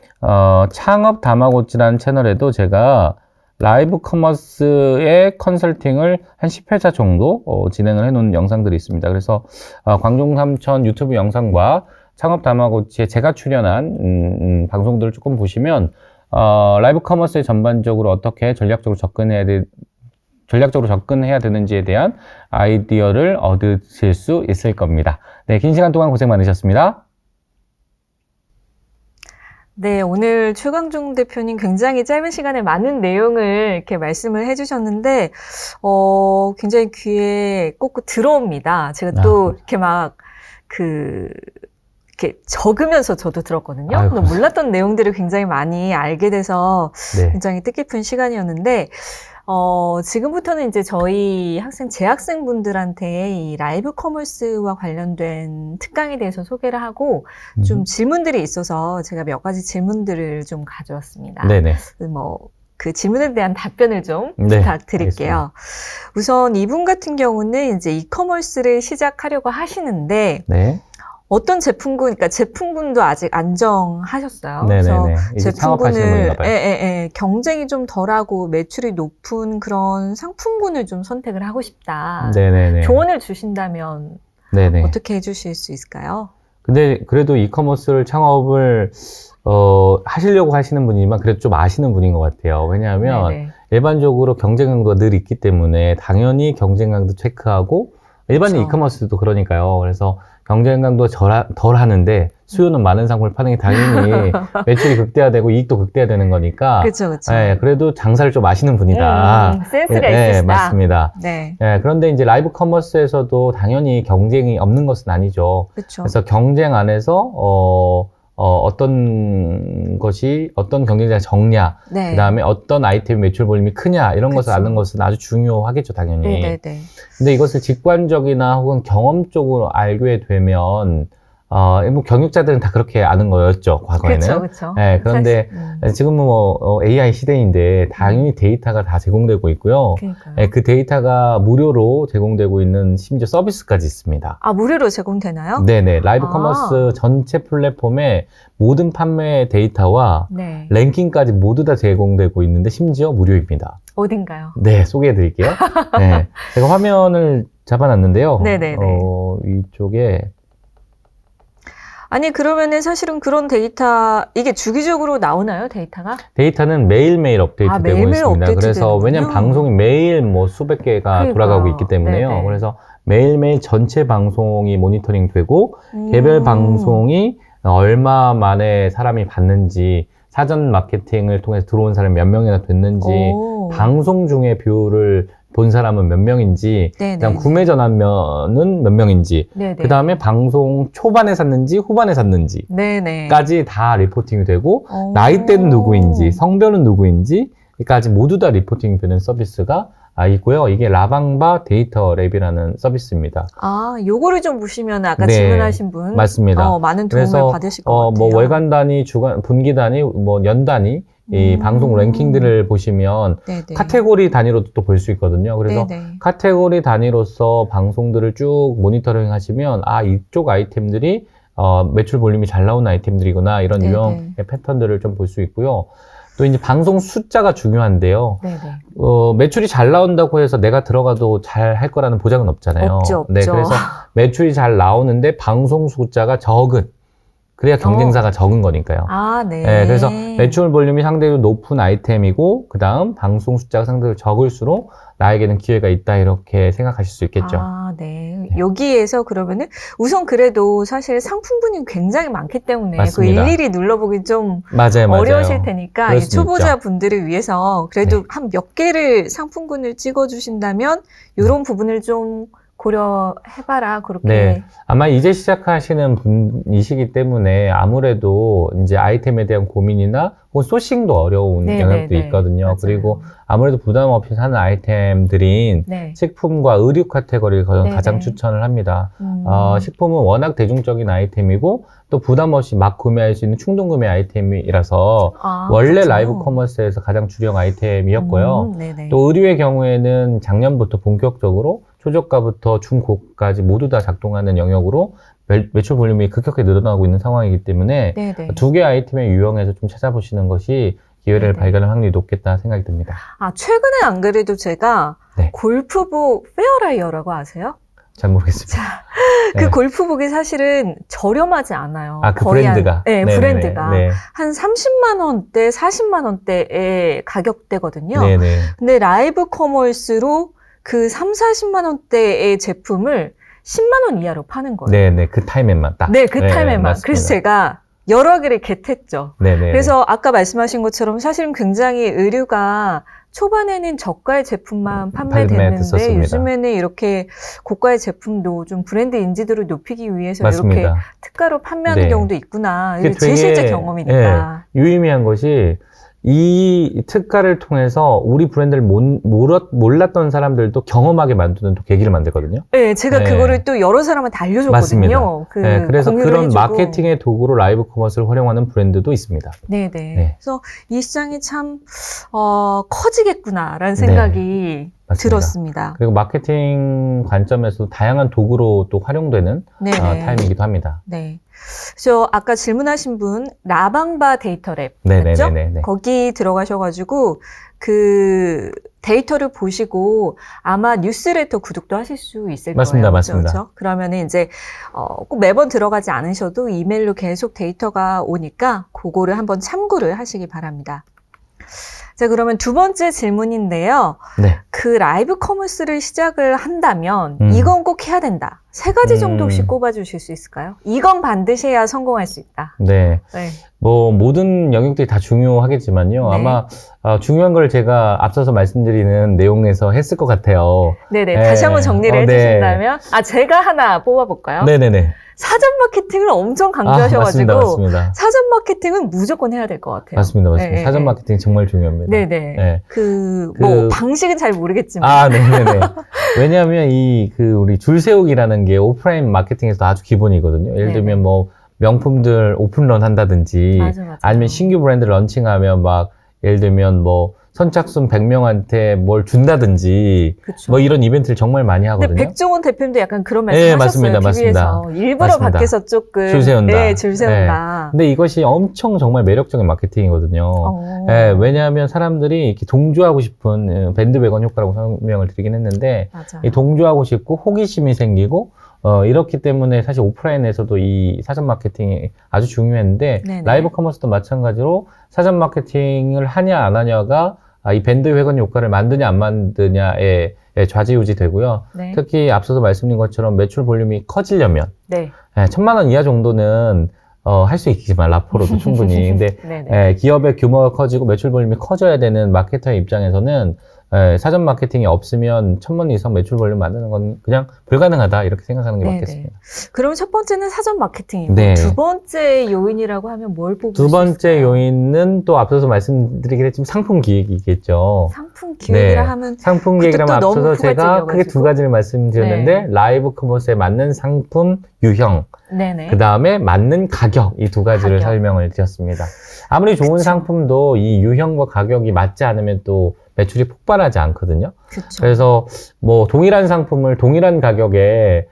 창업 다마고치라는 채널에도 제가 라이브 커머스의 컨설팅을 한 10회차 정도 진행을 해놓은 영상들이 있습니다. 그래서 광종 삼촌 유튜브 영상과 창업 다마고치에 제가 출연한 방송들을 조금 보시면 라이브 커머스에 전반적으로 어떻게 전략적으로 접근해야 되는지에 대한 아이디어를 얻으실 수 있을 겁니다. 네, 긴 시간 동안 고생 많으셨습니다. 네, 오늘 최광종 대표님 굉장히 짧은 시간에 많은 내용을 이렇게 말씀을 해주셨는데, 굉장히 귀에 꽂고 들어옵니다. 제가 또 이렇게 이렇게 적으면서 저도 들었거든요. 아이고. 몰랐던 내용들을 굉장히 많이 알게 돼서 네. 굉장히 뜻깊은 시간이었는데, 지금부터는 이제 저희 재학생분들한테 이 라이브 커머스와 관련된 특강에 대해서 소개를 하고 좀 질문들이 있어서 제가 몇 가지 질문들을 좀 가져왔습니다. 네네. 그 질문에 대한 답변을 좀 네, 부탁드릴게요. 알겠습니다. 우선 이분 같은 경우는 이제 이커머스를 시작하려고 하시는데 네. 어떤 그러니까 제품군도 아직 안 정하셨어요. 네네네. 이제 창업하시는 분인가 봐요. 경쟁이 좀 덜하고 매출이 높은 그런 상품군을 좀 선택을 하고 싶다. 네네네. 조언을 주신다면 네네. 어떻게 해주실 수 있을까요? 근데 그래도 이커머스를 창업을 하시려고 하시는 분이지만 그래도 좀 아시는 분인 것 같아요. 왜냐하면 네네. 일반적으로 경쟁 강도가 늘 있기 때문에 당연히 경쟁 강도 체크하고 일반인 그렇죠. 이커머스도 그러니까요. 그래서 경쟁 강도 덜 하는데 수요는 많은 상품을 파는 게 당연히 매출이 극대화되고 이익도 극대화되는 거니까. 그렇죠. 네, 그래도 장사를 좀 아시는 분이다. 센스가 네, 있으시다. 맞습니다. 네. 네, 그런데 이제 라이브 커머스에서도 당연히 경쟁이 없는 것은 아니죠. 그렇죠. 그래서 경쟁 안에서 어떤 경쟁자가 적냐, 네. 그 다음에 어떤 아이템 매출 볼륨이 크냐, 이런 것을 그쵸. 아는 것은 아주 중요하겠죠, 당연히. 네네네. 근데 이것을 직관적이나 혹은 경험적으로 알게 되면, 뭐 경육자들은 다 그렇게 아는 거였죠, 과거에는. 그렇죠, 그렇죠. 네, 그런데 지금은 AI 시대인데 당연히 데이터가 다 제공되고 있고요. 그러니까요. 네, 그 데이터가 무료로 제공되고 있는 심지어 서비스까지 있습니다. 무료로 제공되나요? 네네. 라이브 커머스 전체 플랫폼에 모든 판매 데이터와 네. 랭킹까지 모두 다 제공되고 있는데 심지어 무료입니다. 어딘가요? 네, 소개해 드릴게요. 네. 제가 화면을 잡아놨는데요. 네네네. 이쪽에. 아니, 그러면은 사실은 그런 데이터, 이게 주기적으로 나오나요, 데이터가? 데이터는 매일매일 업데이트 되고 매일매일 있습니다. 업데이트 그래서 되는군요. 왜냐면 방송이 매일 뭐 수백 개가 그러니까요. 돌아가고 있기 때문에요. 네네. 그래서 매일매일 전체 방송이 모니터링 되고 개별 방송이 얼마 만에 사람이 봤는지, 사전 마케팅을 통해서 들어온 사람이 몇 명이나 됐는지, 오. 방송 중에 뷰를 본 사람은 몇 명인지, 네네. 그다음 구매 전환면은 몇 명인지, 네네. 그 다음에 방송 초반에 샀는지 후반에 샀는지까지 네네. 다 리포팅이 되고, 오. 나이대는 누구인지, 성별은 누구인지까지 모두 다 리포팅 되는 서비스가 있고요. 이게 라방바 데이터 랩이라는 서비스입니다. 요거를 좀 보시면 아까 네, 질문하신 분. 맞습니다. 많은 도움을 그래서 받으실 것 같아요. 뭐 월간 단위, 주간, 분기 단위, 뭐 년 단위 이 방송 랭킹들을 보시면 네네. 카테고리 단위로도 또 볼 수 있거든요. 그래서 네네. 카테고리 단위로서 방송들을 쭉 모니터링 하시면 이쪽 아이템들이 매출 볼륨이 잘 나오는 아이템들이구나, 이런 네네. 유형의 패턴들을 좀 볼 수 있고요. 또 이제 방송 숫자가 중요한데요. 네네. 매출이 잘 나온다고 해서 내가 들어가도 잘 할 거라는 보장은 없잖아요. 없죠. 네, 그래서 매출이 잘 나오는데 방송 숫자가 적은, 그래야 경쟁사가 적은 거니까요. 네. 네, 그래서 매출 볼륨이 상대적으로 높은 아이템이고, 그 다음 방송 숫자가 상대적으로 적을수록 나에게는 기회가 있다 이렇게 생각하실 수 있겠죠. 아, 네. 여기에서 그러면은 우선 그래도 사실 상품군이 굉장히 많기 때문에 맞습니다. 그 일일이 눌러보기 좀 맞아요. 어려우실 테니까 그럴 이 수는 초보자 있죠. 분들을 위해서 그래도 네. 한 몇 개를 상품군을 찍어주신다면 이런 부분을 좀 고려해봐라 그렇게. 네. 아마 이제 시작하시는 분이시기 때문에 아무래도 이제 아이템에 대한 고민이나 혹은 소싱도 어려운 네, 영역도 네, 네. 있거든요. 맞아요. 그리고 아무래도 부담 없이 사는 아이템들인 네. 식품과 의류 카테고리를 네, 가장 네. 추천을 합니다. 음. 식품은 워낙 대중적인 아이템이고 또 부담 없이 막 구매할 수 있는 충동 구매 아이템이라서 아, 원래 그렇군요. 라이브 커머스에서 가장 주력 아이템이었고요. 네네. 또 의류의 경우에는 작년부터 본격적으로 초저가부터 중고가까지 모두 다 작동하는 영역으로 매출 볼륨이 급격히 늘어나고 있는 상황이기 때문에 네네. 두 개 아이템에 유형해서 좀 찾아보시는 것이 기회를 네네. 발견할 확률이 높겠다 생각이 듭니다. 아, 최근에 안 그래도 제가 네. 골프복 페어라이어라고 아세요? 잘 모르겠습니다. 그 네. 골프복이 사실은 저렴하지 않아요. 아, 그 거의 브랜드가? 네, 네네네. 브랜드가. 네. 한 30만 원대, 40만 원대의 가격대거든요. 네네. 근데 라이브 커머스로 그 3, 40만 원대의 제품을 10만 원 이하로 파는 거예요. 네네. 그 타임에만 딱. 네, 그 타임에만. 맞습니다. 그래서 제가 여러 개를 겟했죠. 네네. 그래서 아까 말씀하신 것처럼 사실은 굉장히 의류가 초반에는 저가의 제품만 판매됐는데 판매됐었습니다. 요즘에는 이렇게 고가의 제품도 좀 브랜드 인지도를 높이기 위해서 이렇게 맞습니다. 특가로 판매하는 네. 경우도 있구나. 그게 이게 제 되게, 실제 경험이니까. 유의미한 것이 이 특가를 통해서 우리 브랜드를 몰랐던 사람들도 경험하게 만드는 또 계기를 만들거든요. 네, 제가 네. 그거를 또 여러 사람한테 알려줬거든요. 맞습니다. 그 네, 그래서 공유를 그런 해주고. 마케팅의 도구로 라이브 커머스를 활용하는 브랜드도 있습니다. 네네. 네. 그래서 이 시장이 참 커지겠구나라는 생각이 맞습니다. 들었습니다. 그리고 마케팅 관점에서도 다양한 도구로 또 활용되는 네네. 타임이기도 합니다. 네. 그래서 아까 질문하신 분 라방바 데이터랩 네네네네. 맞죠? 거기 들어가셔가지고 그 데이터를 보시고 아마 뉴스레터 구독도 하실 수 있을 맞습니다, 거예요. 맞습니다. 그렇죠? 그러면은 이제 꼭 매번 들어가지 않으셔도 이메일로 계속 데이터가 오니까 그거를 한번 참고를 하시기 바랍니다. 자, 그러면 두 번째 질문인데요. 네. 그 라이브 커머스를 시작을 한다면 음. 이건 꼭 해야 된다. 세 가지 정도 혹시 꼽아주실 수 있을까요? 이건 반드시 해야 성공할 수 있다. 네. 네. 뭐 모든 영역들이 다 중요하겠지만요. 네. 아마 중요한 걸 제가 앞서서 말씀드리는 내용에서 했을 것 같아요. 네네. 네. 다시 한번 정리를 네. 해주신다면 제가 하나 뽑아볼까요? 네네네. 사전 마케팅을 엄청 강조하셔가지고 맞습니다. 사전 마케팅은 무조건 해야 될 것 같아요. 맞습니다. 네, 사전 네. 마케팅 정말 중요합니다. 네네. 네. 뭐 방식은 잘 모르겠지만. 네네네. 왜냐하면 우리 줄 세우기라는 게 오프라인 마케팅에서 아주 기본이거든요. 예를 네네. 들면 뭐 명품들 오픈런 한다든지 맞아. 아니면 신규 브랜드 런칭하면 막 예를 들면 뭐 선착순 100명한테 뭘 준다든지 그쵸. 뭐 이런 이벤트를 정말 많이 근데 하거든요. 백종원 대표님도 약간 그런 네, 말씀 하셨어요. TV에서. 맞습니다. 일부러 맞습니다. 밖에서 조금 줄 세운다. 네, 줄 세운다. 근데 이것이 엄청 정말 매력적인 마케팅이거든요. 어. 왜냐하면 사람들이 이렇게 동조하고 싶은 밴드웨건 효과라고 설명을 드리긴 했는데 맞아. 이 동조하고 싶고 호기심이 생기고 이렇기 때문에 사실 오프라인에서도 이 사전 마케팅이 아주 중요했는데 네네. 라이브 커머스도 마찬가지로 사전 마케팅을 하냐 안 하냐가 이 밴드웨건 효과를 만드냐 안 만드냐에 좌지우지 되고요. 네. 특히 앞서서 말씀드린 것처럼 매출 볼륨이 커지려면 네. 1,000만 원 이하 정도는 할 수 있지만 라포로도 충분히. 근데 네네. 기업의 규모가 커지고 매출 볼륨이 커져야 되는 마케터의 입장에서는 사전 마케팅이 없으면 1,000만 원 이상 매출 볼륨 만드는 건 그냥 불가능하다 이렇게 생각하는 게 네네. 맞겠습니다. 그럼 첫 번째는 사전 마케팅이고 네. 두 번째 요인이라고 하면 뭘 뽑을 두 수 번째 있을까요? 요인은 또 앞서서 말씀드리긴 했지만 상품 기획이겠죠. 상품 기획이라 네. 하면 상품 기획이라면 그것도 너무 앞서서 제가 포괄적이어가지고. 크게 두 가지를 말씀드렸는데 네. 라이브 커머스에 맞는 상품 유형, 네네. 그 다음에 맞는 가격 이 두 가지를 가격. 설명을 드렸습니다. 아무리 좋은 그쵸. 상품도 이 유형과 가격이 맞지 않으면 또 매출이 폭발하지 않거든요. 그쵸. 그래서 뭐 동일한 상품을 동일한 가격에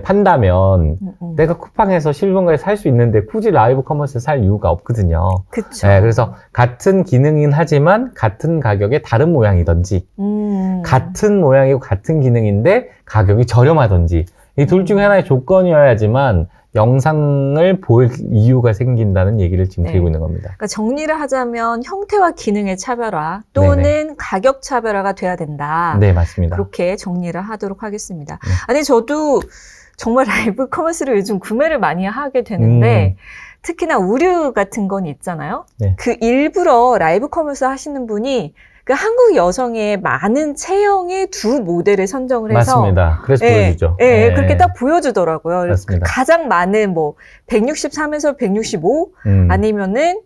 판다면 내가 쿠팡에서 실버가에 살 수 있는데 굳이 라이브 커머스에 살 이유가 없거든요. 그쵸. 그래서 같은 기능이긴 하지만 같은 가격에 다른 모양이든지 같은 모양이고 같은 기능인데 가격이 저렴하든지 이 둘 중에 하나의 조건이어야지만 영상을 볼 이유가 생긴다는 얘기를 지금 네. 드리고 있는 겁니다. 그러니까 정리를 하자면 형태와 기능의 차별화 또는 네네. 가격 차별화가 돼야 된다. 네, 맞습니다. 그렇게 정리를 하도록 하겠습니다. 네. 아니, 저도 정말 라이브 커머스를 요즘 구매를 많이 하게 되는데, 특히나 의류 같은 건 있잖아요. 네. 그 일부러 라이브 커머스 하시는 분이 그 한국 여성의 많은 체형의 두 모델을 선정을 해서 맞습니다. 그래서 보여주죠. 예, 그렇게 딱 보여주더라고요. 맞습니다. 가장 많은 뭐 163에서 165 아니면은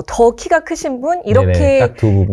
더 키가 크신 분 이렇게 딱 두 부분.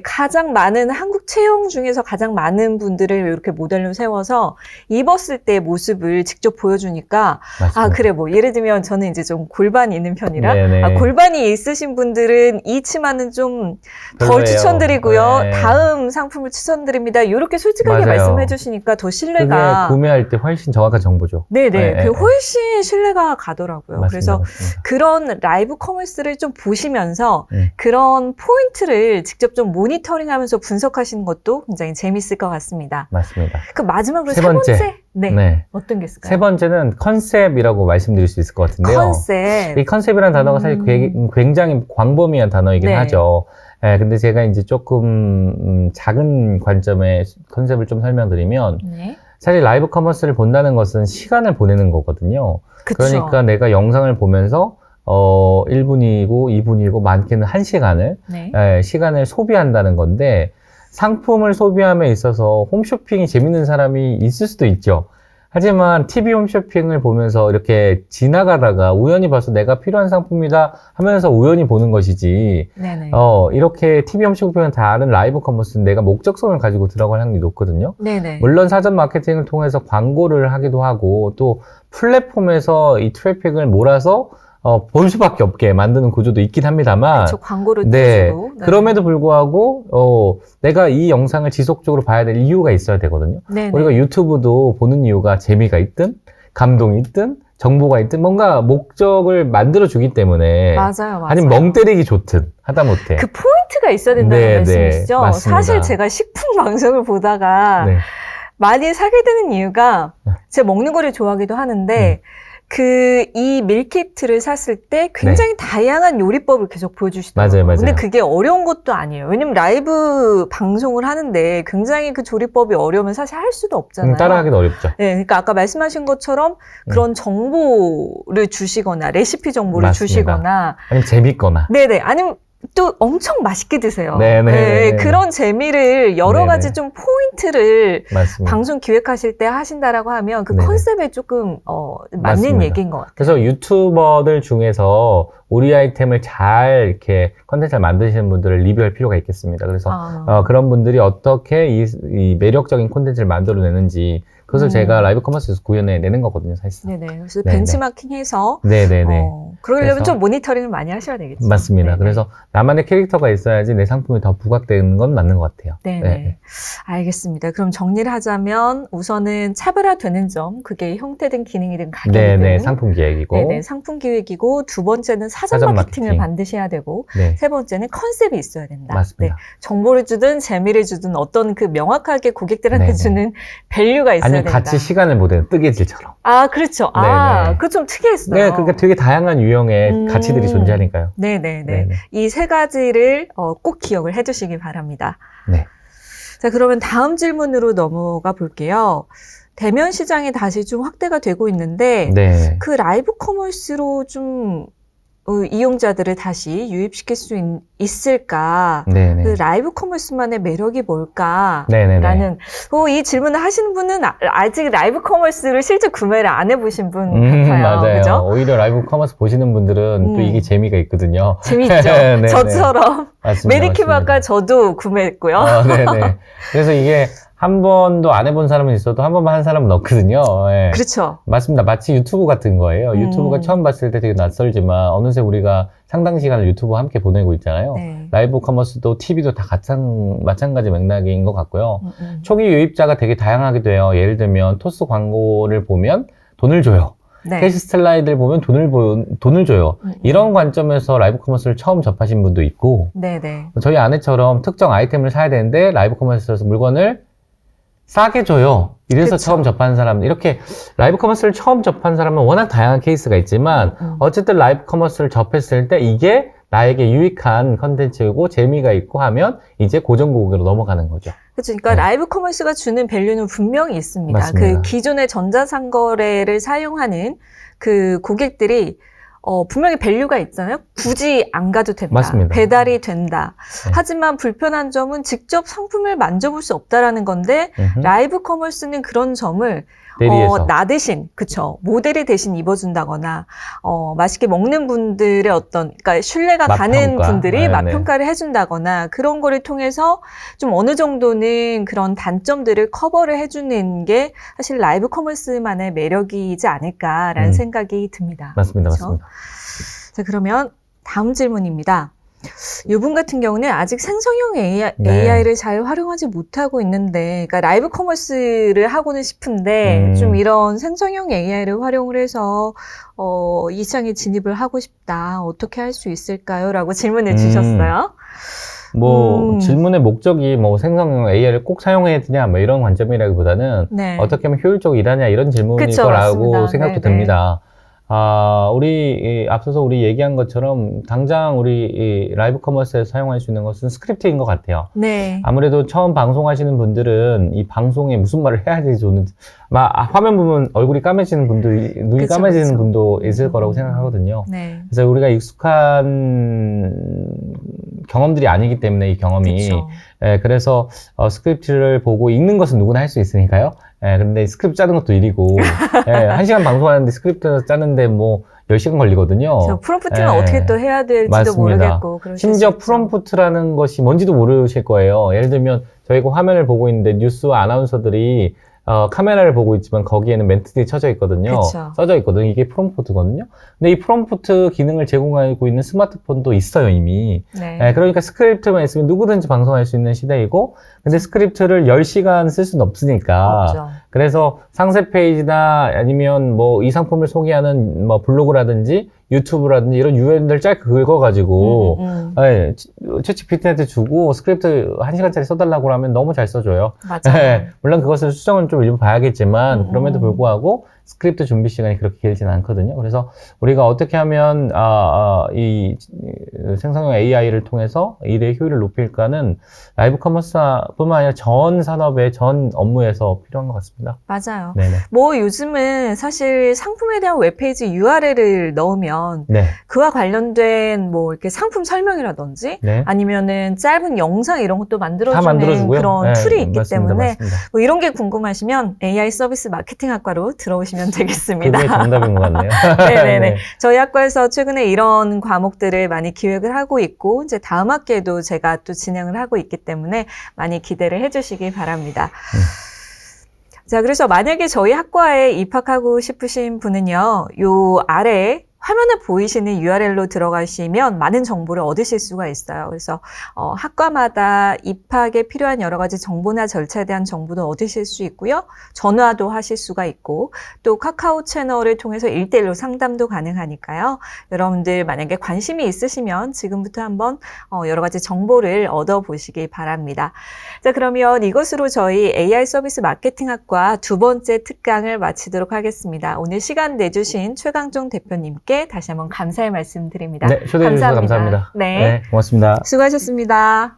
가장 많은 한국 체형 중에서 가장 많은 분들을 이렇게 모델로 세워서 입었을 때 모습을 직접 보여주니까 맞습니다. 그래 뭐 예를 들면 저는 이제 좀 골반이 있는 편이라 네네. 골반이 있으신 분들은 이 치마는 좀 덜 별로예요. 추천드리고요. 네. 다음 상품을 추천드립니다. 이렇게 솔직하게 맞아요. 말씀해 주시니까 더 신뢰가 그게 구매할 때 훨씬 정확한 정보죠. 네네. 훨씬 신뢰가 가더라고요. 맞습니다. 그래서 맞습니다. 그런 라이브 커머스를 좀 보시면서 네. 그런 포인트를 직접 좀 모니터링하면서 분석하시는 것도 굉장히 재밌을 것 같습니다. 맞습니다. 그 마지막으로 세 세 번째. 번째. 네. 네. 어떤 게 있을까요? 세 번째는 컨셉이라고 말씀드릴 수 있을 것 같은데요. 컨셉. 이 컨셉이라는 단어가 사실 굉장히 광범위한 단어이긴 네. 하죠. 예, 근데 제가 이제 조금 작은 관점의 컨셉을 좀 설명드리면 네. 사실 라이브 커머스를 본다는 것은 시간을 보내는 거거든요. 그쵸. 그러니까 내가 영상을 보면서 1분이고 2분이고 많게는 1시간을 네. 시간을 소비한다는 건데 상품을 소비함에 있어서 홈쇼핑이 재밌는 사람이 있을 수도 있죠. 하지만 TV 홈쇼핑을 보면서 이렇게 지나가다가 우연히 봐서 내가 필요한 상품이다 하면서 우연히 보는 것이지 네네. 이렇게 TV 홈쇼핑은 다른 라이브 커머스는 내가 목적성을 가지고 들어갈 확률이 높거든요. 네네. 물론 사전 마케팅을 통해서 광고를 하기도 하고 또 플랫폼에서 이 트래픽을 몰아서 볼 수밖에 없게 만드는 구조도 있긴 합니다만 그쵸, 광고를 네. 띄워주고. 네. 그럼에도 불구하고 내가 이 영상을 지속적으로 봐야 될 이유가 있어야 되거든요. 네네. 우리가 유튜브도 보는 이유가 재미가 있든 감동이 있든 정보가 있든 뭔가 목적을 만들어주기 때문에 맞아요. 아니면 멍 때리기 좋든 하다못해 그 포인트가 있어야 된다는 네, 말씀이시죠? 네, 맞습니다. 사실 제가 식품 방송을 보다가 네. 많이 사게 되는 이유가 제가 먹는 거를 좋아하기도 하는데 이 밀키트를 샀을 때 굉장히 다양한 요리법을 계속 보여주시더라고요. 맞아요. 근데 그게 어려운 것도 아니에요. 왜냐면 라이브 방송을 하는데 굉장히 그 조리법이 어려우면 사실 할 수도 없잖아요. 따라하기는 어렵죠. 네, 그러니까 아까 말씀하신 것처럼 그런 정보를 주시거나 레시피 정보를 맞습니다. 주시거나 아니면 재밌거나 네네 아니면 또 엄청 맛있게 드세요. 네네. 네, 그런 재미를 여러 네네. 가지 좀 포인트를 맞습니다. 방송 기획하실 때 하신다라고 하면 그 네네. 컨셉에 조금 맞는 맞습니다. 얘기인 것 같아요. 그래서 유튜버들 중에서 우리 아이템을 잘 이렇게 컨텐츠를 만드시는 분들을 리뷰할 필요가 있겠습니다. 그래서 그런 분들이 어떻게 이 매력적인 콘텐츠를 만들어내는지 그것을 제가 라이브 커머스에서 구현해내는 거거든요, 사실상. 네네. 그래서 네네. 벤치마킹해서 네네네. 그러려면 그래서- 좀 모니터링을 많이 하셔야 되겠죠. 맞습니다. 네네. 그래서 나만의 캐릭터가 있어야지 내 상품이 더 부각되는 건 맞는 것 같아요. 네네. 네. 알겠습니다. 그럼 정리를 하자면 우선은 차별화되는 점, 그게 형태든 기능이든 가격이든. 네네. 상품 기획이고. 네네. 상품 기획이고 두 번째는 사전 사전 마케팅을 마케팅. 반드시 해야 되고 네. 세 번째는 컨셉이 있어야 된다. 맞습니다. 네. 정보를 주든 재미를 주든 어떤 그 명확하게 고객들한테 네네. 주는 밸류가 있어야 아니면 된다. 같이 시간을 보내는 뜨개질처럼. 그렇죠. 네네. 그거 좀 특이했어요. 네, 그러니까 되게 다양한 유형의 가치들이 존재하니까요. 네네네. 네네. 이 세 가지를 꼭 기억을 해두시기 바랍니다. 네. 자, 그러면 다음 질문으로 넘어가 볼게요. 대면 시장이 다시 좀 확대가 되고 있는데 네. 그 라이브 커머스로 좀 이용자들을 다시 유입시킬 수 있을까? 네네. 그 라이브 커머스만의 매력이 뭘까? 네네네. 라는 이 질문을 하시는 분은 아직 라이브 커머스를 실제 구매를 안 해보신 분 같아요. 맞아요. 그죠? 오히려 라이브 커머스 보시는 분들은 또 이게 재미가 있거든요. 재밌죠? 네네. 저처럼 맞습니다. 메디큐브 아까 저도 구매했고요. 네네. 그래서 이게 한 번도 안 해본 사람은 있어도 한 번만 한 사람은 없거든요. 네. 그렇죠. 맞습니다. 마치 유튜브 같은 거예요. 유튜브가 처음 봤을 때 되게 낯설지만 어느새 우리가 상당 시간을 유튜브와 함께 보내고 있잖아요. 네. 라이브 커머스도 TV도 다 마찬가지 맥락인 것 같고요. 초기 유입자가 되게 다양하게 돼요. 예를 들면 토스 광고를 보면 돈을 줘요. 네. 캐시 슬라이드를 보면 돈을 줘요. 이런 관점에서 라이브 커머스를 처음 접하신 분도 있고 네네. 저희 아내처럼 특정 아이템을 사야 되는데 라이브 커머스에서 물건을 싸게 줘요. 이래서 그쵸. 처음 접한 사람, 이렇게 라이브 커머스를 처음 접한 사람은 워낙 다양한 케이스가 있지만, 어쨌든 라이브 커머스를 접했을 때 이게 나에게 유익한 컨텐츠고 재미가 있고 하면 이제 고정 고객으로 넘어가는 거죠. 그렇죠. 그러니까 네. 라이브 커머스가 주는 밸류는 분명히 있습니다. 맞습니다. 그 기존의 전자상거래를 사용하는 그 고객들이 분명히 밸류가 있잖아요. 굳이 안 가도 된다. 맞습니다. 배달이 된다. 네. 하지만 불편한 점은 직접 상품을 만져볼 수 없다라는 건데 라이브 커머스는 그런 점을 대리해서. 나 대신, 그쵸. 모델이 대신 입어준다거나, 맛있게 먹는 분들의 그러니까 신뢰가 가는 맛평가. 분들이 네, 맛평가를 해준다거나, 그런 거를 통해서 좀 어느 정도는 그런 단점들을 커버를 해주는 게 사실 라이브 커머스만의 매력이지 않을까라는 생각이 듭니다. 맞습니다. 그쵸? 맞습니다. 자, 그러면 다음 질문입니다. 이분 같은 경우는 아직 생성형 네. AI를 잘 활용하지 못하고 있는데, 그러니까 라이브 커머스를 하고는 싶은데, 좀 이런 생성형 AI를 활용을 해서, 이 시장에 진입을 하고 싶다. 어떻게 할 수 있을까요? 라고 질문을 주셨어요. 질문의 목적이 생성형 AI를 꼭 사용해야 되냐, 이런 관점이라기보다는 네. 어떻게 하면 효율적으로 일하냐, 이런 질문일 그쵸, 거라고 맞습니다. 생각도 네네. 듭니다. 앞서서 우리 얘기한 것처럼 당장 우리 이 라이브 커머스에서 사용할 수 있는 것은 스크립트인 것 같아요. 네. 아무래도 처음 방송하시는 분들은 이 방송에 무슨 말을 해야 될지 화면 보면 얼굴이 까매지는 분들, 눈이 그쵸, 까매지는 그쵸. 분도 있을 거라고 생각하거든요. 네. 그래서 우리가 익숙한 경험들이 아니기 때문에 이 경험이. 그쵸. 그래서 스크립트를 보고 읽는 것은 누구나 할 수 있으니까요. 근데 스크립트 짜는 것도 일이고, 1시간 방송하는데 스크립트 짜는데 10시간 걸리거든요. 저 프롬프트는 어떻게 또 해야 될지도 맞습니다. 모르겠고. 그러실 심지어 수 있죠. 프롬프트라는 것이 뭔지도 모르실 거예요. 예를 들면 저희가 화면을 보고 있는데 뉴스와 아나운서들이 카메라를 보고 있지만 거기에는 멘트들이 쳐져 있거든요. 그쵸. 써져 있거든요. 이게 프롬프트거든요. 근데 이 프롬프트 기능을 제공하고 있는 스마트폰도 있어요, 이미. 네. 그러니까 스크립트만 있으면 누구든지 방송할 수 있는 시대이고, 근데 스크립트를 10시간 쓸 수는 없으니까. 없죠. 그래서 상세 페이지나 아니면 이 상품을 소개하는 블로그라든지 유튜브라든지 이런 URL을 짧게 긁어가지고, 챗GPT한테 주고 스크립트 1시간짜리 써달라고 하면 너무 잘 써줘요. 맞아요. 물론 그것을 수정은 좀 일부 봐야겠지만, 그럼에도 불구하고 스크립트 준비 시간이 그렇게 길지는 않거든요. 그래서 우리가 어떻게 하면, 이 생성형 AI를 통해서 일의 효율을 높일까는 라이브 커머스뿐만 아니라 전 산업의 전 업무에서 필요한 것 같습니다. 맞아요. 네네. 요즘은 사실 상품에 대한 웹페이지 URL을 넣으면 네. 그와 관련된 이렇게 상품 설명이라든지 네. 아니면은 짧은 영상 이런 것도 다 만들어주는 만들어주고요. 그런 네, 툴이 있기 맞습니다. 때문에 맞습니다. 이런 게 궁금하시면 AI 서비스 마케팅학과로 들어오시면 되겠습니다. 그게 정답인 것 같네요. 네네네. 저희 학과에서 최근에 이런 과목들을 많이 기획을 하고 있고, 이제 다음 학기에도 제가 또 진행을 하고 있기 때문에 많이 기대를 해주시기 바랍니다. 자, 그래서 만약에 저희 학과에 입학하고 싶으신 분은요, 요 아래 화면에 보이시는 URL로 들어가시면 많은 정보를 얻으실 수가 있어요. 그래서 학과마다 입학에 필요한 여러 가지 정보나 절차에 대한 정보도 얻으실 수 있고요. 전화도 하실 수가 있고 또 카카오 채널을 통해서 1:1로 상담도 가능하니까요. 여러분들 만약에 관심이 있으시면 지금부터 한번 여러 가지 정보를 얻어보시기 바랍니다. 자, 그러면 이것으로 저희 AI 서비스 마케팅학과 두 번째 특강을 마치도록 하겠습니다. 오늘 시간 내주신 최강종 대표님께 다시 한번 감사의 말씀 드립니다. 네, 초대해 주셔서 감사합니다. 네. 네, 고맙습니다. 수고하셨습니다.